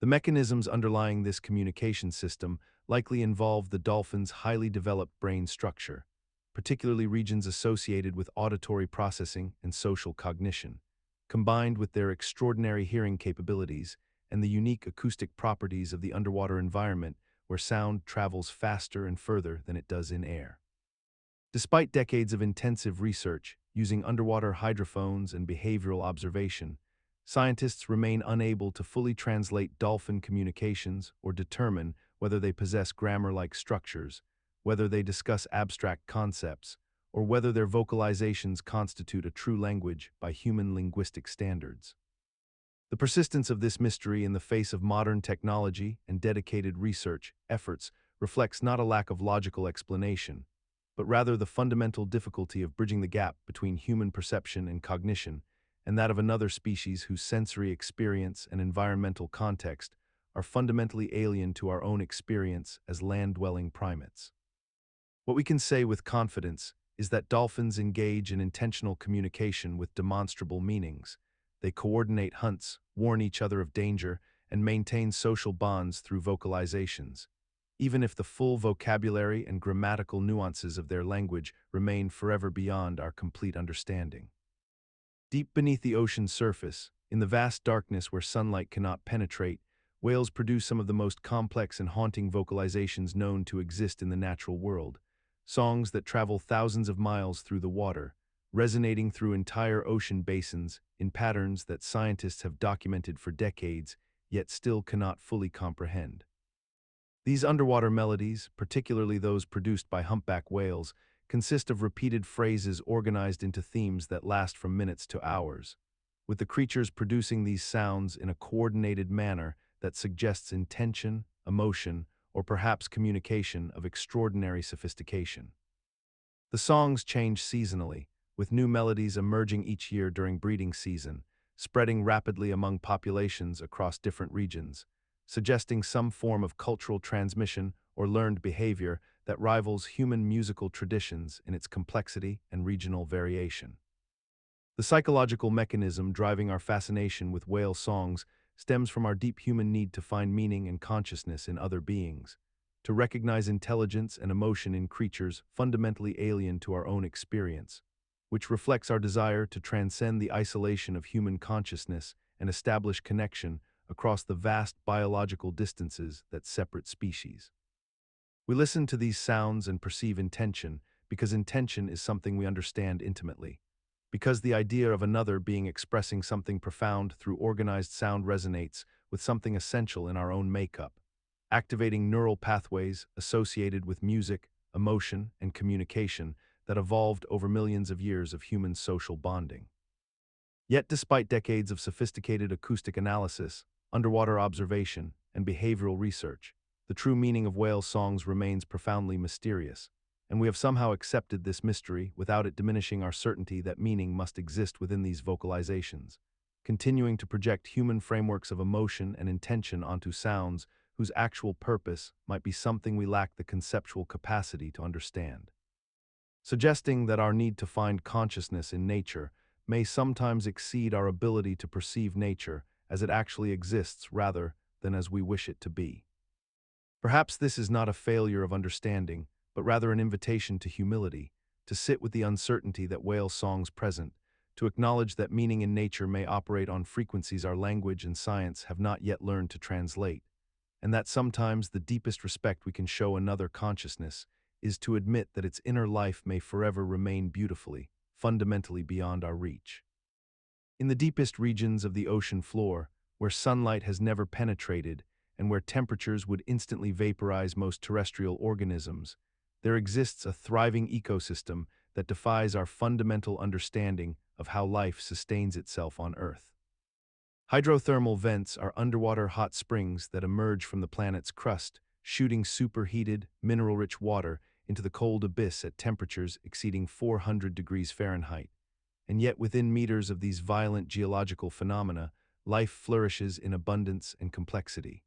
The mechanisms underlying this communication system likely involve the dolphin's highly developed brain structure, particularly regions associated with auditory processing and social cognition, combined with their extraordinary hearing capabilities and the unique acoustic properties of the underwater environment where sound travels faster and further than it does in air. Despite decades of intensive research using underwater hydrophones and behavioral observation, scientists remain unable to fully translate dolphin communications or determine whether they possess grammar-like structures, whether they discuss abstract concepts, or whether their vocalizations constitute a true language by human linguistic standards. The persistence of this mystery in the face of modern technology and dedicated research efforts reflects not a lack of logical explanation, but rather the fundamental difficulty of bridging the gap between human perception and cognition and that of another species whose sensory experience and environmental context are fundamentally alien to our own experience as land-dwelling primates. What we can say with confidence is that dolphins engage in intentional communication with demonstrable meanings. They coordinate hunts, warn each other of danger, and maintain social bonds through vocalizations, even if the full vocabulary and grammatical nuances of their language remain forever beyond our complete understanding. Deep beneath the ocean's surface, In the vast darkness where sunlight cannot penetrate, whales produce some of the most complex and haunting vocalizations known to exist in the natural world, songs that travel thousands of miles through the water, resonating through entire ocean basins in patterns that scientists have documented for decades, yet still cannot fully comprehend. These underwater melodies, particularly those produced by humpback whales, consist of repeated phrases organized into themes that last from minutes to hours, with the creatures producing these sounds in a coordinated manner that suggests intention, emotion, or perhaps communication of extraordinary sophistication. The songs change seasonally, with new melodies emerging each year during breeding season, spreading rapidly among populations across different regions, suggesting some form of cultural transmission or learned behavior that rivals human musical traditions in its complexity and regional variation. The psychological mechanism driving our fascination with whale songs stems from our deep human need to find meaning and consciousness in other beings, to recognize intelligence and emotion in creatures fundamentally alien to our own experience, which reflects our desire to transcend the isolation of human consciousness and establish connection across the vast biological distances that separate species. We listen to these sounds and perceive intention because intention is something we understand intimately, because the idea of another being expressing something profound through organized sound resonates with something essential in our own makeup, activating neural pathways associated with music, emotion, and communication that evolved over millions of years of human social bonding. Yet despite decades of sophisticated acoustic analysis, underwater observation, and behavioral research, the true meaning of whale songs remains profoundly mysterious, and we have somehow accepted this mystery without it diminishing our certainty that meaning must exist within these vocalizations, continuing to project human frameworks of emotion and intention onto sounds whose actual purpose might be something we lack the conceptual capacity to understand, suggesting that our need to find consciousness in nature may sometimes exceed our ability to perceive nature as it actually exists rather than as we wish it to be. Perhaps this is not a failure of understanding, but rather an invitation to humility, to sit with the uncertainty that whale songs present, to acknowledge that meaning in nature may operate on frequencies our language and science have not yet learned to translate, and that sometimes the deepest respect we can show another consciousness is to admit that its inner life may forever remain beautifully, fundamentally beyond our reach. In the deepest regions of the ocean floor, where sunlight has never penetrated and where temperatures would instantly vaporize most terrestrial organisms, there exists a thriving ecosystem that defies our fundamental understanding of how life sustains itself on Earth. Hydrothermal vents are underwater hot springs that emerge from the planet's crust, shooting superheated, mineral-rich water into the cold abyss at temperatures exceeding 400 degrees Fahrenheit. And yet within meters of these violent geological phenomena, life flourishes in abundance and complexity.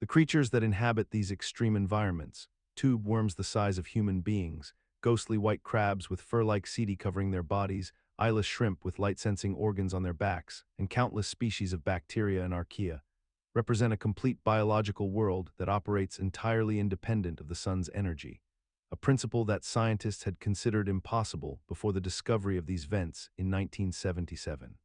The creatures that inhabit these extreme environments, tube worms the size of human beings, ghostly white crabs with fur-like setae covering their bodies, eyeless shrimp with light-sensing organs on their backs, and countless species of bacteria and archaea, represent a complete biological world that operates entirely independent of the sun's energy, a principle that scientists had considered impossible before the discovery of these vents in 1977.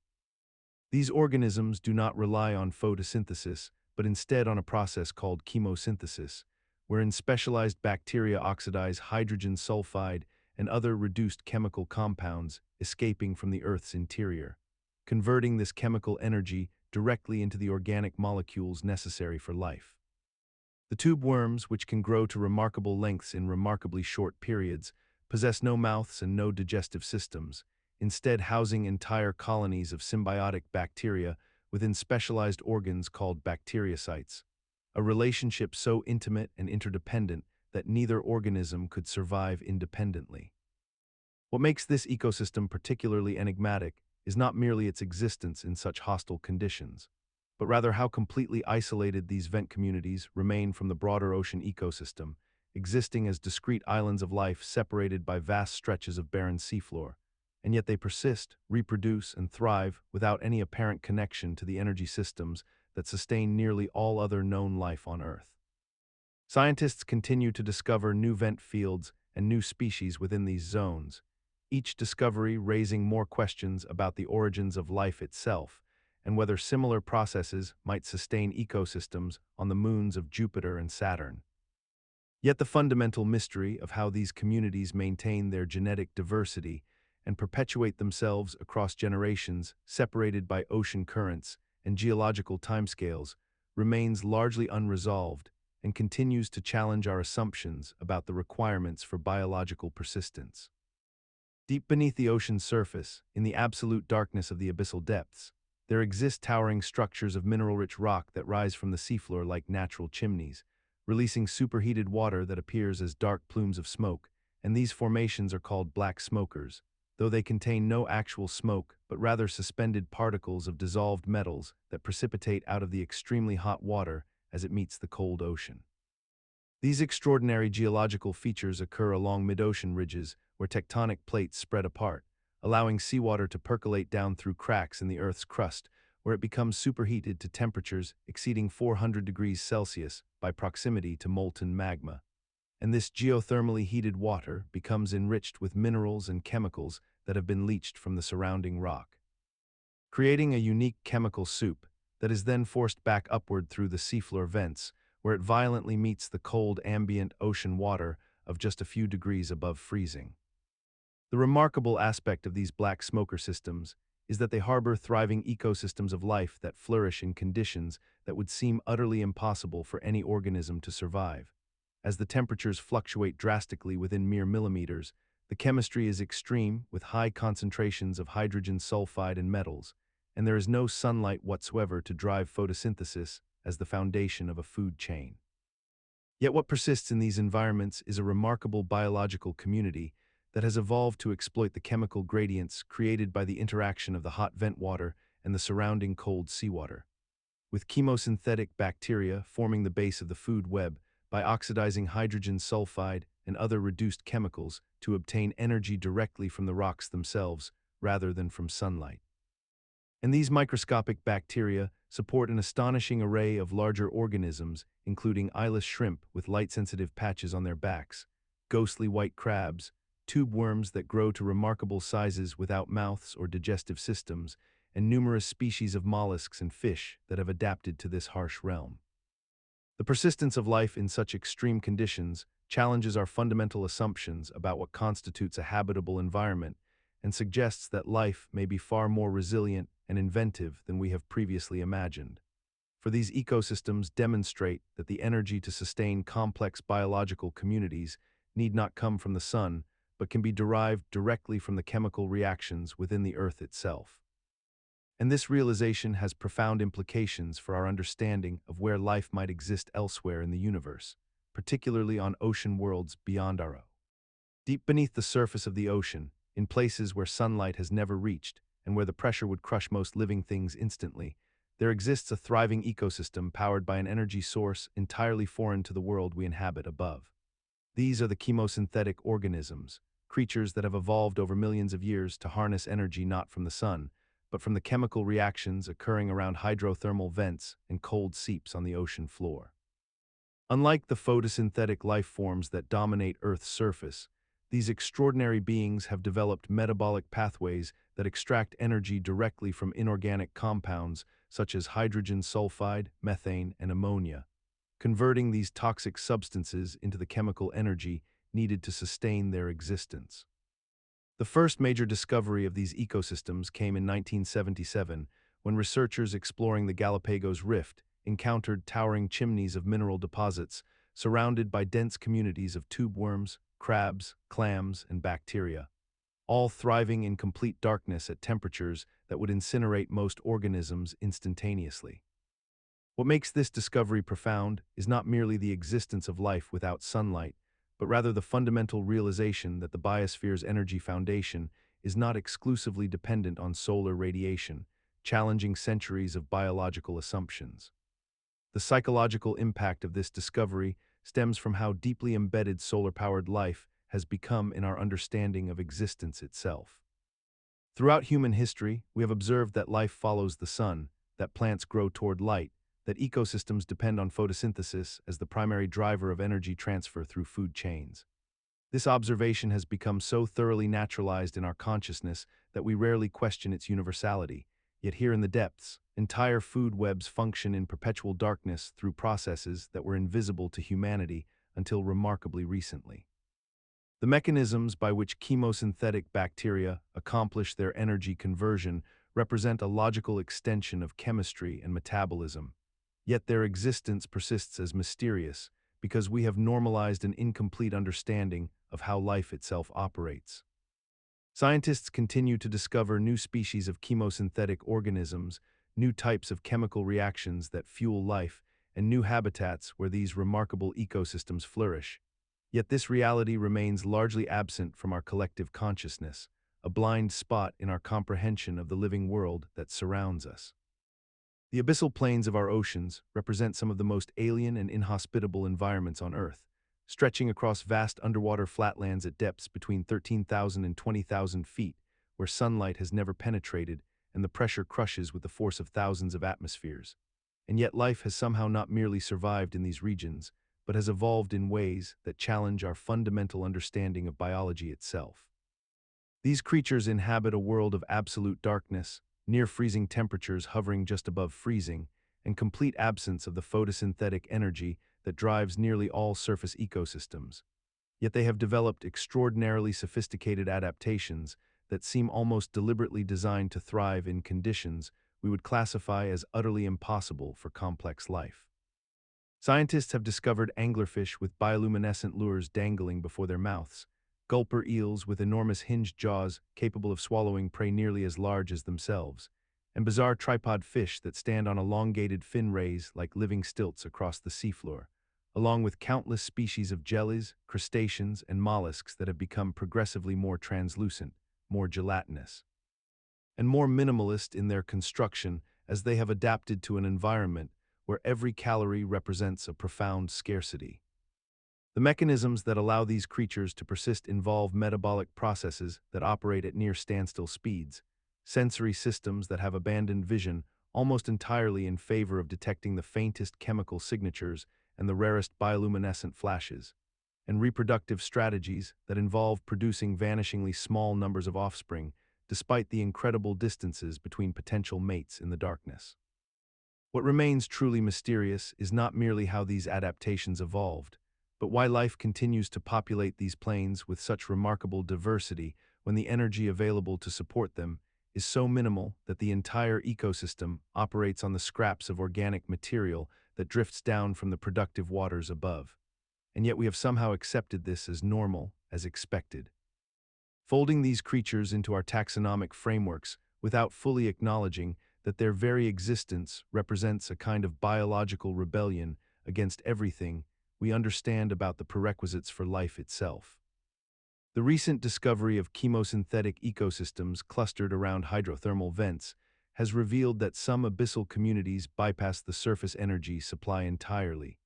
These organisms do not rely on photosynthesis, but instead on a process called chemosynthesis, wherein specialized bacteria oxidize hydrogen sulfide and other reduced chemical compounds escaping from the Earth's interior, converting this chemical energy directly into the organic molecules necessary for life. The tube worms, which can grow to remarkable lengths in remarkably short periods, possess no mouths and no digestive systems, instead housing entire colonies of symbiotic bacteria within specialized organs called bacteriocytes, a relationship so intimate and interdependent that neither organism could survive independently. What makes this ecosystem particularly enigmatic is not merely its existence in such hostile conditions, but rather how completely isolated these vent communities remain from the broader ocean ecosystem, existing as discrete islands of life separated by vast stretches of barren seafloor, and yet they persist, reproduce, and thrive without any apparent connection to the energy systems that sustain nearly all other known life on Earth. Scientists continue to discover new vent fields and new species within these zones, each discovery raising more questions about the origins of life itself and whether similar processes might sustain ecosystems on the moons of Jupiter and Saturn. Yet the fundamental mystery of how these communities maintain their genetic diversity and perpetuate themselves across generations separated by ocean currents and geological timescales remains largely unresolved and continues to challenge our assumptions about the requirements for biological persistence. Deep beneath the ocean's surface, in the absolute darkness of the abyssal depths, there exist towering structures of mineral-rich rock that rise from the seafloor like natural chimneys, releasing superheated water that appears as dark plumes of smoke, and these formations are called black smokers, though they contain no actual smoke but rather suspended particles of dissolved metals that precipitate out of the extremely hot water as it meets the cold ocean. These extraordinary geological features occur along mid-ocean ridges where tectonic plates spread apart, allowing seawater to percolate down through cracks in the Earth's crust, where it becomes superheated to temperatures exceeding 400 degrees Celsius by proximity to molten magma. And this geothermally heated water becomes enriched with minerals and chemicals that have been leached from the surrounding rock, creating a unique chemical soup that is then forced back upward through the seafloor vents, where it violently meets the cold ambient ocean water of just a few degrees above freezing. The remarkable aspect of these black smoker systems is that they harbor thriving ecosystems of life that flourish in conditions that would seem utterly impossible for any organism to survive. As the temperatures fluctuate drastically within mere millimeters, the chemistry is extreme with high concentrations of hydrogen sulfide and metals, and there is no sunlight whatsoever to drive photosynthesis as the foundation of a food chain. Yet what persists in these environments is a remarkable biological community that has evolved to exploit the chemical gradients created by the interaction of the hot vent water and the surrounding cold seawater. With chemosynthetic bacteria forming the base of the food web by oxidizing hydrogen sulfide and other reduced chemicals to obtain energy directly from the rocks themselves rather than from sunlight. And these microscopic bacteria support an astonishing array of larger organisms, including eyeless shrimp with light-sensitive patches on their backs, ghostly white crabs, tube worms that grow to remarkable sizes without mouths or digestive systems, and numerous species of mollusks and fish that have adapted to this harsh realm. The persistence of life in such extreme conditions challenges our fundamental assumptions about what constitutes a habitable environment and suggests that life may be far more resilient and inventive than we have previously imagined. For these ecosystems demonstrate that the energy to sustain complex biological communities need not come from the sun, but can be derived directly from the chemical reactions within the Earth itself. And this realization has profound implications for our understanding of where life might exist elsewhere in the universe, particularly on ocean worlds beyond our own. Deep beneath the surface of the ocean, in places where sunlight has never reached and where the pressure would crush most living things instantly, there exists a thriving ecosystem powered by an energy source entirely foreign to the world we inhabit above. These are the chemosynthetic organisms, creatures that have evolved over millions of years to harness energy not from the sun, but from the chemical reactions occurring around hydrothermal vents and cold seeps on the ocean floor. Unlike the photosynthetic life forms that dominate Earth's surface, these extraordinary beings have developed metabolic pathways that extract energy directly from inorganic compounds such as hydrogen sulfide, methane, and ammonia, converting these toxic substances into the chemical energy needed to sustain their existence. The first major discovery of these ecosystems came in 1977 when researchers exploring the Galapagos Rift encountered towering chimneys of mineral deposits surrounded by dense communities of tube worms, crabs, clams, and bacteria, all thriving in complete darkness at temperatures that would incinerate most organisms instantaneously. What makes this discovery profound is not merely the existence of life without sunlight, but rather the fundamental realization that the biosphere's energy foundation is not exclusively dependent on solar radiation, challenging centuries of biological assumptions. The psychological impact of this discovery stems from how deeply embedded solar-powered life has become in our understanding of existence itself. Throughout human history, we have observed that life follows the sun, that plants grow toward light, that ecosystems depend on photosynthesis as the primary driver of energy transfer through food chains. This observation has become so thoroughly naturalized in our consciousness that we rarely question its universality, yet here in the depths, Entire food webs function in perpetual darkness through processes that were invisible to humanity until remarkably recently. The mechanisms by which chemosynthetic bacteria accomplish their energy conversion represent a logical extension of chemistry and metabolism, yet their existence persists as mysterious because we have normalized an incomplete understanding of how life itself operates. Scientists continue to discover new species of chemosynthetic organisms, new types of chemical reactions that fuel life, and new habitats where these remarkable ecosystems flourish. Yet this reality remains largely absent from our collective consciousness, a blind spot in our comprehension of the living world that surrounds us. The abyssal plains of our oceans represent some of the most alien and inhospitable environments on Earth, stretching across vast underwater flatlands at depths between 13,000 and 20,000 feet, where sunlight has never penetrated and the pressure crushes with the force of thousands of atmospheres. And yet life has somehow not merely survived in these regions, but has evolved in ways that challenge our fundamental understanding of biology itself. These creatures inhabit a world of absolute darkness, near freezing temperatures hovering just above freezing, and complete absence of the photosynthetic energy that drives nearly all surface ecosystems. Yet they have developed extraordinarily sophisticated adaptations that seem almost deliberately designed to thrive in conditions we would classify as utterly impossible for complex life. Scientists have discovered anglerfish with bioluminescent lures dangling before their mouths, gulper eels with enormous hinged jaws capable of swallowing prey nearly as large as themselves, and bizarre tripod fish that stand on elongated fin rays like living stilts across the seafloor, along with countless species of jellies, crustaceans, and mollusks that have become progressively more translucent, more gelatinous, and more minimalist in their construction as they have adapted to an environment where every calorie represents a profound scarcity. The mechanisms that allow these creatures to persist involve metabolic processes that operate at near standstill speeds, sensory systems that have abandoned vision almost entirely in favor of detecting the faintest chemical signatures and the rarest bioluminescent flashes, and reproductive strategies that involve producing vanishingly small numbers of offspring despite the incredible distances between potential mates in the darkness. What remains truly mysterious is not merely how these adaptations evolved, but why life continues to populate these plains with such remarkable diversity when the energy available to support them is so minimal that the entire ecosystem operates on the scraps of organic material that drifts down from the productive waters above. And yet we have somehow accepted this as normal, as expected. Folding these creatures into our taxonomic frameworks without fully acknowledging that their very existence represents a kind of biological rebellion against everything we understand about the prerequisites for life itself. The recent discovery of chemosynthetic ecosystems clustered around hydrothermal vents has revealed that some abyssal communities bypass the surface energy supply entirely,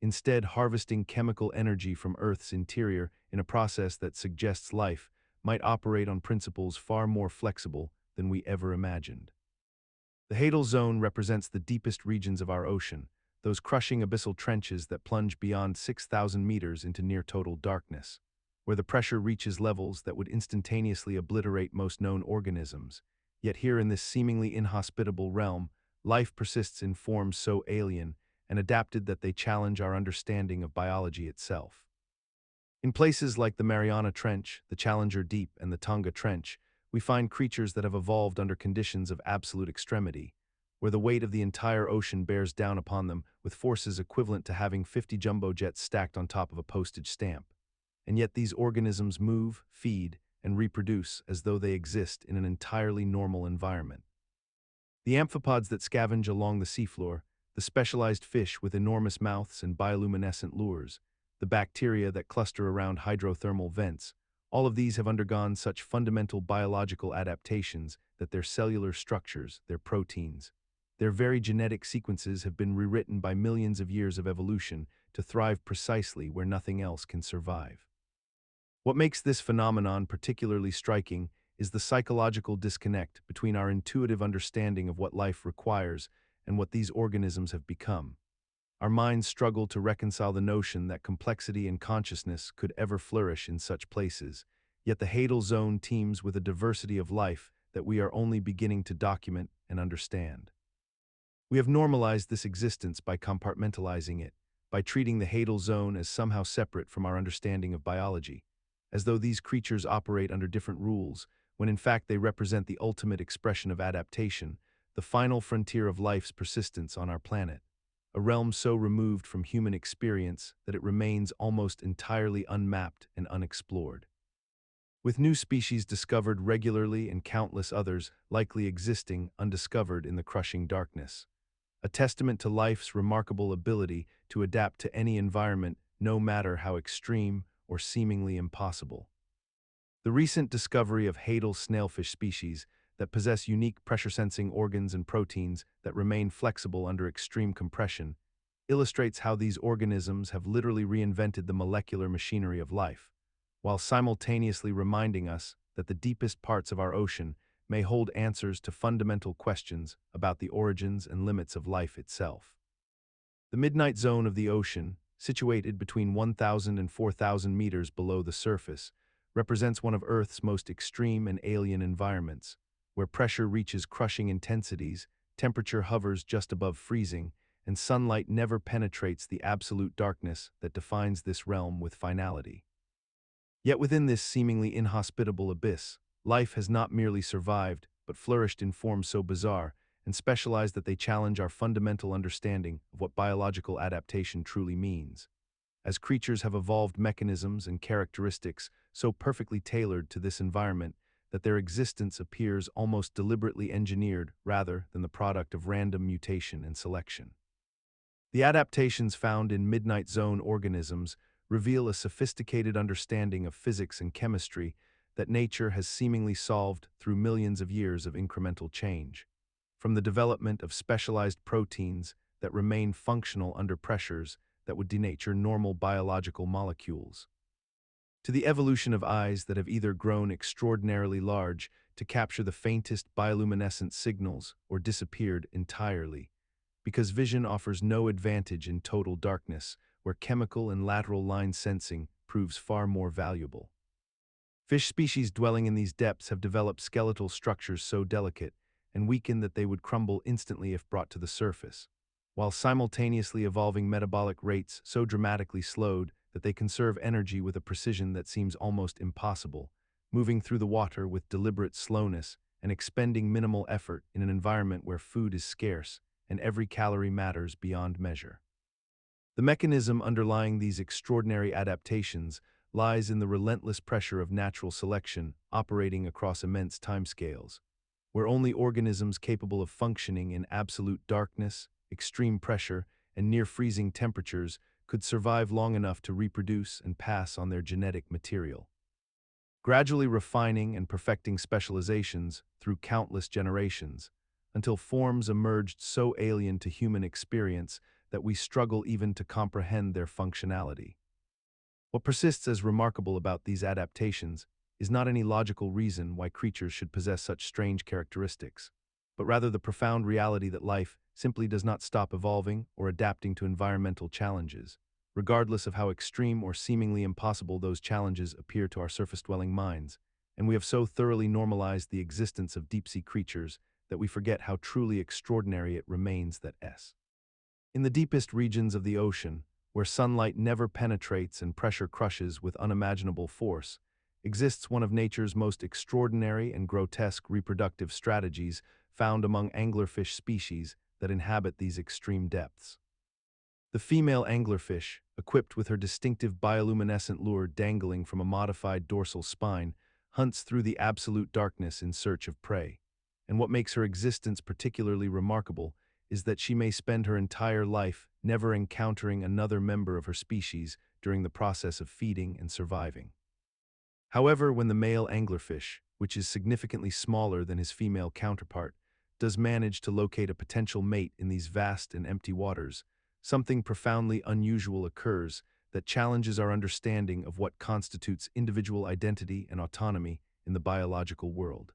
instead harvesting chemical energy from Earth's interior in a process that suggests life might operate on principles far more flexible than we ever imagined. The Hadal Zone represents the deepest regions of our ocean, those crushing abyssal trenches that plunge beyond 6,000 meters into near-total darkness, where the pressure reaches levels that would instantaneously obliterate most known organisms. Yet here in this seemingly inhospitable realm, life persists in forms so alien and adapted that they challenge our understanding of biology itself. In places like the Mariana Trench, the Challenger Deep, and the Tonga Trench, we find creatures that have evolved under conditions of absolute extremity, where the weight of the entire ocean bears down upon them with forces equivalent to having 50 jumbo jets stacked on top of a postage stamp. And yet these organisms move, feed, and reproduce as though they exist in an entirely normal environment. The amphipods that scavenge along the seafloor, the specialized fish with enormous mouths and bioluminescent lures, the bacteria that cluster around hydrothermal vents, all of these have undergone such fundamental biological adaptations that their cellular structures, their proteins, their very genetic sequences have been rewritten by millions of years of evolution to thrive precisely where nothing else can survive. What makes this phenomenon particularly striking is the psychological disconnect between our intuitive understanding of what life requires and what these organisms have become. Our minds struggle to reconcile the notion that complexity and consciousness could ever flourish in such places, yet the Hadal Zone teems with a diversity of life that we are only beginning to document and understand. We have normalized this existence by compartmentalizing it, by treating the hadal zone as somehow separate from our understanding of biology, as though these creatures operate under different rules, when in fact they represent the ultimate expression of adaptation, the final frontier of life's persistence on our planet, a realm so removed from human experience that it remains almost entirely unmapped and unexplored. With new species discovered regularly and countless others likely existing undiscovered in the crushing darkness, a testament to life's remarkable ability to adapt to any environment, no matter how extreme or seemingly impossible. The recent discovery of hadal snailfish species that possess unique pressure-sensing organs and proteins that remain flexible under extreme compression illustrates how these organisms have literally reinvented the molecular machinery of life, while simultaneously reminding us that the deepest parts of our ocean may hold answers to fundamental questions about the origins and limits of life itself. The midnight zone of the ocean, situated between 1,000 and 4,000 meters below the surface, represents one of Earth's most extreme and alien environments, where pressure reaches crushing intensities, temperature hovers just above freezing, and sunlight never penetrates the absolute darkness that defines this realm with finality. Yet within this seemingly inhospitable abyss, life has not merely survived, but flourished in forms so bizarre and specialized that they challenge our fundamental understanding of what biological adaptation truly means. As creatures have evolved mechanisms and characteristics so perfectly tailored to this environment that their existence appears almost deliberately engineered rather than the product of random mutation and selection. The adaptations found in midnight zone organisms reveal a sophisticated understanding of physics and chemistry that nature has seemingly solved through millions of years of incremental change. From the development of specialized proteins that remain functional under pressures that would denature normal biological molecules, to the evolution of eyes that have either grown extraordinarily large to capture the faintest bioluminescent signals or disappeared entirely, because vision offers no advantage in total darkness, where chemical and lateral line sensing proves far more valuable. Fish species dwelling in these depths have developed skeletal structures so delicate and weakened that they would crumble instantly if brought to the surface, while simultaneously evolving metabolic rates so dramatically slowed that they conserve energy with a precision that seems almost impossible, moving through the water with deliberate slowness and expending minimal effort in an environment where food is scarce and every calorie matters beyond measure. The mechanism underlying these extraordinary adaptations lies in the relentless pressure of natural selection operating across immense timescales, where only organisms capable of functioning in absolute darkness, extreme pressure, and near-freezing temperatures could survive long enough to reproduce and pass on their genetic material. Gradually refining and perfecting specializations through countless generations, until forms emerged so alien to human experience that we struggle even to comprehend their functionality. What persists as remarkable about these adaptations is not any logical reason why creatures should possess such strange characteristics, but rather the profound reality that life simply does not stop evolving or adapting to environmental challenges, regardless of how extreme or seemingly impossible those challenges appear to our surface-dwelling minds, and we have so thoroughly normalized the existence of deep-sea creatures that we forget how truly extraordinary it remains that s. In the deepest regions of the ocean, where sunlight never penetrates and pressure crushes with unimaginable force, exists one of nature's most extraordinary and grotesque reproductive strategies found among anglerfish species that inhabit these extreme depths. The female anglerfish, equipped with her distinctive bioluminescent lure dangling from a modified dorsal spine, hunts through the absolute darkness in search of prey. And what makes her existence particularly remarkable is that she may spend her entire life never encountering another member of her species during the process of feeding and surviving. However, when the male anglerfish, which is significantly smaller than his female counterpart, does manage to locate a potential mate in these vast and empty waters, something profoundly unusual occurs that challenges our understanding of what constitutes individual identity and autonomy in the biological world.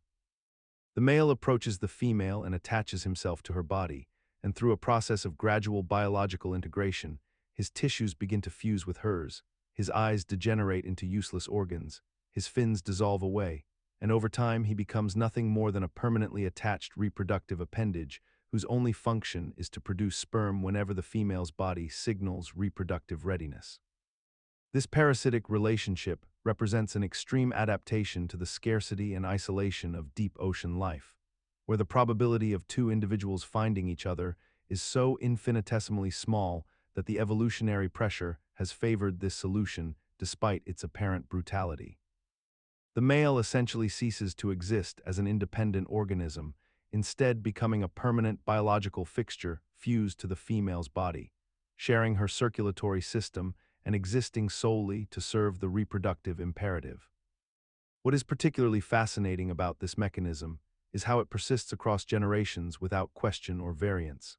The male approaches the female and attaches himself to her body, and through a process of gradual biological integration, his tissues begin to fuse with hers, his eyes degenerate into useless organs, his fins dissolve away, and over time he becomes nothing more than a permanently attached reproductive appendage whose only function is to produce sperm whenever the female's body signals reproductive readiness. This parasitic relationship represents an extreme adaptation to the scarcity and isolation of deep ocean life, where the probability of two individuals finding each other is so infinitesimally small that the evolutionary pressure has favored this solution despite its apparent brutality. The male essentially ceases to exist as an independent organism, instead becoming a permanent biological fixture fused to the female's body, sharing her circulatory system and existing solely to serve the reproductive imperative. What is particularly fascinating about this mechanism is how it persists across generations without question or variance,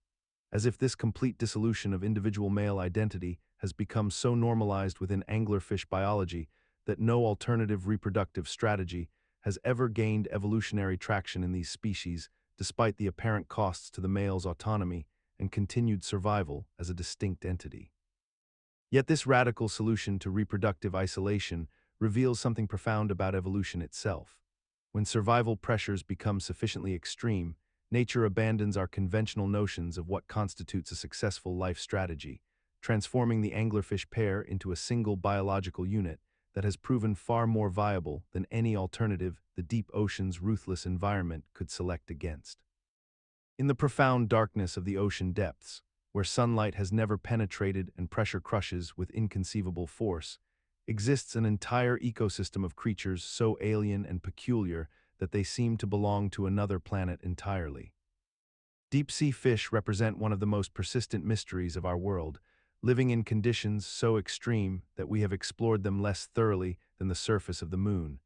as if this complete dissolution of individual male identity has become so normalized within anglerfish biology that no alternative reproductive strategy has ever gained evolutionary traction in these species, despite the apparent costs to the male's autonomy and continued survival as a distinct entity. Yet this radical solution to reproductive isolation reveals something profound about evolution itself. When survival pressures become sufficiently extreme, nature abandons our conventional notions of what constitutes a successful life strategy, transforming the anglerfish pair into a single biological unit that has proven far more viable than any alternative the deep ocean's ruthless environment could select against. In the profound darkness of the ocean depths, where sunlight has never penetrated and pressure crushes with inconceivable force, exists an entire ecosystem of creatures so alien and peculiar that they seem to belong to another planet entirely. Deep-sea fish represent one of the most persistent mysteries of our world, living in conditions so extreme that we have explored them less thoroughly than the surface of the moon.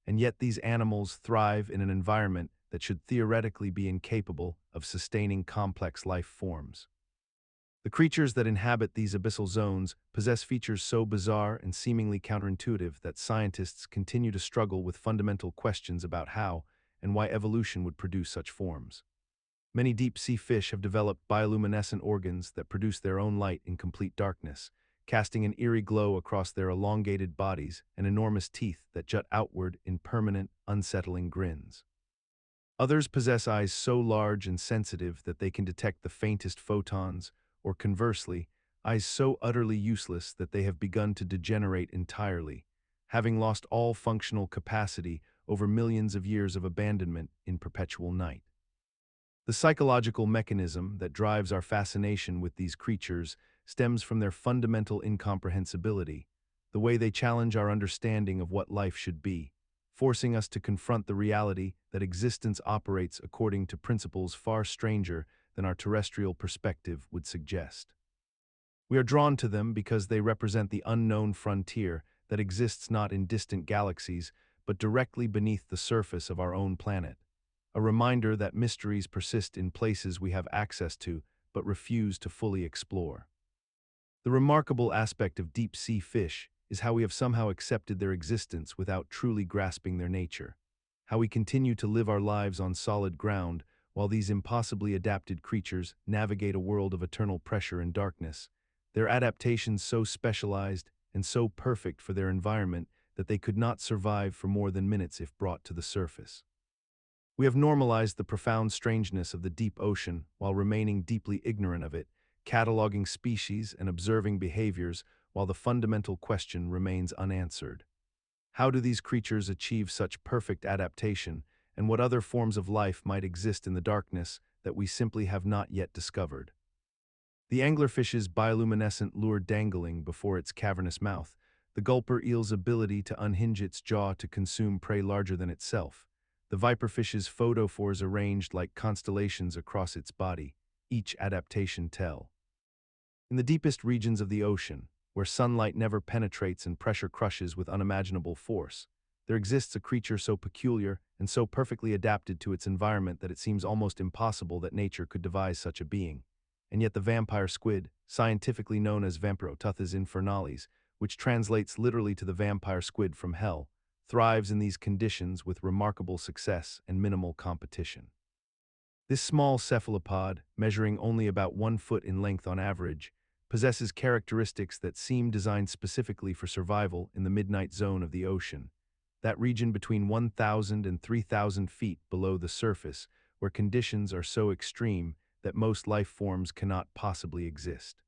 And yet these animals thrive in an environment that should theoretically be incapable of sustaining complex life forms. The creatures that inhabit these abyssal zones possess features so bizarre and seemingly counterintuitive that scientists continue to struggle with fundamental questions about how and why evolution would produce such forms. Many deep-sea fish have developed bioluminescent organs that produce their own light in complete darkness, casting an eerie glow across their elongated bodies and enormous teeth that jut outward in permanent, unsettling grins. Others possess eyes so large and sensitive that they can detect the faintest photons, or conversely, eyes so utterly useless that they have begun to degenerate entirely, having lost all functional capacity over millions of years of abandonment in perpetual night. The psychological mechanism that drives our fascination with these creatures stems from their fundamental incomprehensibility, the way they challenge our understanding of what life should be, forcing us to confront the reality that existence operates according to principles far stranger than our terrestrial perspective would suggest. We are drawn to them because they represent the unknown frontier that exists not in distant galaxies, but directly beneath the surface of our own planet, a reminder that mysteries persist in places we have access to but refuse to fully explore. The remarkable aspect of deep-sea fish is how we have somehow accepted their existence without truly grasping their nature, how we continue to live our lives on solid ground while these impossibly adapted creatures navigate a world of eternal pressure and darkness, their adaptations so specialized and so perfect for their environment that they could not survive for more than minutes if brought to the surface. We have normalized the profound strangeness of the deep ocean while remaining deeply ignorant of it, cataloging species and observing behaviors while the fundamental question remains unanswered. How do these creatures achieve such perfect adaptation, and what other forms of life might exist in the darkness that we simply have not yet discovered? The anglerfish's bioluminescent lure dangling before its cavernous mouth, the gulper eel's ability to unhinge its jaw to consume prey larger than itself, the viperfish's photophores arranged like constellations across its body, each adaptation tell. In the deepest regions of the ocean, where sunlight never penetrates and pressure crushes with unimaginable force, there exists a creature so peculiar and so perfectly adapted to its environment that it seems almost impossible that nature could devise such a being. And yet the vampire squid, scientifically known as Vampirotuthis infernalis, which translates literally to the vampire squid from hell, thrives in these conditions with remarkable success and minimal competition. This small cephalopod, measuring only about 1 foot in length on average, possesses characteristics that seem designed specifically for survival in the midnight zone of the ocean, that region between 1,000 and 3,000 feet below the surface, where conditions are so extreme that most life forms cannot possibly exist.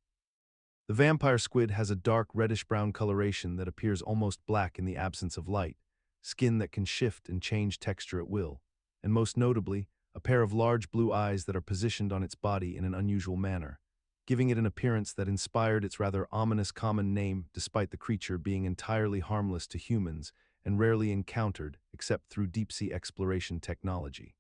The vampire squid has a dark reddish-brown coloration that appears almost black in the absence of light, skin that can shift and change texture at will, and most notably, a pair of large blue eyes that are positioned on its body in an unusual manner, giving it an appearance that inspired its rather ominous common name despite the creature being entirely harmless to humans and rarely encountered except through deep-sea exploration technology.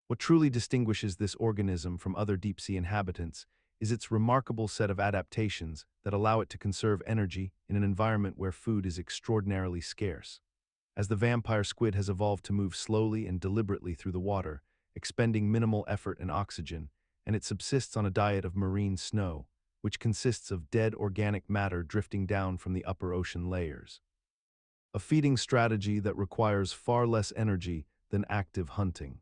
What truly distinguishes this organism from other deep-sea inhabitants is its remarkable set of adaptations that allow it to conserve energy in an environment where food is extraordinarily scarce. As the vampire squid has evolved to move slowly and deliberately through the water, expending minimal effort and oxygen, and it subsists on a diet of marine snow, which consists of dead organic matter drifting down from the upper ocean layers. A feeding strategy that requires far less energy than active hunting.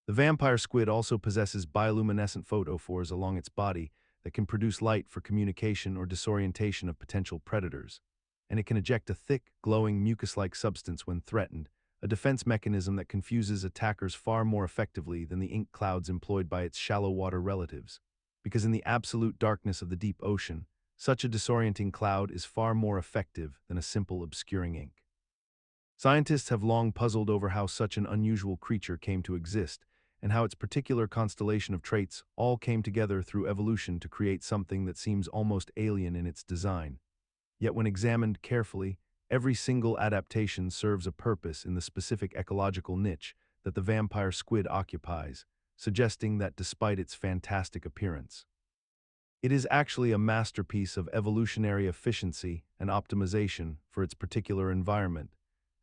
The vampire squid also possesses bioluminescent photophores along its body that can produce light for communication or disorientation of potential predators, and it can eject a thick, glowing mucus-like substance when threatened, a defense mechanism that confuses attackers far more effectively than the ink clouds employed by its shallow-water relatives, because in the absolute darkness of the deep ocean, such a disorienting cloud is far more effective than a simple obscuring ink. Scientists have long puzzled over how such an unusual creature came to exist, and how its particular constellation of traits all came together through evolution to create something that seems almost alien in its design. Yet when examined carefully, every single adaptation serves a purpose in the specific ecological niche that the vampire squid occupies, suggesting that despite its fantastic appearance, it is actually a masterpiece of evolutionary efficiency and optimization for its particular environment,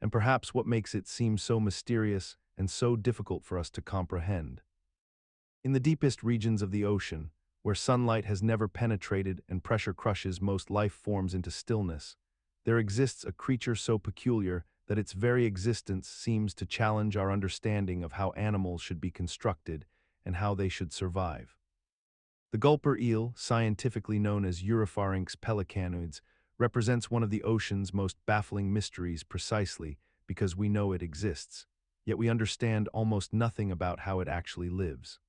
and perhaps what makes it seem so mysterious and so difficult for us to comprehend. In the deepest regions of the ocean, where sunlight has never penetrated and pressure crushes most life forms into stillness, there exists a creature so peculiar that its very existence seems to challenge our understanding of how animals should be constructed and how they should survive. The gulper eel, scientifically known as Europharynx pelicanoides, represents one of the ocean's most baffling mysteries precisely because we know it exists, yet we understand almost nothing about how it actually lives.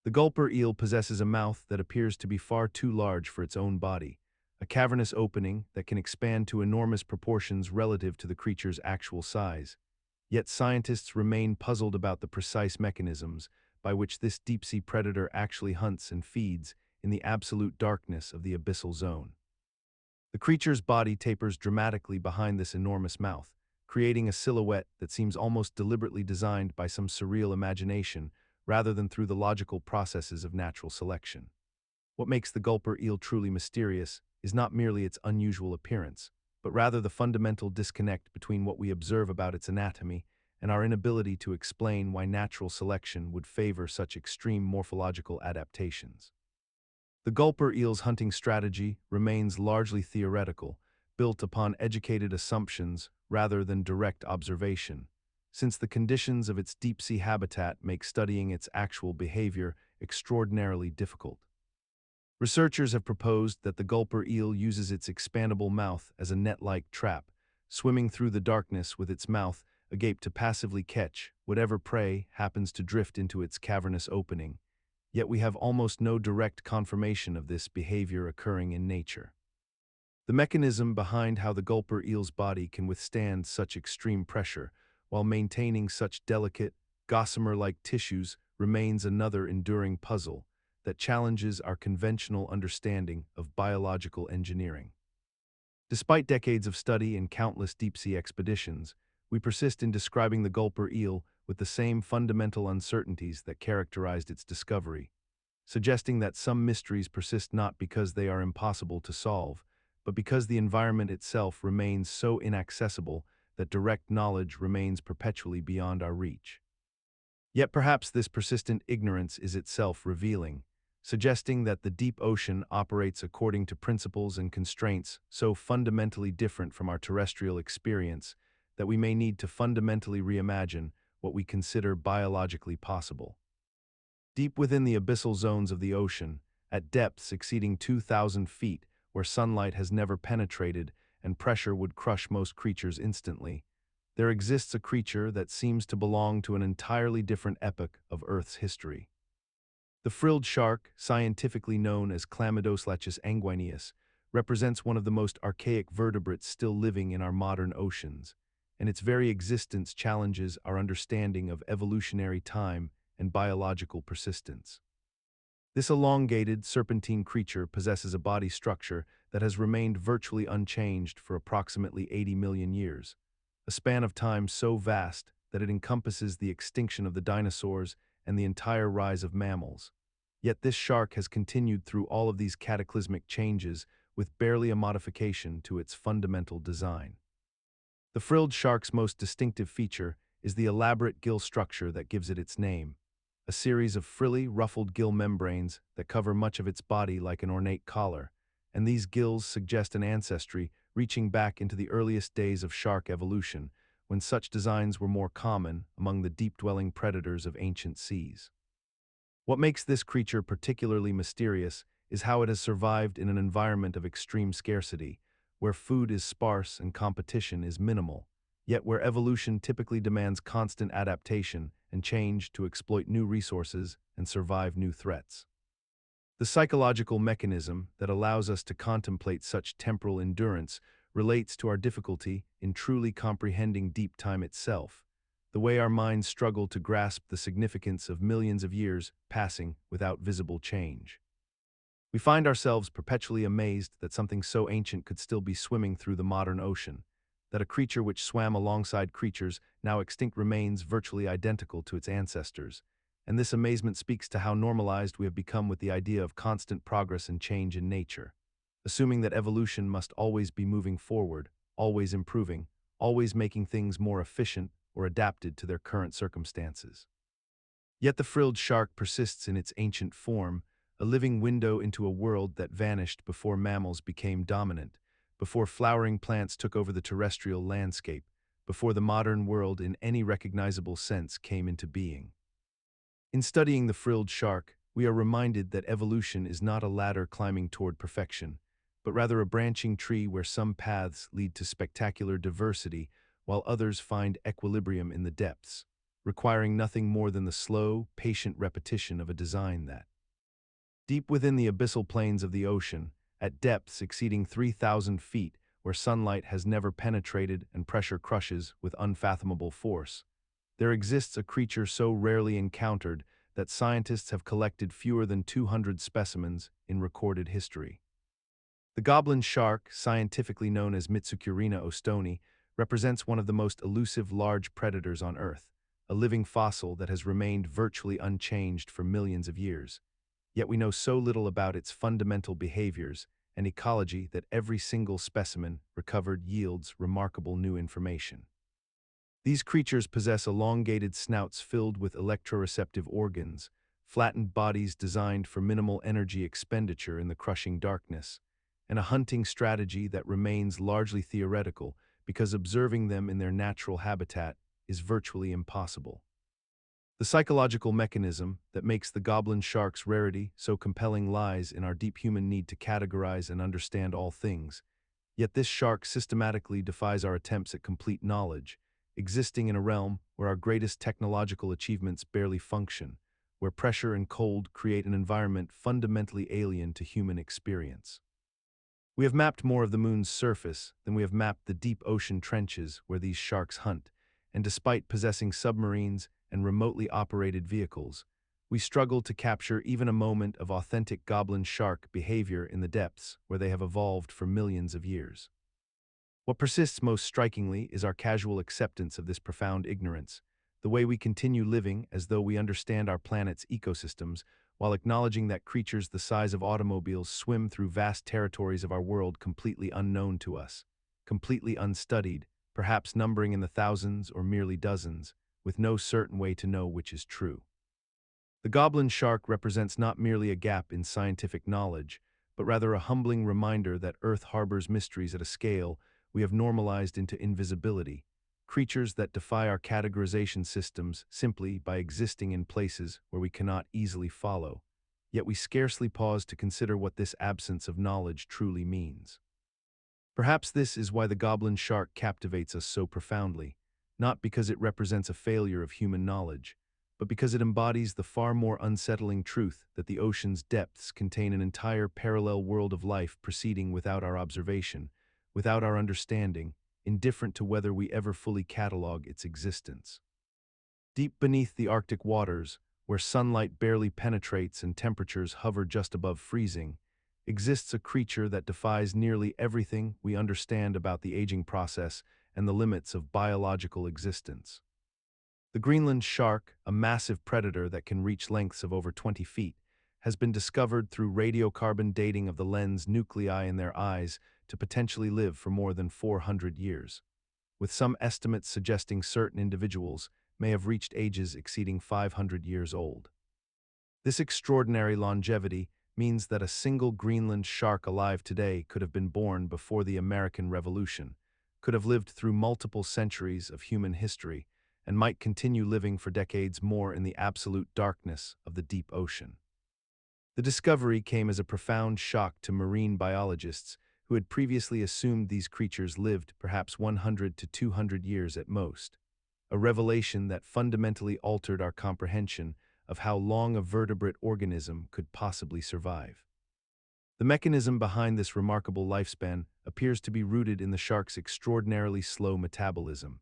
The gulper eel possesses a mouth that appears to be far too large for its own body, a cavernous opening that can expand to enormous proportions relative to the creature's actual size. Yet scientists remain puzzled about the precise mechanisms by which this deep-sea predator actually hunts and feeds in the absolute darkness of the abyssal zone. The creature's body tapers dramatically behind this enormous mouth, creating a silhouette that seems almost deliberately designed by some surreal imagination rather than through the logical processes of natural selection. What makes the gulper eel truly mysterious is not merely its unusual appearance, but rather the fundamental disconnect between what we observe about its anatomy and our inability to explain why natural selection would favor such extreme morphological adaptations. The gulper eel's hunting strategy remains largely theoretical, built upon educated assumptions rather than direct observation, since the conditions of its deep-sea habitat make studying its actual behavior extraordinarily difficult. Researchers have proposed that the gulper eel uses its expandable mouth as a net-like trap, swimming through the darkness with its mouth agape to passively catch whatever prey happens to drift into its cavernous opening, yet we have almost no direct confirmation of this behavior occurring in nature. The mechanism behind how the gulper eel's body can withstand such extreme pressure while maintaining such delicate, gossamer-like tissues remains another enduring puzzle that challenges our conventional understanding of biological engineering. Despite decades of study and countless deep-sea expeditions, we persist in describing the gulper eel with the same fundamental uncertainties that characterized its discovery, suggesting that some mysteries persist not because they are impossible to solve, but because the environment itself remains so inaccessible that direct knowledge remains perpetually beyond our reach. Yet perhaps this persistent ignorance is itself revealing, suggesting that the deep ocean operates according to principles and constraints so fundamentally different from our terrestrial experience that we may need to fundamentally reimagine what we consider biologically possible. Deep within the abyssal zones of the ocean, at depths exceeding 2,000 feet, where sunlight has never penetrated and pressure would crush most creatures instantly, there exists a creature that seems to belong to an entirely different epoch of Earth's history. The frilled shark, scientifically known as Chlamydoslachus anguineus, represents one of the most archaic vertebrates still living in our modern oceans, and its very existence challenges our understanding of evolutionary time and biological persistence. This elongated, serpentine creature possesses a body structure that has remained virtually unchanged for approximately 80 million years, a span of time so vast that it encompasses the extinction of the dinosaurs and the entire rise of mammals. Yet this shark has continued through all of these cataclysmic changes with barely a modification to its fundamental design. The frilled shark's most distinctive feature is the elaborate gill structure that gives it its name, a series of frilly, ruffled gill membranes that cover much of its body like an ornate collar, and these gills suggest an ancestry reaching back into the earliest days of shark evolution, when such designs were more common among the deep-dwelling predators of ancient seas. What makes this creature particularly mysterious is how it has survived in an environment of extreme scarcity, where food is sparse and competition is minimal, yet where evolution typically demands constant adaptation and change to exploit new resources and survive new threats. The psychological mechanism that allows us to contemplate such temporal endurance relates to our difficulty in truly comprehending deep time itself, the way our minds struggle to grasp the significance of millions of years passing without visible change. We find ourselves perpetually amazed that something so ancient could still be swimming through the modern ocean, that a creature which swam alongside creatures now extinct remains virtually identical to its ancestors, and this amazement speaks to how normalized we have become with the idea of constant progress and change in nature, assuming that evolution must always be moving forward, always improving, always making things more efficient or adapted to their current circumstances. Yet the frilled shark persists in its ancient form, a living window into a world that vanished before mammals became dominant, before flowering plants took over the terrestrial landscape, before the modern world in any recognizable sense came into being. In studying the frilled shark, we are reminded that evolution is not a ladder climbing toward perfection, but rather a branching tree where some paths lead to spectacular diversity while others find equilibrium in the depths, requiring nothing more than the slow, patient repetition of a design that, deep within the abyssal plains of the ocean, at depths exceeding 3,000 feet, where sunlight has never penetrated and pressure crushes with unfathomable force, there exists a creature so rarely encountered that scientists have collected fewer than 200 specimens in recorded history. The goblin shark, scientifically known as Mitsukurina ostoni, represents one of the most elusive large predators on Earth, a living fossil that has remained virtually unchanged for millions of years. Yet we know so little about its fundamental behaviors and ecology that every single specimen recovered yields remarkable new information. These creatures possess elongated snouts filled with electroreceptive organs, flattened bodies designed for minimal energy expenditure in the crushing darkness, and a hunting strategy that remains largely theoretical because observing them in their natural habitat is virtually impossible. The psychological mechanism that makes the goblin shark's rarity so compelling lies in our deep human need to categorize and understand all things, yet this shark systematically defies our attempts at complete knowledge, existing in a realm where our greatest technological achievements barely function, where pressure and cold create an environment fundamentally alien to human experience. We have mapped more of the moon's surface than we have mapped the deep ocean trenches where these sharks hunt, and despite possessing submarines and remotely operated vehicles, we struggle to capture even a moment of authentic goblin shark behavior in the depths where they have evolved for millions of years. What persists most strikingly is our casual acceptance of this profound ignorance, the way we continue living as though we understand our planet's ecosystems, while acknowledging that creatures the size of automobiles swim through vast territories of our world completely unknown to us, completely unstudied, perhaps numbering in the thousands or merely dozens, with no certain way to know which is true. The goblin shark represents not merely a gap in scientific knowledge, but rather a humbling reminder that Earth harbors mysteries at a scale we have normalized into invisibility, creatures that defy our categorization systems simply by existing in places where we cannot easily follow, yet we scarcely pause to consider what this absence of knowledge truly means. Perhaps this is why the goblin shark captivates us so profoundly, not because it represents a failure of human knowledge, but because it embodies the far more unsettling truth that the ocean's depths contain an entire parallel world of life proceeding without our observation, without our understanding, indifferent to whether we ever fully catalog its existence. Deep beneath the Arctic waters, where sunlight barely penetrates and temperatures hover just above freezing, exists a creature that defies nearly everything we understand about the aging process and the limits of biological existence. The Greenland shark, a massive predator that can reach lengths of over 20 feet, has been discovered through radiocarbon dating of the lens nuclei in their eyes to potentially live for more than 400 years, with some estimates suggesting certain individuals may have reached ages exceeding 500 years old. This extraordinary longevity means that a single Greenland shark alive today could have been born before the American Revolution, could have lived through multiple centuries of human history, and might continue living for decades more in the absolute darkness of the deep ocean. The discovery came as a profound shock to marine biologists who had previously assumed these creatures lived perhaps 100 to 200 years at most, a revelation that fundamentally altered our comprehension of how long a vertebrate organism could possibly survive. The mechanism behind this remarkable lifespan appears to be rooted in the shark's extraordinarily slow metabolism,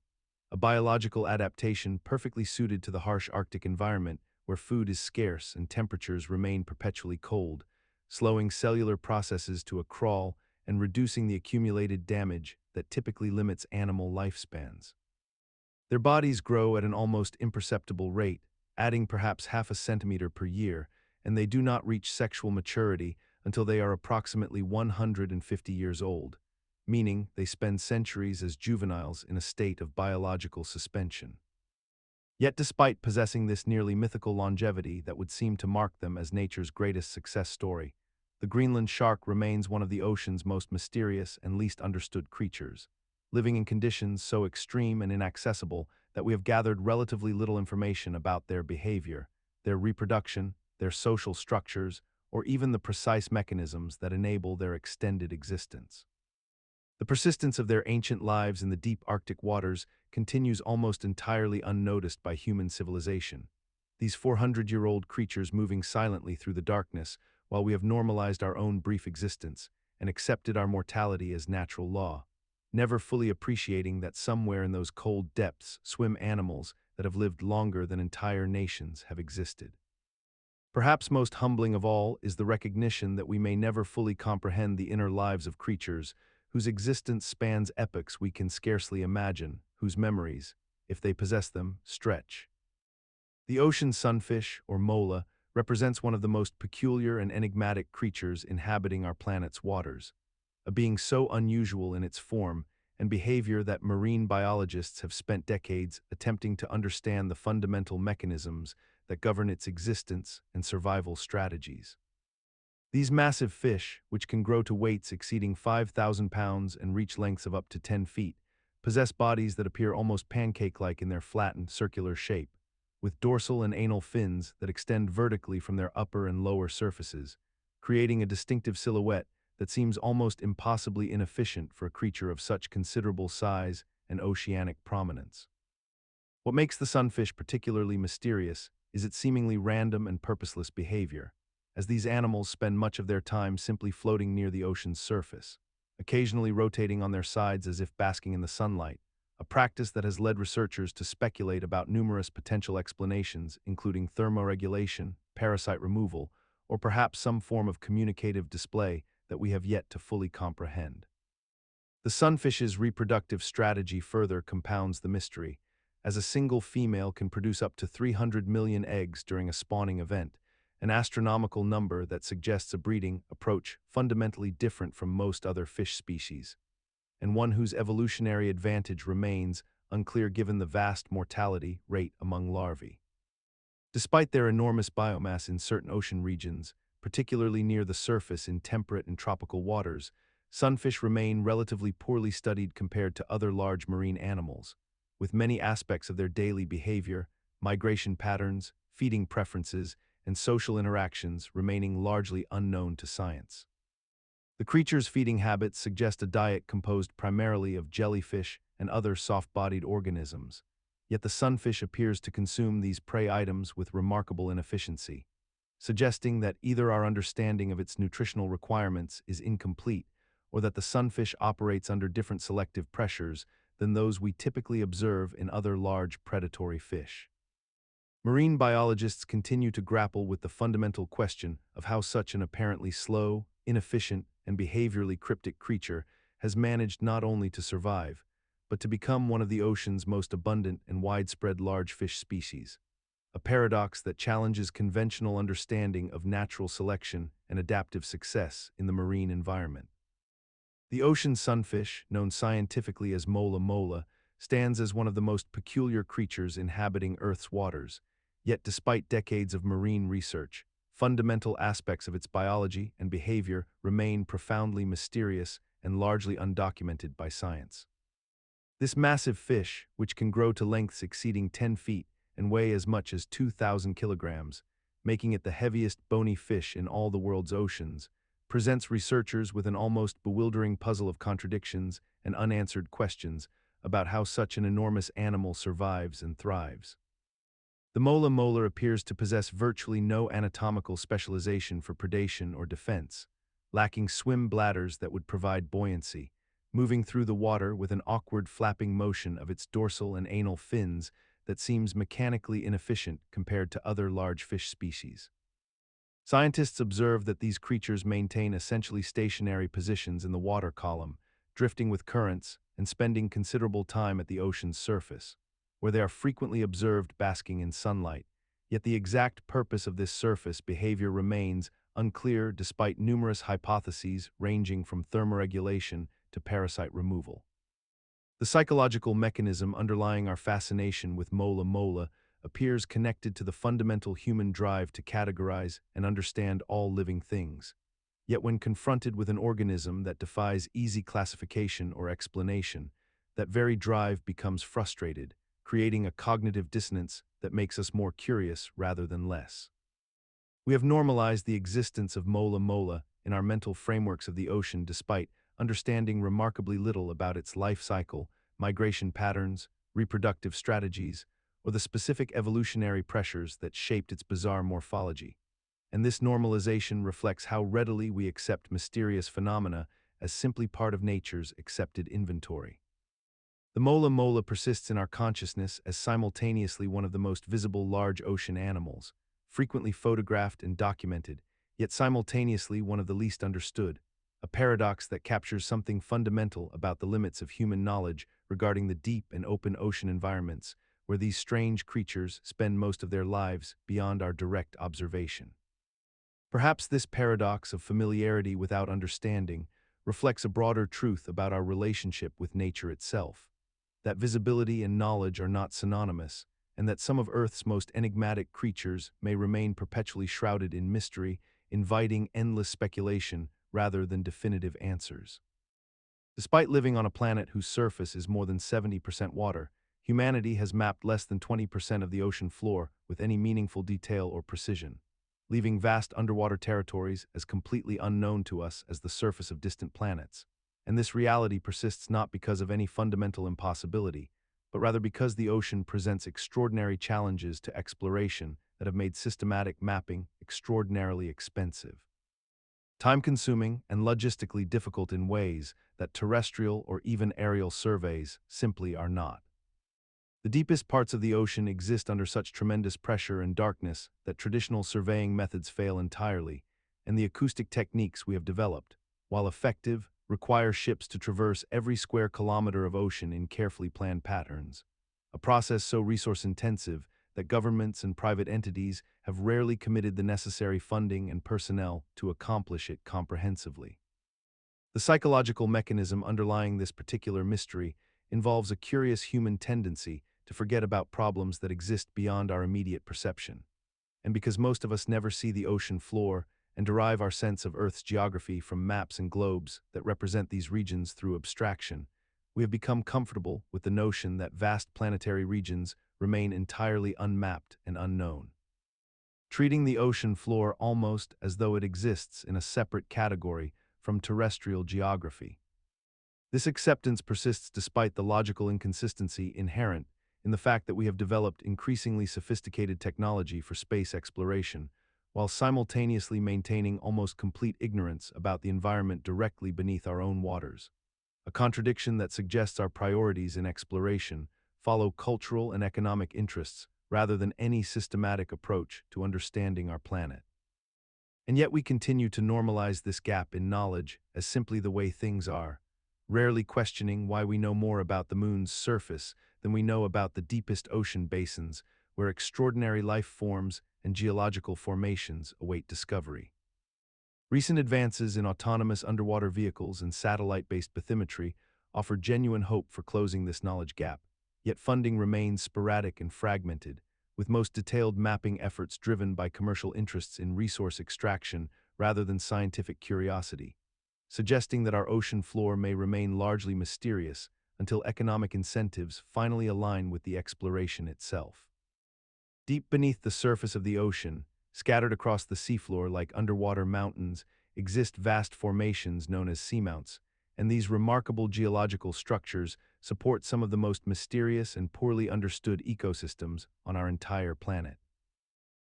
a biological adaptation perfectly suited to the harsh Arctic environment where food is scarce and temperatures remain perpetually cold, slowing cellular processes to a crawl and reducing the accumulated damage that typically limits animal lifespans. Their bodies grow at an almost imperceptible rate, adding perhaps half a centimeter per year, and they do not reach sexual maturity until they are approximately 150 years old, meaning they spend centuries as juveniles in a state of biological suspension. Yet despite possessing this nearly mythical longevity that would seem to mark them as nature's greatest success story, the Greenland shark remains one of the ocean's most mysterious and least understood creatures, living in conditions so extreme and inaccessible that we have gathered relatively little information about their behavior, their reproduction, their social structures, or even the precise mechanisms that enable their extended existence. The persistence of their ancient lives in the deep Arctic waters continues almost entirely unnoticed by human civilization, these 400-year-old creatures moving silently through the darkness while we have normalized our own brief existence and accepted our mortality as natural law, never fully appreciating that somewhere in those cold depths swim animals that have lived longer than entire nations have existed. Perhaps most humbling of all is the recognition that we may never fully comprehend the inner lives of creatures whose existence spans epochs we can scarcely imagine, whose memories, if they possess them, stretch. The ocean sunfish, or mola, represents one of the most peculiar and enigmatic creatures inhabiting our planet's waters, a being so unusual in its form and behavior that marine biologists have spent decades attempting to understand the fundamental mechanisms that govern its existence and survival strategies. These massive fish, which can grow to weights exceeding 5,000 pounds and reach lengths of up to 10 feet, possess bodies that appear almost pancake-like in their flattened, circular shape, with dorsal and anal fins that extend vertically from their upper and lower surfaces, creating a distinctive silhouette that seems almost impossibly inefficient for a creature of such considerable size and oceanic prominence. What makes the sunfish particularly mysterious is its seemingly random and purposeless behavior, as these animals spend much of their time simply floating near the ocean's surface, occasionally rotating on their sides as if basking in the sunlight, a practice that has led researchers to speculate about numerous potential explanations, including thermoregulation, parasite removal, or perhaps some form of communicative display that we have yet to fully comprehend. The sunfish's reproductive strategy further compounds the mystery, as a single female can produce up to 300 million eggs during a spawning event, an astronomical number that suggests a breeding approach fundamentally different from most other fish species, and one whose evolutionary advantage remains unclear given the vast mortality rate among larvae. Despite their enormous biomass in certain ocean regions, particularly near the surface in temperate and tropical waters, sunfish remain relatively poorly studied compared to other large marine animals, with many aspects of their daily behavior, migration patterns, feeding preferences, and social interactions remaining largely unknown to science. The creature's feeding habits suggest a diet composed primarily of jellyfish and other soft-bodied organisms, yet the sunfish appears to consume these prey items with remarkable inefficiency, suggesting that either our understanding of its nutritional requirements is incomplete or that the sunfish operates under different selective pressures than those we typically observe in other large predatory fish. Marine biologists continue to grapple with the fundamental question of how such an apparently slow, inefficient, and behaviorally cryptic creature has managed not only to survive, but to become one of the ocean's most abundant and widespread large fish species, a paradox that challenges conventional understanding of natural selection and adaptive success in the marine environment. The ocean sunfish, known scientifically as mola mola, stands as one of the most peculiar creatures inhabiting Earth's waters, yet despite decades of marine research, fundamental aspects of its biology and behavior remain profoundly mysterious and largely undocumented by science. This massive fish, which can grow to lengths exceeding 10 feet and weigh as much as 2,000 kilograms, making it the heaviest bony fish in all the world's oceans, presents researchers with an almost bewildering puzzle of contradictions and unanswered questions about how such an enormous animal survives and thrives. The mola mola appears to possess virtually no anatomical specialization for predation or defense, lacking swim bladders that would provide buoyancy, moving through the water with an awkward flapping motion of its dorsal and anal fins that seems mechanically inefficient compared to other large fish species. Scientists observe that these creatures maintain essentially stationary positions in the water column, drifting with currents and spending considerable time at the ocean's surface, where they are frequently observed basking in sunlight, yet the exact purpose of this surface behavior remains unclear despite numerous hypotheses ranging from thermoregulation to parasite removal. The psychological mechanism underlying our fascination with mola mola appears connected to the fundamental human drive to categorize and understand all living things. Yet when confronted with an organism that defies easy classification or explanation, that very drive becomes frustrated, creating a cognitive dissonance that makes us more curious rather than less. We have normalized the existence of mola mola in our mental frameworks of the ocean despite understanding remarkably little about its life cycle, migration patterns, reproductive strategies, or the specific evolutionary pressures that shaped its bizarre morphology. And this normalization reflects how readily we accept mysterious phenomena as simply part of nature's accepted inventory. The mola mola persists in our consciousness as simultaneously one of the most visible large ocean animals, frequently photographed and documented, yet simultaneously one of the least understood, a paradox that captures something fundamental about the limits of human knowledge regarding the deep and open ocean environments where these strange creatures spend most of their lives beyond our direct observation. Perhaps this paradox of familiarity without understanding reflects a broader truth about our relationship with nature itself, that visibility and knowledge are not synonymous, and that some of Earth's most enigmatic creatures may remain perpetually shrouded in mystery, inviting endless speculation rather than definitive answers. Despite living on a planet whose surface is more than 70% water, humanity has mapped less than 20% of the ocean floor with any meaningful detail or precision, leaving vast underwater territories as completely unknown to us as the surface of distant planets. And this reality persists not because of any fundamental impossibility, but rather because the ocean presents extraordinary challenges to exploration that have made systematic mapping extraordinarily expensive, time-consuming, and logistically difficult in ways that terrestrial or even aerial surveys simply are not. The deepest parts of the ocean exist under such tremendous pressure and darkness that traditional surveying methods fail entirely, and the acoustic techniques we have developed, while effective, require ships to traverse every square kilometer of ocean in carefully planned patterns, a process so resource-intensive that governments and private entities have rarely committed the necessary funding and personnel to accomplish it comprehensively. The psychological mechanism underlying this particular mystery involves a curious human tendency to forget about problems that exist beyond our immediate perception. And because most of us never see the ocean floor and derive our sense of Earth's geography from maps and globes that represent these regions through abstraction, we have become comfortable with the notion that vast planetary regions remain entirely unmapped and unknown, treating the ocean floor almost as though it exists in a separate category from terrestrial geography. This acceptance persists despite the logical inconsistency inherent in the fact that we have developed increasingly sophisticated technology for space exploration, while simultaneously maintaining almost complete ignorance about the environment directly beneath our own waters. A contradiction that suggests our priorities in exploration follow cultural and economic interests rather than any systematic approach to understanding our planet. And yet we continue to normalize this gap in knowledge as simply the way things are, rarely questioning why we know more about the moon's surface than we know about the deepest ocean basins where extraordinary life forms and geological formations await discovery. Recent advances in autonomous underwater vehicles and satellite-based bathymetry offer genuine hope for closing this knowledge gap, yet funding remains sporadic and fragmented, with most detailed mapping efforts driven by commercial interests in resource extraction rather than scientific curiosity, suggesting that our ocean floor may remain largely mysterious until economic incentives finally align with the exploration itself. Deep beneath the surface of the ocean, scattered across the seafloor like underwater mountains, exist vast formations known as seamounts, and these remarkable geological structures support some of the most mysterious and poorly understood ecosystems on our entire planet.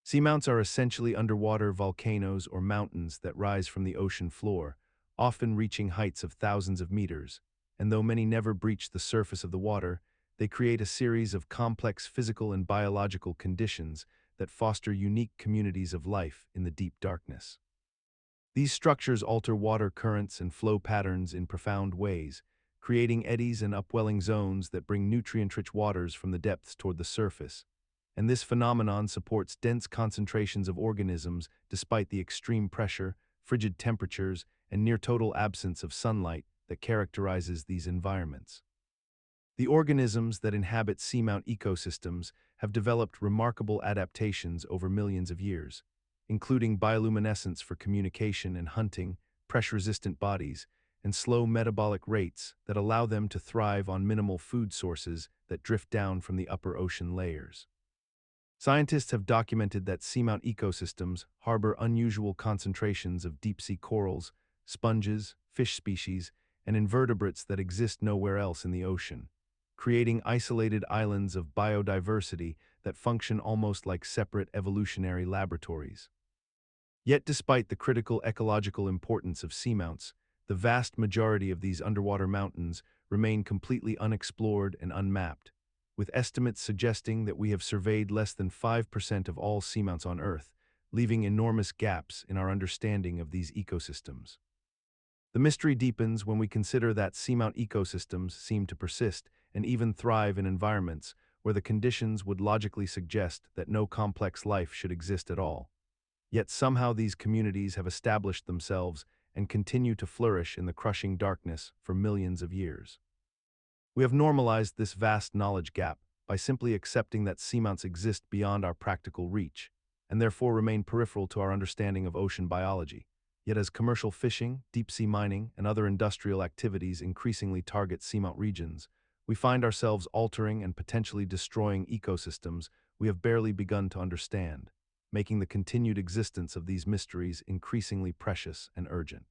Seamounts are essentially underwater volcanoes or mountains that rise from the ocean floor, often reaching heights of thousands of meters, and though many never breach the surface of the water, they create a series of complex physical and biological conditions that foster unique communities of life in the deep darkness. These structures alter water currents and flow patterns in profound ways, creating eddies and upwelling zones that bring nutrient-rich waters from the depths toward the surface. And this phenomenon supports dense concentrations of organisms despite the extreme pressure, frigid temperatures, and near-total absence of sunlight that characterizes these environments. The organisms that inhabit seamount ecosystems have developed remarkable adaptations over millions of years, including bioluminescence for communication and hunting, pressure-resistant bodies, and slow metabolic rates that allow them to thrive on minimal food sources that drift down from the upper ocean layers. Scientists have documented that seamount ecosystems harbor unusual concentrations of deep-sea corals, sponges, fish species, and invertebrates that exist nowhere else in the ocean, creating isolated islands of biodiversity that function almost like separate evolutionary laboratories. Yet despite the critical ecological importance of seamounts, the vast majority of these underwater mountains remain completely unexplored and unmapped, with estimates suggesting that we have surveyed less than 5% of all seamounts on Earth, leaving enormous gaps in our understanding of these ecosystems. The mystery deepens when we consider that seamount ecosystems seem to persist and even thrive in environments where the conditions would logically suggest that no complex life should exist at all. Yet somehow these communities have established themselves and continue to flourish in the crushing darkness for millions of years. We have normalized this vast knowledge gap by simply accepting that seamounts exist beyond our practical reach, and therefore remain peripheral to our understanding of ocean biology. Yet as commercial fishing, deep-sea mining, and other industrial activities increasingly target seamount regions, we find ourselves altering and potentially destroying ecosystems we have barely begun to understand, making the continued existence of these mysteries increasingly precious and urgent.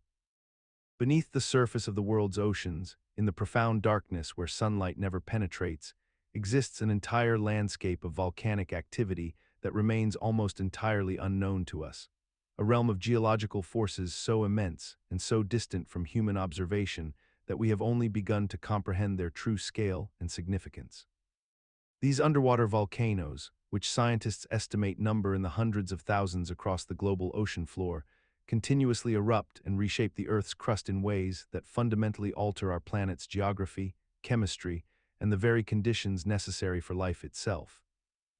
Beneath the surface of the world's oceans, in the profound darkness where sunlight never penetrates, exists an entire landscape of volcanic activity that remains almost entirely unknown to us, a realm of geological forces so immense and so distant from human observation that we have only begun to comprehend their true scale and significance. These underwater volcanoes, which scientists estimate number in the hundreds of thousands across the global ocean floor, continuously erupt and reshape the Earth's crust in ways that fundamentally alter our planet's geography, chemistry, and the very conditions necessary for life itself.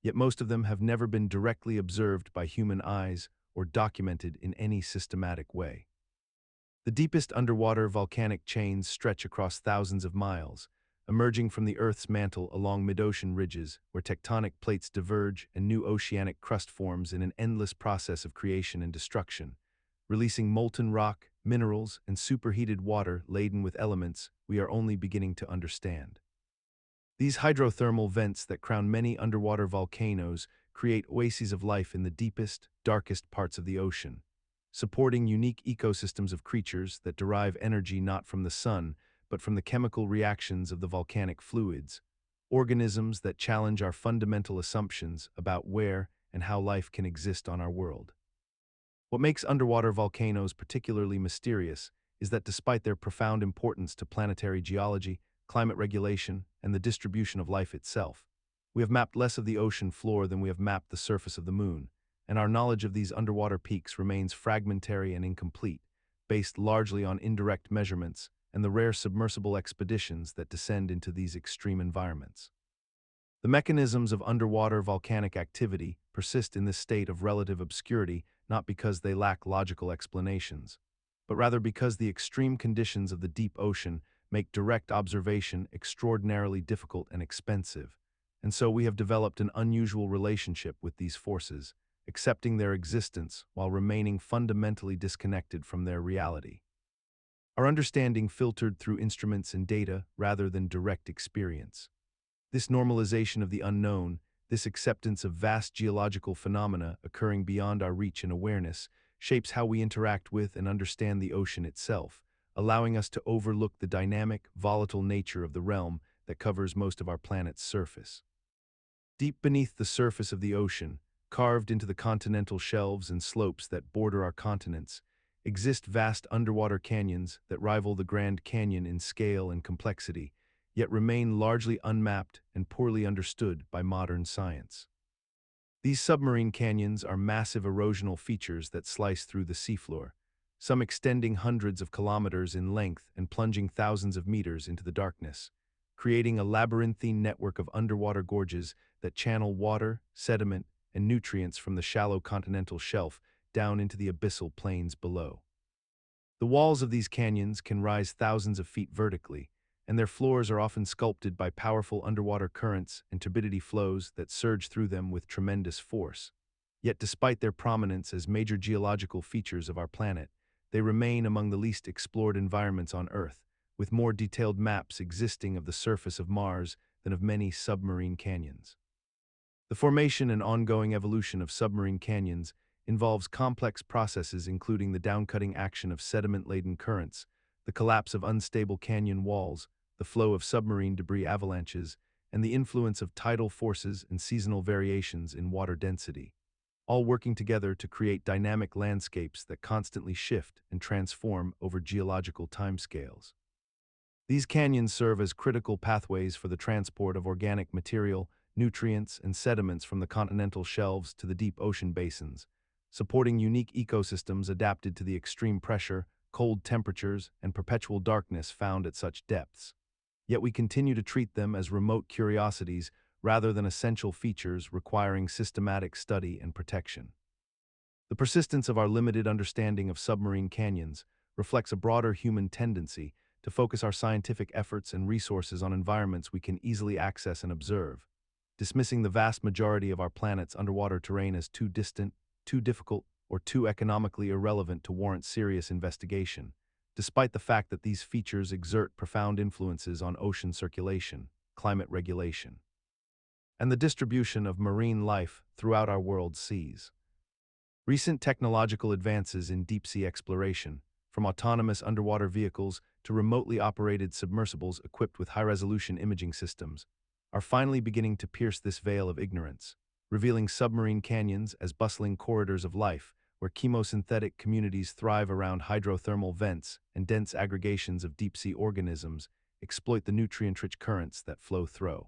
Yet most of them have never been directly observed by human eyes or documented in any systematic way. The deepest underwater volcanic chains stretch across thousands of miles, emerging from the Earth's mantle along mid-ocean ridges where tectonic plates diverge and new oceanic crust forms in an endless process of creation and destruction, releasing molten rock, minerals, and superheated water laden with elements we are only beginning to understand. These hydrothermal vents that crown many underwater volcanoes create oases of life in the deepest, darkest parts of the ocean, supporting unique ecosystems of creatures that derive energy not from the sun, but from the chemical reactions of the volcanic fluids, organisms that challenge our fundamental assumptions about where and how life can exist on our world. What makes underwater volcanoes particularly mysterious is that despite their profound importance to planetary geology, climate regulation, and the distribution of life itself, we have mapped less of the ocean floor than we have mapped the surface of the moon, and our knowledge of these underwater peaks remains fragmentary and incomplete, based largely on indirect measurements and the rare submersible expeditions that descend into these extreme environments. The mechanisms of underwater volcanic activity persist in this state of relative obscurity not because they lack logical explanations, but rather because the extreme conditions of the deep ocean make direct observation extraordinarily difficult and expensive, and so we have developed an unusual relationship with these forces, accepting their existence while remaining fundamentally disconnected from their reality. Our understanding filtered through instruments and data rather than direct experience. This normalization of the unknown, this acceptance of vast geological phenomena occurring beyond our reach and awareness, shapes how we interact with and understand the ocean itself, allowing us to overlook the dynamic, volatile nature of the realm that covers most of our planet's surface. Deep beneath the surface of the ocean, carved into the continental shelves and slopes that border our continents, exist vast underwater canyons that rival the Grand Canyon in scale and complexity, yet remain largely unmapped and poorly understood by modern science. These submarine canyons are massive erosional features that slice through the seafloor, some extending hundreds of kilometers in length and plunging thousands of meters into the darkness, creating a labyrinthine network of underwater gorges that channel water, sediment, and nutrients from the shallow continental shelf down into the abyssal plains below. The walls of these canyons can rise thousands of feet vertically, and their floors are often sculpted by powerful underwater currents and turbidity flows that surge through them with tremendous force. Yet despite their prominence as major geological features of our planet, they remain among the least explored environments on Earth, with more detailed maps existing of the surface of Mars than of many submarine canyons. The formation and ongoing evolution of submarine canyons involves complex processes including the downcutting action of sediment-laden currents, the collapse of unstable canyon walls, the flow of submarine debris avalanches, and the influence of tidal forces and seasonal variations in water density, all working together to create dynamic landscapes that constantly shift and transform over geological timescales. These canyons serve as critical pathways for the transport of organic material, nutrients, and sediments from the continental shelves to the deep ocean basins, supporting unique ecosystems adapted to the extreme pressure, cold temperatures, and perpetual darkness found at such depths. Yet we continue to treat them as remote curiosities rather than essential features requiring systematic study and protection. The persistence of our limited understanding of submarine canyons reflects a broader human tendency to focus our scientific efforts and resources on environments we can easily access and observe, dismissing the vast majority of our planet's underwater terrain as too distant, too difficult, or too economically irrelevant to warrant serious investigation, despite the fact that these features exert profound influences on ocean circulation, climate regulation, and the distribution of marine life throughout our world's seas. Recent technological advances in deep-sea exploration, from autonomous underwater vehicles to remotely operated submersibles equipped with high-resolution imaging systems, are finally beginning to pierce this veil of ignorance, revealing submarine canyons as bustling corridors of life where chemosynthetic communities thrive around hydrothermal vents and dense aggregations of deep-sea organisms exploit the nutrient-rich currents that flow through.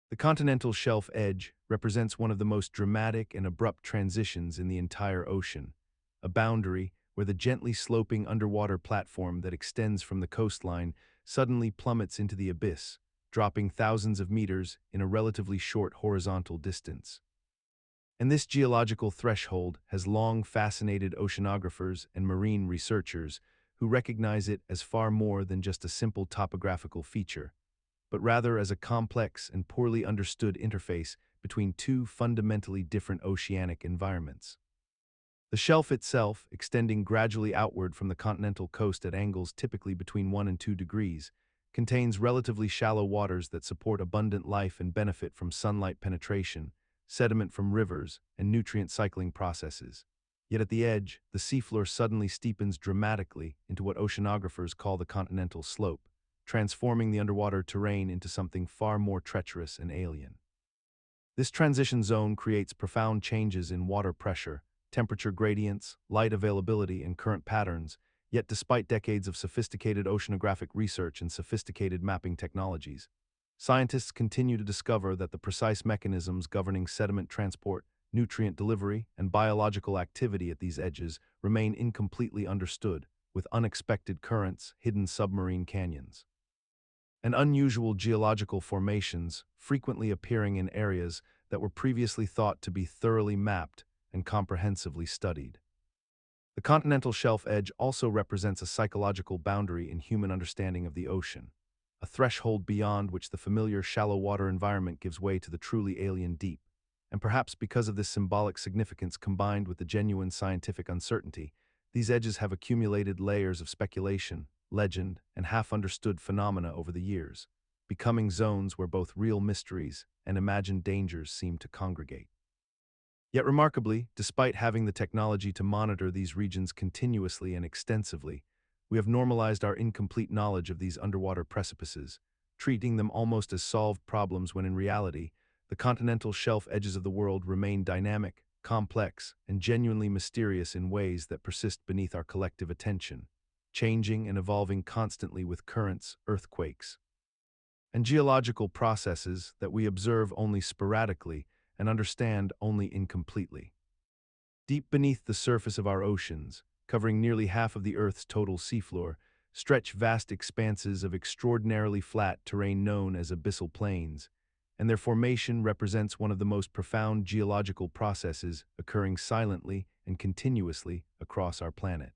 The continental shelf edge represents one of the most dramatic and abrupt transitions in the entire ocean, a boundary where the gently sloping underwater platform that extends from the coastline suddenly plummets into the abyss, dropping thousands of meters in a relatively short horizontal distance. And this geological threshold has long fascinated oceanographers and marine researchers who recognize it as far more than just a simple topographical feature, but rather as a complex and poorly understood interface between two fundamentally different oceanic environments. The shelf itself, extending gradually outward from the continental coast at angles typically between 1 and 2 degrees, contains relatively shallow waters that support abundant life and benefit from sunlight penetration, sediment from rivers, and nutrient cycling processes. Yet at the edge, the seafloor suddenly steepens dramatically into what oceanographers call the continental slope, transforming the underwater terrain into something far more treacherous and alien. This transition zone creates profound changes in water pressure, temperature gradients, light availability, and current patterns, yet despite decades of sophisticated oceanographic research and sophisticated mapping technologies, scientists continue to discover that the precise mechanisms governing sediment transport, nutrient delivery, and biological activity at these edges remain incompletely understood, with unexpected currents, hidden submarine canyons, and unusual geological formations frequently appearing in areas that were previously thought to be thoroughly mapped and comprehensively studied. The continental shelf edge also represents a psychological boundary in human understanding of the ocean, a threshold beyond which the familiar shallow water environment gives way to the truly alien deep. And perhaps because of this symbolic significance combined with the genuine scientific uncertainty, these edges have accumulated layers of speculation, legend, and half-understood phenomena over the years, becoming zones where both real mysteries and imagined dangers seem to congregate. Yet remarkably, despite having the technology to monitor these regions continuously and extensively, we have normalized our incomplete knowledge of these underwater precipices, treating them almost as solved problems when in reality, the continental shelf edges of the world remain dynamic, complex, and genuinely mysterious in ways that persist beneath our collective attention, changing and evolving constantly with currents, earthquakes, and geological processes that we observe only sporadically and understand only incompletely. Deep beneath the surface of our oceans, covering nearly half of the Earth's total seafloor, stretch vast expanses of extraordinarily flat terrain known as abyssal plains, and their formation represents one of the most profound geological processes occurring silently and continuously across our planet.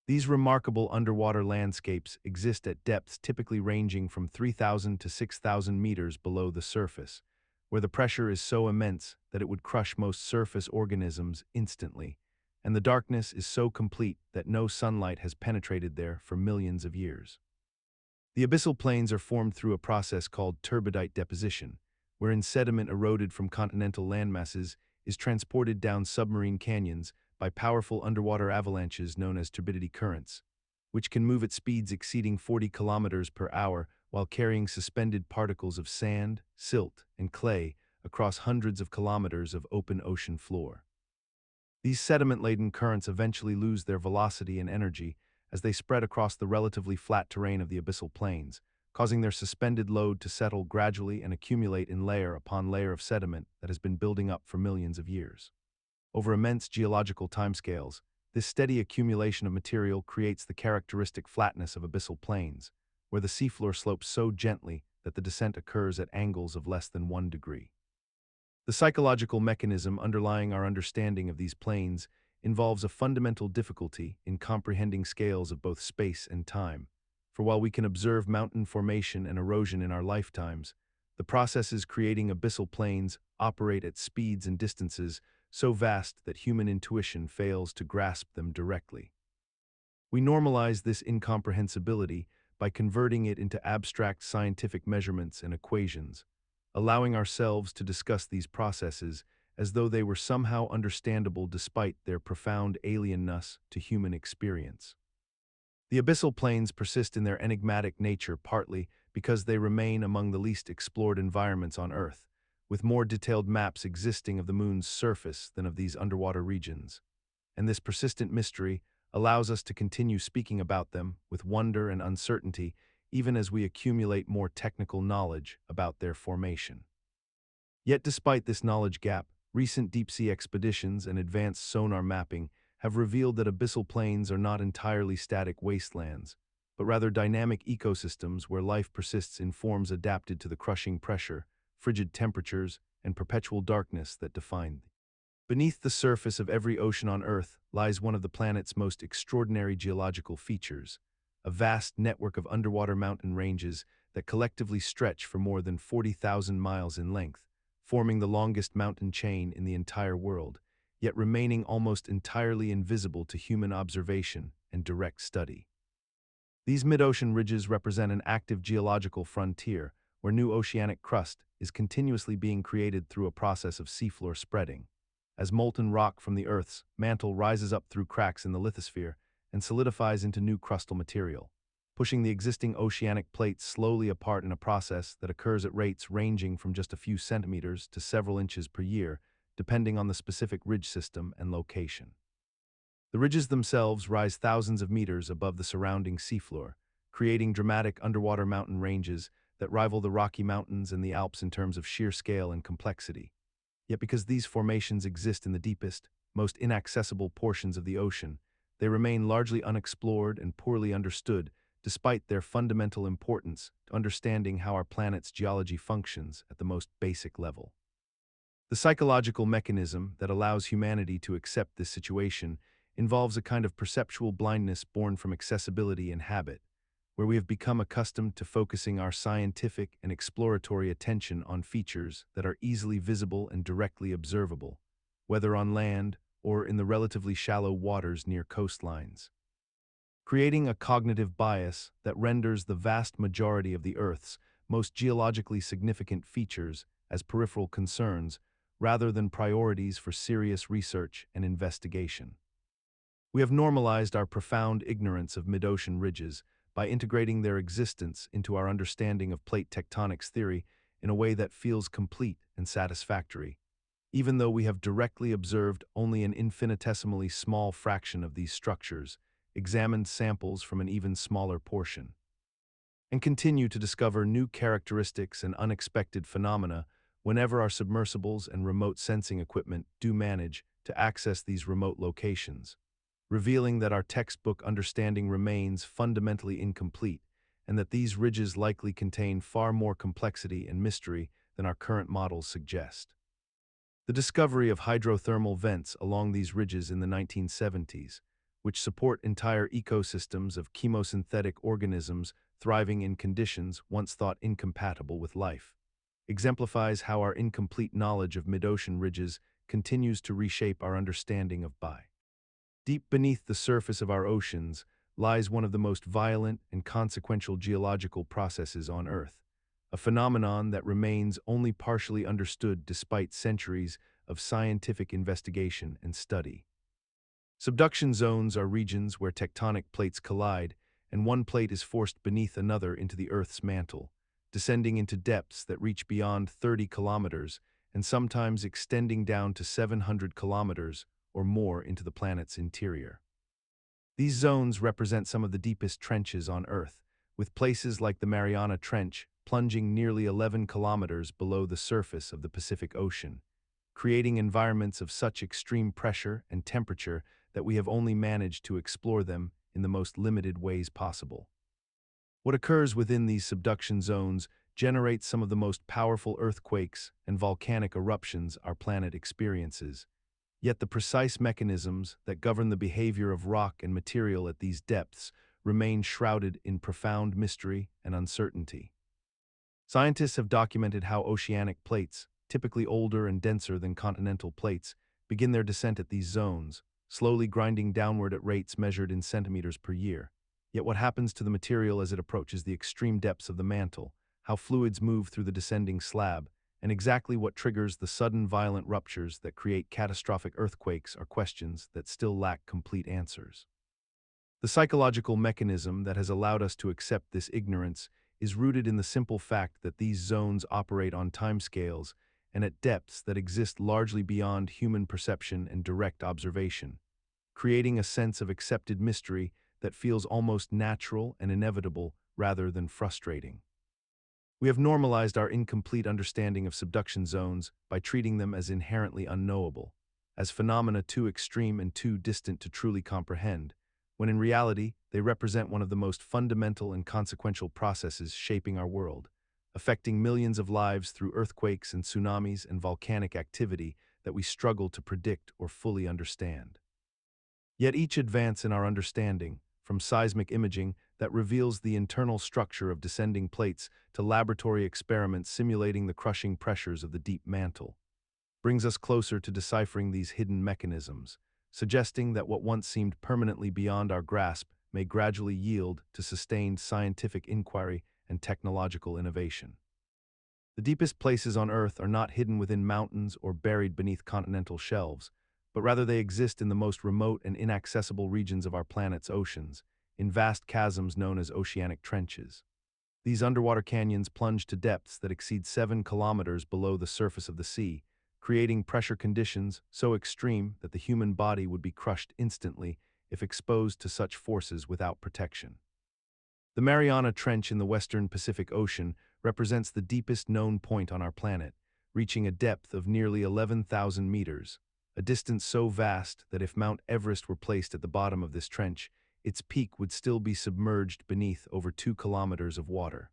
These remarkable underwater landscapes exist at depths typically ranging from 3,000 to 6,000 meters below the surface, where the pressure is so immense that it would crush most surface organisms instantly, and the darkness is so complete that no sunlight has penetrated there for millions of years. The abyssal plains are formed through a process called turbidite deposition, wherein sediment eroded from continental landmasses is transported down submarine canyons by powerful underwater avalanches known as turbidity currents, which can move at speeds exceeding 40 kilometers per hour while carrying suspended particles of sand, silt, and clay across hundreds of kilometers of open ocean floor. These sediment-laden currents eventually lose their velocity and energy as they spread across the relatively flat terrain of the abyssal plains, causing their suspended load to settle gradually and accumulate in layer upon layer of sediment that has been building up for millions of years. Over immense geological timescales, this steady accumulation of material creates the characteristic flatness of abyssal plains, where the seafloor slopes so gently that the descent occurs at angles of less than 1 degree. The psychological mechanism underlying our understanding of these plains involves a fundamental difficulty in comprehending scales of both space and time, for while we can observe mountain formation and erosion in our lifetimes, the processes creating abyssal plains operate at speeds and distances so vast that human intuition fails to grasp them directly. We normalize this incomprehensibility by converting it into abstract scientific measurements and equations, allowing ourselves to discuss these processes as though they were somehow understandable despite their profound alienness to human experience. The abyssal plains persist in their enigmatic nature partly because they remain among the least explored environments on Earth, with more detailed maps existing of the Moon's surface than of these underwater regions. And this persistent mystery allows us to continue speaking about them with wonder and uncertainty even as we accumulate more technical knowledge about their formation. Yet despite this knowledge gap, recent deep-sea expeditions and advanced sonar mapping have revealed that abyssal plains are not entirely static wastelands, but rather dynamic ecosystems where life persists in forms adapted to the crushing pressure, frigid temperatures, and perpetual darkness that define them. Beneath the surface of every ocean on Earth lies one of the planet's most extraordinary geological features, a vast network of underwater mountain ranges that collectively stretch for more than 40,000 miles in length, forming the longest mountain chain in the entire world, yet remaining almost entirely invisible to human observation and direct study. These mid-ocean ridges represent an active geological frontier where new oceanic crust is continuously being created through a process of seafloor spreading, as molten rock from the Earth's mantle rises up through cracks in the lithosphere and solidifies into new crustal material. pushing the existing oceanic plates slowly apart in a process that occurs at rates ranging from just a few centimeters to several inches per year, depending on the specific ridge system and location. The ridges themselves rise thousands of meters above the surrounding seafloor, creating dramatic underwater mountain ranges that rival the Rocky Mountains and the Alps in terms of sheer scale and complexity. Yet because these formations exist in the deepest, most inaccessible portions of the ocean, they remain largely unexplored and poorly understood, despite their fundamental importance to understanding how our planet's geology functions at the most basic level. The psychological mechanism that allows humanity to accept this situation involves a kind of perceptual blindness born from accessibility and habit, where we have become accustomed to focusing our scientific and exploratory attention on features that are easily visible and directly observable, whether on land or in the relatively shallow waters near coastlines, creating a cognitive bias that renders the vast majority of the Earth's most geologically significant features as peripheral concerns rather than priorities for serious research and investigation. We have normalized our profound ignorance of mid-ocean ridges by integrating their existence into our understanding of plate tectonics theory in a way that feels complete and satisfactory, even though we have directly observed only an infinitesimally small fraction of these structures, examined samples from an even smaller portion, and continue to discover new characteristics and unexpected phenomena whenever our submersibles and remote sensing equipment do manage to access these remote locations, revealing that our textbook understanding remains fundamentally incomplete and that these ridges likely contain far more complexity and mystery than our current models suggest. The discovery of hydrothermal vents along these ridges in the 1970s, which support entire ecosystems of chemosynthetic organisms thriving in conditions once thought incompatible with life, exemplifies how our incomplete knowledge of mid-ocean ridges continues to reshape our understanding of bi. Deep beneath the surface of our oceans lies one of the most violent and consequential geological processes on Earth, a phenomenon that remains only partially understood despite centuries of scientific investigation and study. Subduction zones are regions where tectonic plates collide, and one plate is forced beneath another into the Earth's mantle, descending into depths that reach beyond 30 kilometers and sometimes extending down to 700 kilometers or more into the planet's interior. These zones represent some of the deepest trenches on Earth, with places like the Mariana Trench plunging nearly 11 kilometers below the surface of the Pacific Ocean, creating environments of such extreme pressure and temperature that we have only managed to explore them in the most limited ways possible. What occurs within these subduction zones generates some of the most powerful earthquakes and volcanic eruptions our planet experiences. Yet the precise mechanisms that govern the behavior of rock and material at these depths remain shrouded in profound mystery and uncertainty. Scientists have documented how oceanic plates, typically older and denser than continental plates, begin their descent at these zones, slowly grinding downward at rates measured in centimeters per year. Yet what happens to the material as it approaches the extreme depths of the mantle, how fluids move through the descending slab, and exactly what triggers the sudden violent ruptures that create catastrophic earthquakes are questions that still lack complete answers. The psychological mechanism that has allowed us to accept this ignorance is rooted in the simple fact that these zones operate on timescales and at depths that exist largely beyond human perception and direct observation, creating a sense of accepted mystery that feels almost natural and inevitable rather than frustrating. We have normalized our incomplete understanding of subduction zones by treating them as inherently unknowable, as phenomena too extreme and too distant to truly comprehend, when in reality they represent one of the most fundamental and consequential processes shaping our world, affecting millions of lives through earthquakes and tsunamis and volcanic activity that we struggle to predict or fully understand. Yet each advance in our understanding, from seismic imaging that reveals the internal structure of descending plates to laboratory experiments simulating the crushing pressures of the deep mantle, brings us closer to deciphering these hidden mechanisms, suggesting that what once seemed permanently beyond our grasp may gradually yield to sustained scientific inquiry and technological innovation. The deepest places on Earth are not hidden within mountains or buried beneath continental shelves, but rather they exist in the most remote and inaccessible regions of our planet's oceans, in vast chasms known as oceanic trenches. These underwater canyons plunge to depths that exceed 7 kilometers below the surface of the sea, creating pressure conditions so extreme that the human body would be crushed instantly if exposed to such forces without protection. The Mariana Trench in the western Pacific Ocean represents the deepest known point on our planet, reaching a depth of nearly 11,000 meters, a distance so vast that if Mount Everest were placed at the bottom of this trench, its peak would still be submerged beneath over 2 kilometers of water.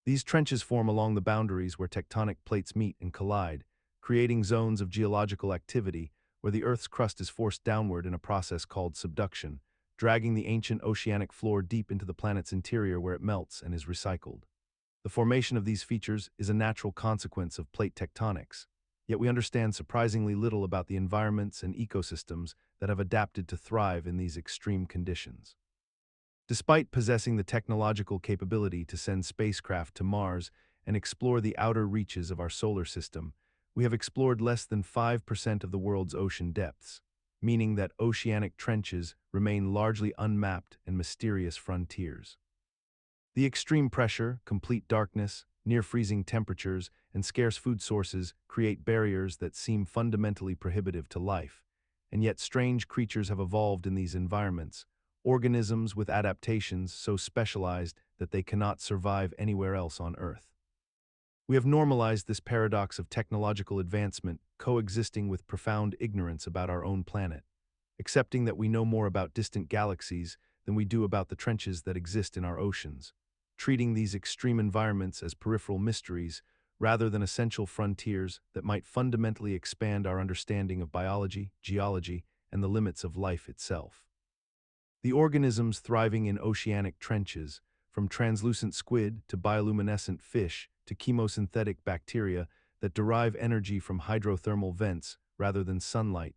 These trenches form along the boundaries where tectonic plates meet and collide, creating zones of geological activity where the Earth's crust is forced downward in a process called subduction, dragging the ancient oceanic floor deep into the planet's interior where it melts and is recycled. The formation of these features is a natural consequence of plate tectonics, yet we understand surprisingly little about the environments and ecosystems that have adapted to thrive in these extreme conditions. Despite possessing the technological capability to send spacecraft to Mars and explore the outer reaches of our solar system, we have explored less than 5% of the world's ocean depths, meaning that oceanic trenches remain largely unmapped and mysterious frontiers. The extreme pressure, complete darkness, near-freezing temperatures, and scarce food sources create barriers that seem fundamentally prohibitive to life, and yet strange creatures have evolved in these environments, organisms with adaptations so specialized that they cannot survive anywhere else on Earth. We have normalized this paradox of technological advancement coexisting with profound ignorance about our own planet, accepting that we know more about distant galaxies than we do about the trenches that exist in our oceans, treating these extreme environments as peripheral mysteries rather than essential frontiers that might fundamentally expand our understanding of biology, geology, and the limits of life itself. The organisms thriving in oceanic trenches, from translucent squid to bioluminescent fish to chemosynthetic bacteria that derive energy from hydrothermal vents rather than sunlight,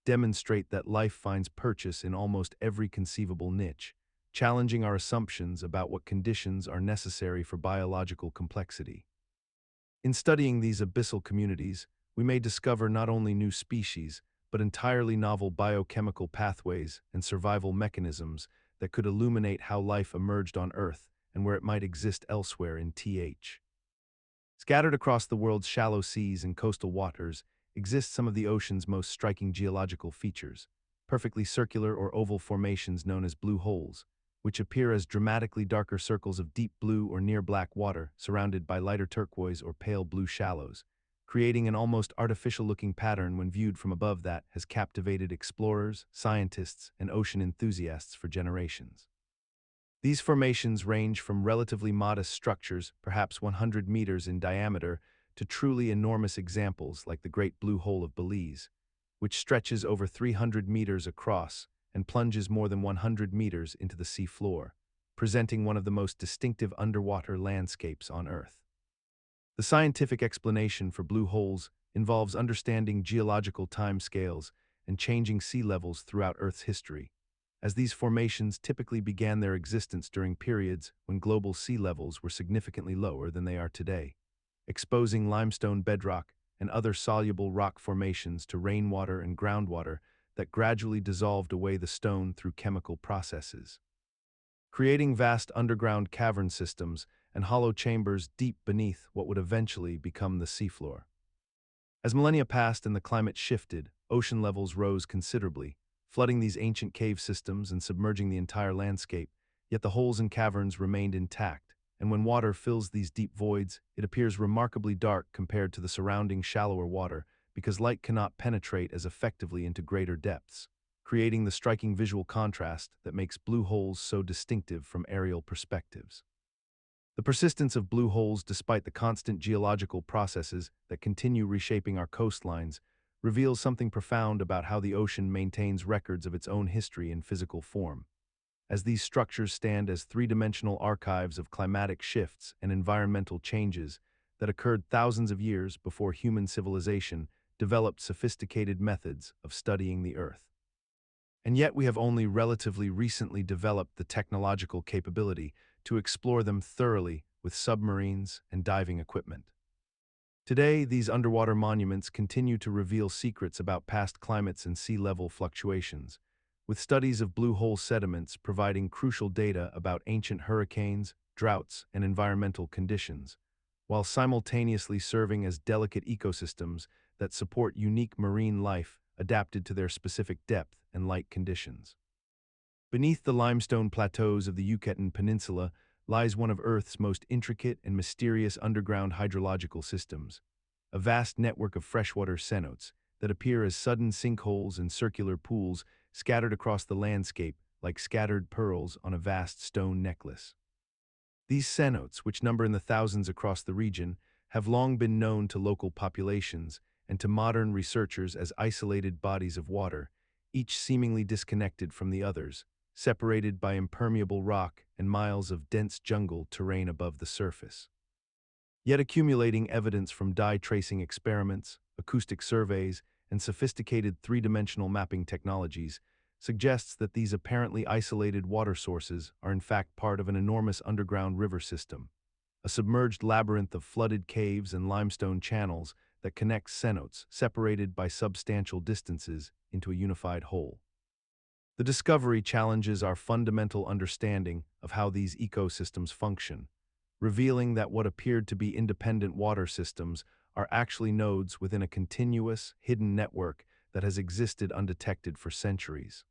demonstrate that life finds purchase in almost every conceivable niche, challenging our assumptions about what conditions are necessary for biological complexity. In studying these abyssal communities, we may discover not only new species, but entirely novel biochemical pathways and survival mechanisms that could illuminate how life emerged on Earth and where it might exist elsewhere in TH. Scattered across the world's shallow seas and coastal waters exist some of the ocean's most striking geological features, perfectly circular or oval formations known as blue holes, which appear as dramatically darker circles of deep blue or near black water surrounded by lighter turquoise or pale blue shallows, creating an almost artificial-looking pattern when viewed from above that has captivated explorers, scientists, and ocean enthusiasts for generations. These formations range from relatively modest structures, perhaps 100 meters in diameter, to truly enormous examples like the Great Blue Hole of Belize, which stretches over 300 meters across and plunges more than 100 meters into the sea floor, presenting one of the most distinctive underwater landscapes on Earth. The scientific explanation for blue holes involves understanding geological timescales and changing sea levels throughout Earth's history, as these formations typically began their existence during periods when global sea levels were significantly lower than they are today, exposing limestone bedrock and other soluble rock formations to rainwater and groundwater that gradually dissolved away the stone through chemical processes, creating vast underground cavern systems and hollow chambers deep beneath what would eventually become the seafloor. As millennia passed and the climate shifted, ocean levels rose considerably, flooding these ancient cave systems and submerging the entire landscape, yet the holes and caverns remained intact, and when water fills these deep voids, it appears remarkably dark compared to the surrounding shallower water because light cannot penetrate as effectively into greater depths, creating the striking visual contrast that makes blue holes so distinctive from aerial perspectives. The persistence of blue holes despite the constant geological processes that continue reshaping our coastlines reveals something profound about how the ocean maintains records of its own history in physical form, as these structures stand as three-dimensional archives of climatic shifts and environmental changes that occurred thousands of years before human civilization developed sophisticated methods of studying the Earth. And yet we have only relatively recently developed the technological capability to explore them thoroughly with submarines and diving equipment. Today, these underwater monuments continue to reveal secrets about past climates and sea level fluctuations, with studies of blue hole sediments providing crucial data about ancient hurricanes, droughts, and environmental conditions, while simultaneously serving as delicate ecosystems that support unique marine life adapted to their specific depth and light conditions. Beneath the limestone plateaus of the Yucatan Peninsula lies one of Earth's most intricate and mysterious underground hydrological systems, a vast network of freshwater cenotes that appear as sudden sinkholes and circular pools scattered across the landscape like scattered pearls on a vast stone necklace. These cenotes, which number in the thousands across the region, have long been known to local populations and to modern researchers as isolated bodies of water, each seemingly disconnected from the others, separated by impermeable rock and miles of dense jungle terrain above the surface. Yet accumulating evidence from dye tracing experiments, acoustic surveys, and sophisticated three-dimensional mapping technologies suggests that these apparently isolated water sources are in fact part of an enormous underground river system, a submerged labyrinth of flooded caves and limestone channels that connects cenotes separated by substantial distances into a unified whole. The discovery challenges our fundamental understanding of how these ecosystems function, revealing that what appeared to be independent water systems are actually nodes within a continuous, hidden network that has existed undetected for centuries.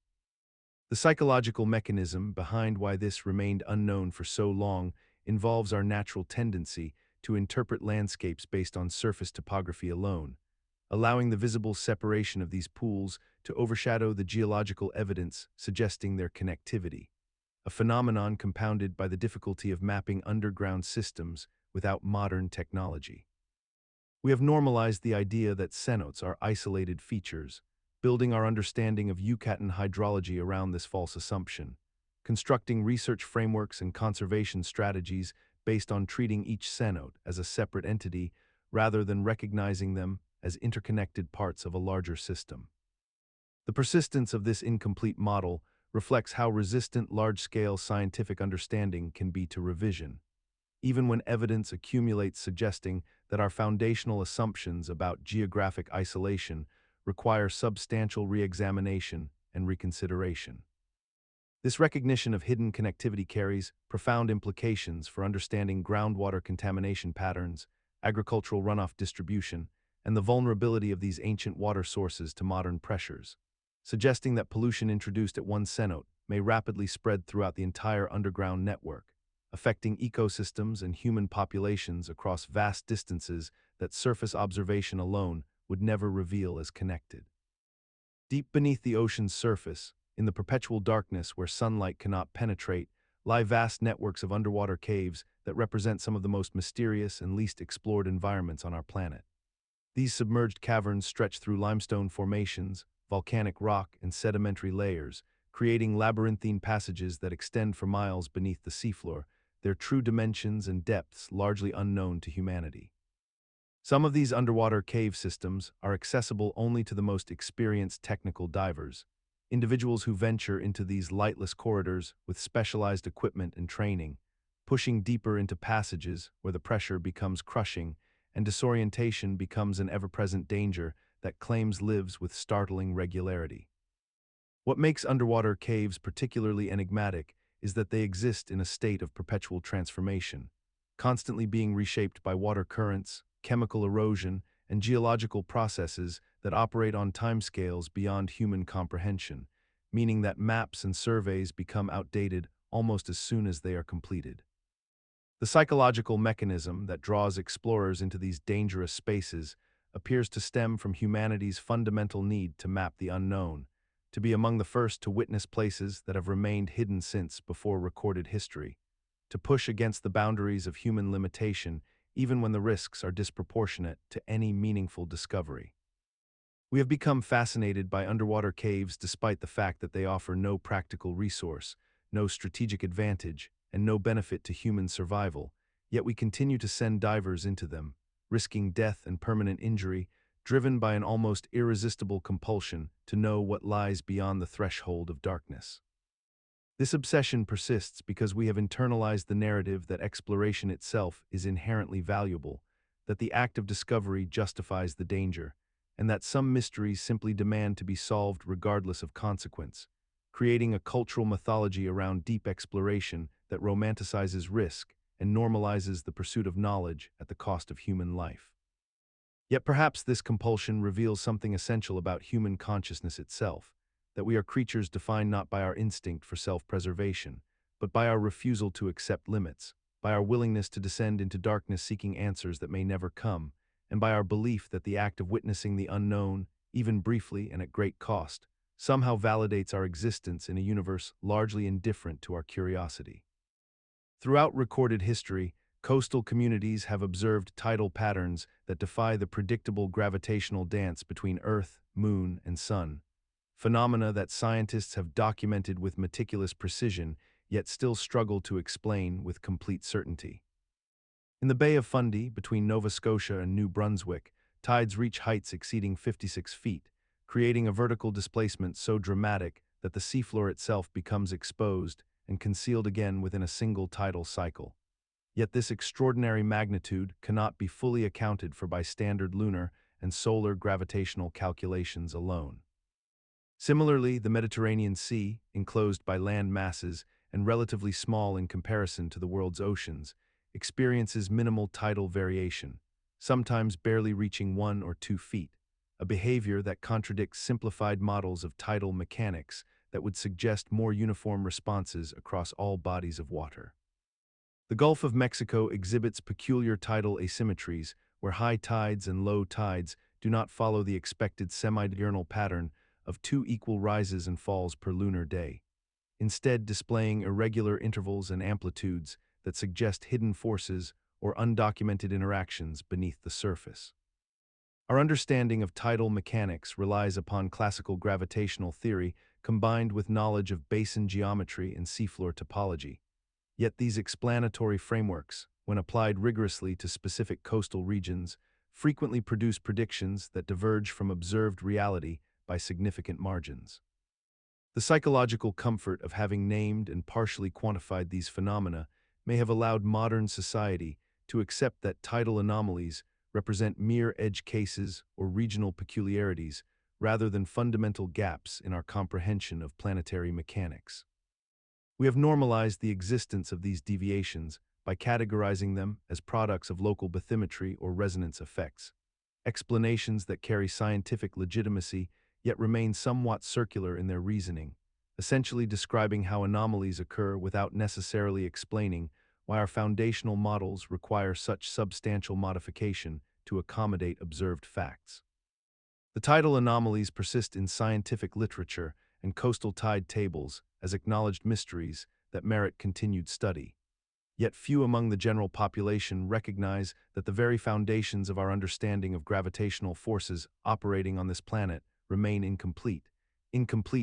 The psychological mechanism behind why this remained unknown for so long involves our natural tendency to interpret landscapes based on surface topography alone, allowing the visible separation of these pools to overshadow the geological evidence suggesting their connectivity, a phenomenon compounded by the difficulty of mapping underground systems without modern technology. We have normalized the idea that cenotes are isolated features, building our understanding of Yucatan hydrology around this false assumption, constructing research frameworks and conservation strategies based on treating each cenote as a separate entity rather than recognizing them as interconnected parts of a larger system. The persistence of this incomplete model reflects how resistant large-scale scientific understanding can be to revision, even when evidence accumulates suggesting that our foundational assumptions about geographic isolation require substantial re-examination and reconsideration. This recognition of hidden connectivity carries profound implications for understanding groundwater contamination patterns, agricultural runoff distribution, and the vulnerability of these ancient water sources to modern pressures, suggesting that pollution introduced at one cenote may rapidly spread throughout the entire underground network, affecting ecosystems and human populations across vast distances that surface observation alone would never reveal as connected. Deep beneath the ocean's surface, in the perpetual darkness where sunlight cannot penetrate, lie vast networks of underwater caves that represent some of the most mysterious and least explored environments on our planet. These submerged caverns stretch through limestone formations, volcanic rock, and sedimentary layers, creating labyrinthine passages that extend for miles beneath the seafloor, their true dimensions and depths largely unknown to humanity. Some of these underwater cave systems are accessible only to the most experienced technical divers, individuals who venture into these lightless corridors with specialized equipment and training, pushing deeper into passages where the pressure becomes crushing and disorientation becomes an ever-present danger that claims lives with startling regularity. What makes underwater caves particularly enigmatic is that they exist in a state of perpetual transformation, constantly being reshaped by water currents, chemical erosion, and geological processes that operate on timescales beyond human comprehension, meaning that maps and surveys become outdated almost as soon as they are completed. The psychological mechanism that draws explorers into these dangerous spaces appears to stem from humanity's fundamental need to map the unknown, to be among the first to witness places that have remained hidden since before recorded history, to push against the boundaries of human limitation even when the risks are disproportionate to any meaningful discovery. We have become fascinated by underwater caves despite the fact that they offer no practical resource, no strategic advantage, and no benefit to human survival, yet we continue to send divers into them, risking death and permanent injury, driven by an almost irresistible compulsion to know what lies beyond the threshold of darkness. This obsession persists because we have internalized the narrative that exploration itself is inherently valuable, that the act of discovery justifies the danger, and that some mysteries simply demand to be solved regardless of consequence, creating a cultural mythology around deep exploration that romanticizes risk and normalizes the pursuit of knowledge at the cost of human life. Yet perhaps this compulsion reveals something essential about human consciousness itself, that we are creatures defined not by our instinct for self-preservation, but by our refusal to accept limits, by our willingness to descend into darkness seeking answers that may never come, and by our belief that the act of witnessing the unknown, even briefly and at great cost, somehow validates our existence in a universe largely indifferent to our curiosity. Throughout recorded history, coastal communities have observed tidal patterns that defy the predictable gravitational dance between Earth, Moon, and Sun, phenomena that scientists have documented with meticulous precision yet still struggle to explain with complete certainty. In the Bay of Fundy, between Nova Scotia and New Brunswick, tides reach heights exceeding 56 feet, creating a vertical displacement so dramatic that the seafloor itself becomes exposed and concealed again within a single tidal cycle. Yet this extraordinary magnitude cannot be fully accounted for by standard lunar and solar gravitational calculations alone. Similarly, the Mediterranean Sea, enclosed by land masses and relatively small in comparison to the world's oceans, experiences minimal tidal variation, sometimes barely reaching 1 or 2 feet, a behavior that contradicts simplified models of tidal mechanics that would suggest more uniform responses across all bodies of water. The Gulf of Mexico exhibits peculiar tidal asymmetries where high tides and low tides do not follow the expected semi-diurnal pattern of 2 equal rises and falls per lunar day, instead displaying irregular intervals and amplitudes that suggest hidden forces or undocumented interactions beneath the surface. Our understanding of tidal mechanics relies upon classical gravitational theory combined with knowledge of basin geometry and seafloor topology. Yet these explanatory frameworks, when applied rigorously to specific coastal regions, frequently produce predictions that diverge from observed reality by significant margins. The psychological comfort of having named and partially quantified these phenomena may have allowed modern society to accept that tidal anomalies represent mere edge cases or regional peculiarities rather than fundamental gaps in our comprehension of planetary mechanics. We have normalized the existence of these deviations by categorizing them as products of local bathymetry or resonance effects, explanations that carry scientific legitimacy yet remain somewhat circular in their reasoning, essentially describing how anomalies occur without necessarily explaining why our foundational models require such substantial modification to accommodate observed facts. The tidal anomalies persist in scientific literature and coastal tide tables as acknowledged mysteries that merit continued study. Yet few among the general population recognize that the very foundations of our understanding of gravitational forces operating on this planet remain incomplete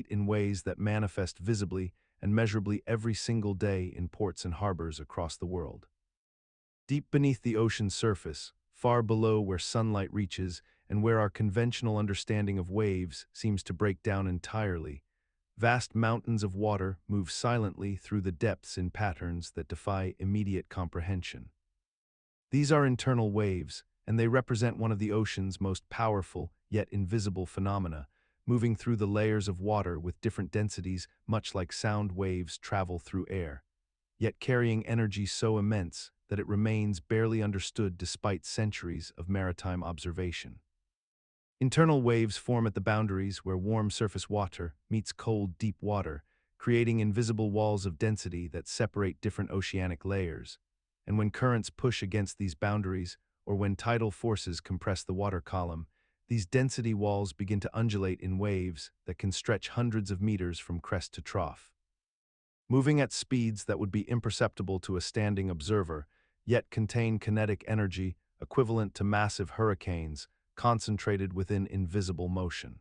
in ways that manifest visibly and measurably every single day in ports and harbors across the world. Deep beneath the ocean's surface, far below where sunlight reaches and where our conventional understanding of waves seems to break down entirely, vast mountains of water move silently through the depths in patterns that defy immediate comprehension. These are internal waves, and they represent one of the ocean's most powerful yet invisible phenomena, moving through the layers of water with different densities much like sound waves travel through air, yet carrying energy so immense that it remains barely understood despite centuries of maritime observation. Internal waves form at the boundaries where warm surface water meets cold, deep water, creating invisible walls of density that separate different oceanic layers. And when currents push against these boundaries, or when tidal forces compress the water column, these density walls begin to undulate in waves that can stretch hundreds of meters from crest to trough. Moving at speeds that would be imperceptible to a standing observer, yet contain kinetic energy equivalent to massive hurricanes, concentrated within invisible motion.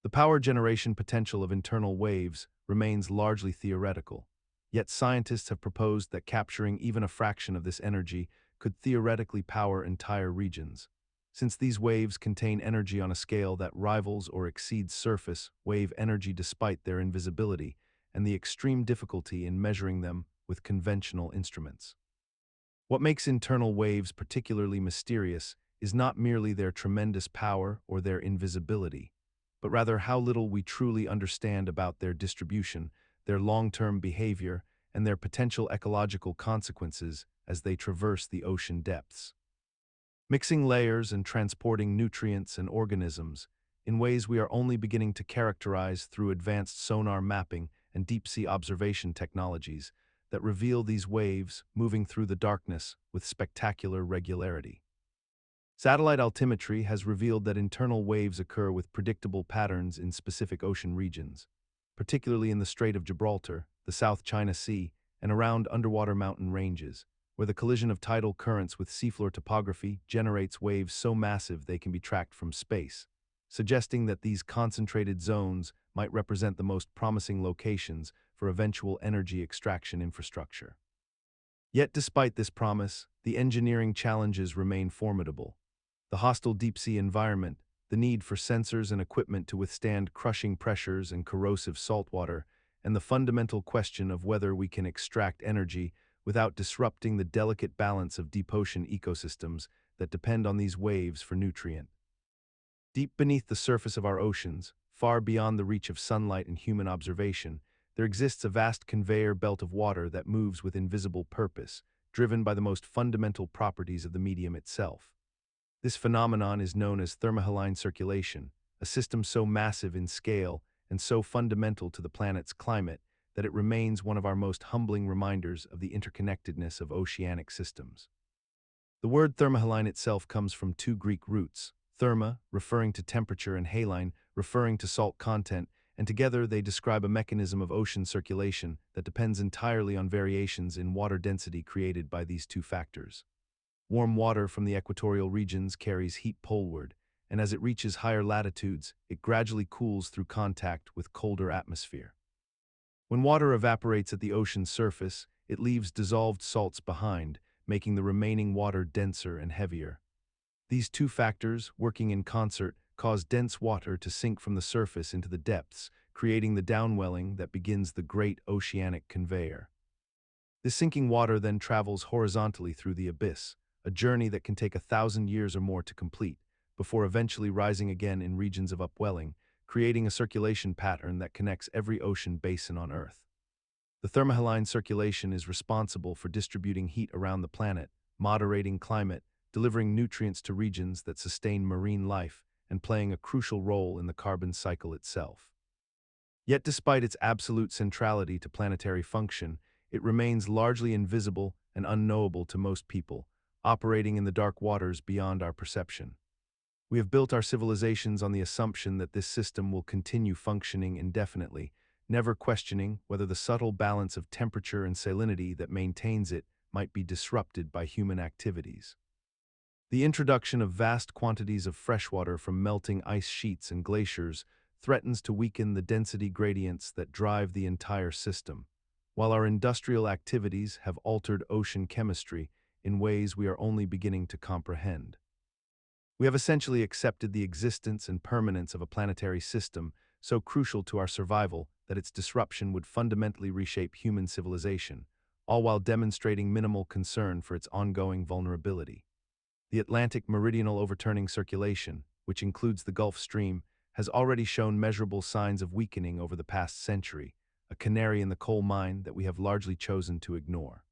The power generation potential of internal waves remains largely theoretical, yet scientists have proposed that capturing even a fraction of this energy could theoretically power entire regions. Since these waves contain energy on a scale that rivals or exceeds surface wave energy despite their invisibility and the extreme difficulty in measuring them with conventional instruments. What makes internal waves particularly mysterious is not merely their tremendous power or their invisibility, but rather how little we truly understand about their distribution, their long-term behavior, and their potential ecological consequences as they traverse the ocean depths. Mixing layers and transporting nutrients and organisms in ways we are only beginning to characterize through advanced sonar mapping and deep-sea observation technologies that reveal these waves moving through the darkness with spectacular regularity. Satellite altimetry has revealed that internal waves occur with predictable patterns in specific ocean regions, particularly in the Strait of Gibraltar, the South China Sea, and around underwater mountain ranges, where the collision of tidal currents with seafloor topography generates waves so massive they can be tracked from space, suggesting that these concentrated zones might represent the most promising locations for eventual energy extraction infrastructure. Yet despite this promise, the engineering challenges remain formidable. The hostile deep-sea environment, the need for sensors and equipment to withstand crushing pressures and corrosive saltwater, and the fundamental question of whether we can extract energy without disrupting the delicate balance of deep ocean ecosystems that depend on these waves for nutrient. Deep beneath the surface of our oceans, far beyond the reach of sunlight and human observation, there exists a vast conveyor belt of water that moves with invisible purpose, driven by the most fundamental properties of the medium itself. This phenomenon is known as thermohaline circulation, a system so massive in scale and so fundamental to the planet's climate that it remains one of our most humbling reminders of the interconnectedness of oceanic systems. The word thermohaline itself comes from two Greek roots, therma, referring to temperature, and haline, referring to salt content, and together they describe a mechanism of ocean circulation that depends entirely on variations in water density created by these two factors. Warm water from the equatorial regions carries heat poleward, and as it reaches higher latitudes, it gradually cools through contact with colder atmosphere. When water evaporates at the ocean's surface, it leaves dissolved salts behind, making the remaining water denser and heavier. These two factors, working in concert, cause dense water to sink from the surface into the depths, creating the downwelling that begins the great oceanic conveyor. This sinking water then travels horizontally through the abyss, a journey that can take 1,000 years or more to complete, before eventually rising again in regions of upwelling, creating a circulation pattern that connects every ocean basin on Earth. The thermohaline circulation is responsible for distributing heat around the planet, moderating climate, delivering nutrients to regions that sustain marine life, and playing a crucial role in the carbon cycle itself. Yet despite its absolute centrality to planetary function, it remains largely invisible and unknowable to most people, operating in the dark waters beyond our perception. We have built our civilizations on the assumption that this system will continue functioning indefinitely, never questioning whether the subtle balance of temperature and salinity that maintains it might be disrupted by human activities. The introduction of vast quantities of freshwater from melting ice sheets and glaciers threatens to weaken the density gradients that drive the entire system, while our industrial activities have altered ocean chemistry in ways we are only beginning to comprehend. We have essentially accepted the existence and permanence of a planetary system so crucial to our survival that its disruption would fundamentally reshape human civilization, all while demonstrating minimal concern for its ongoing vulnerability. The Atlantic meridional overturning circulation, which includes the Gulf Stream, has already shown measurable signs of weakening over the past century, a canary in the coal mine that we have largely chosen to ignore.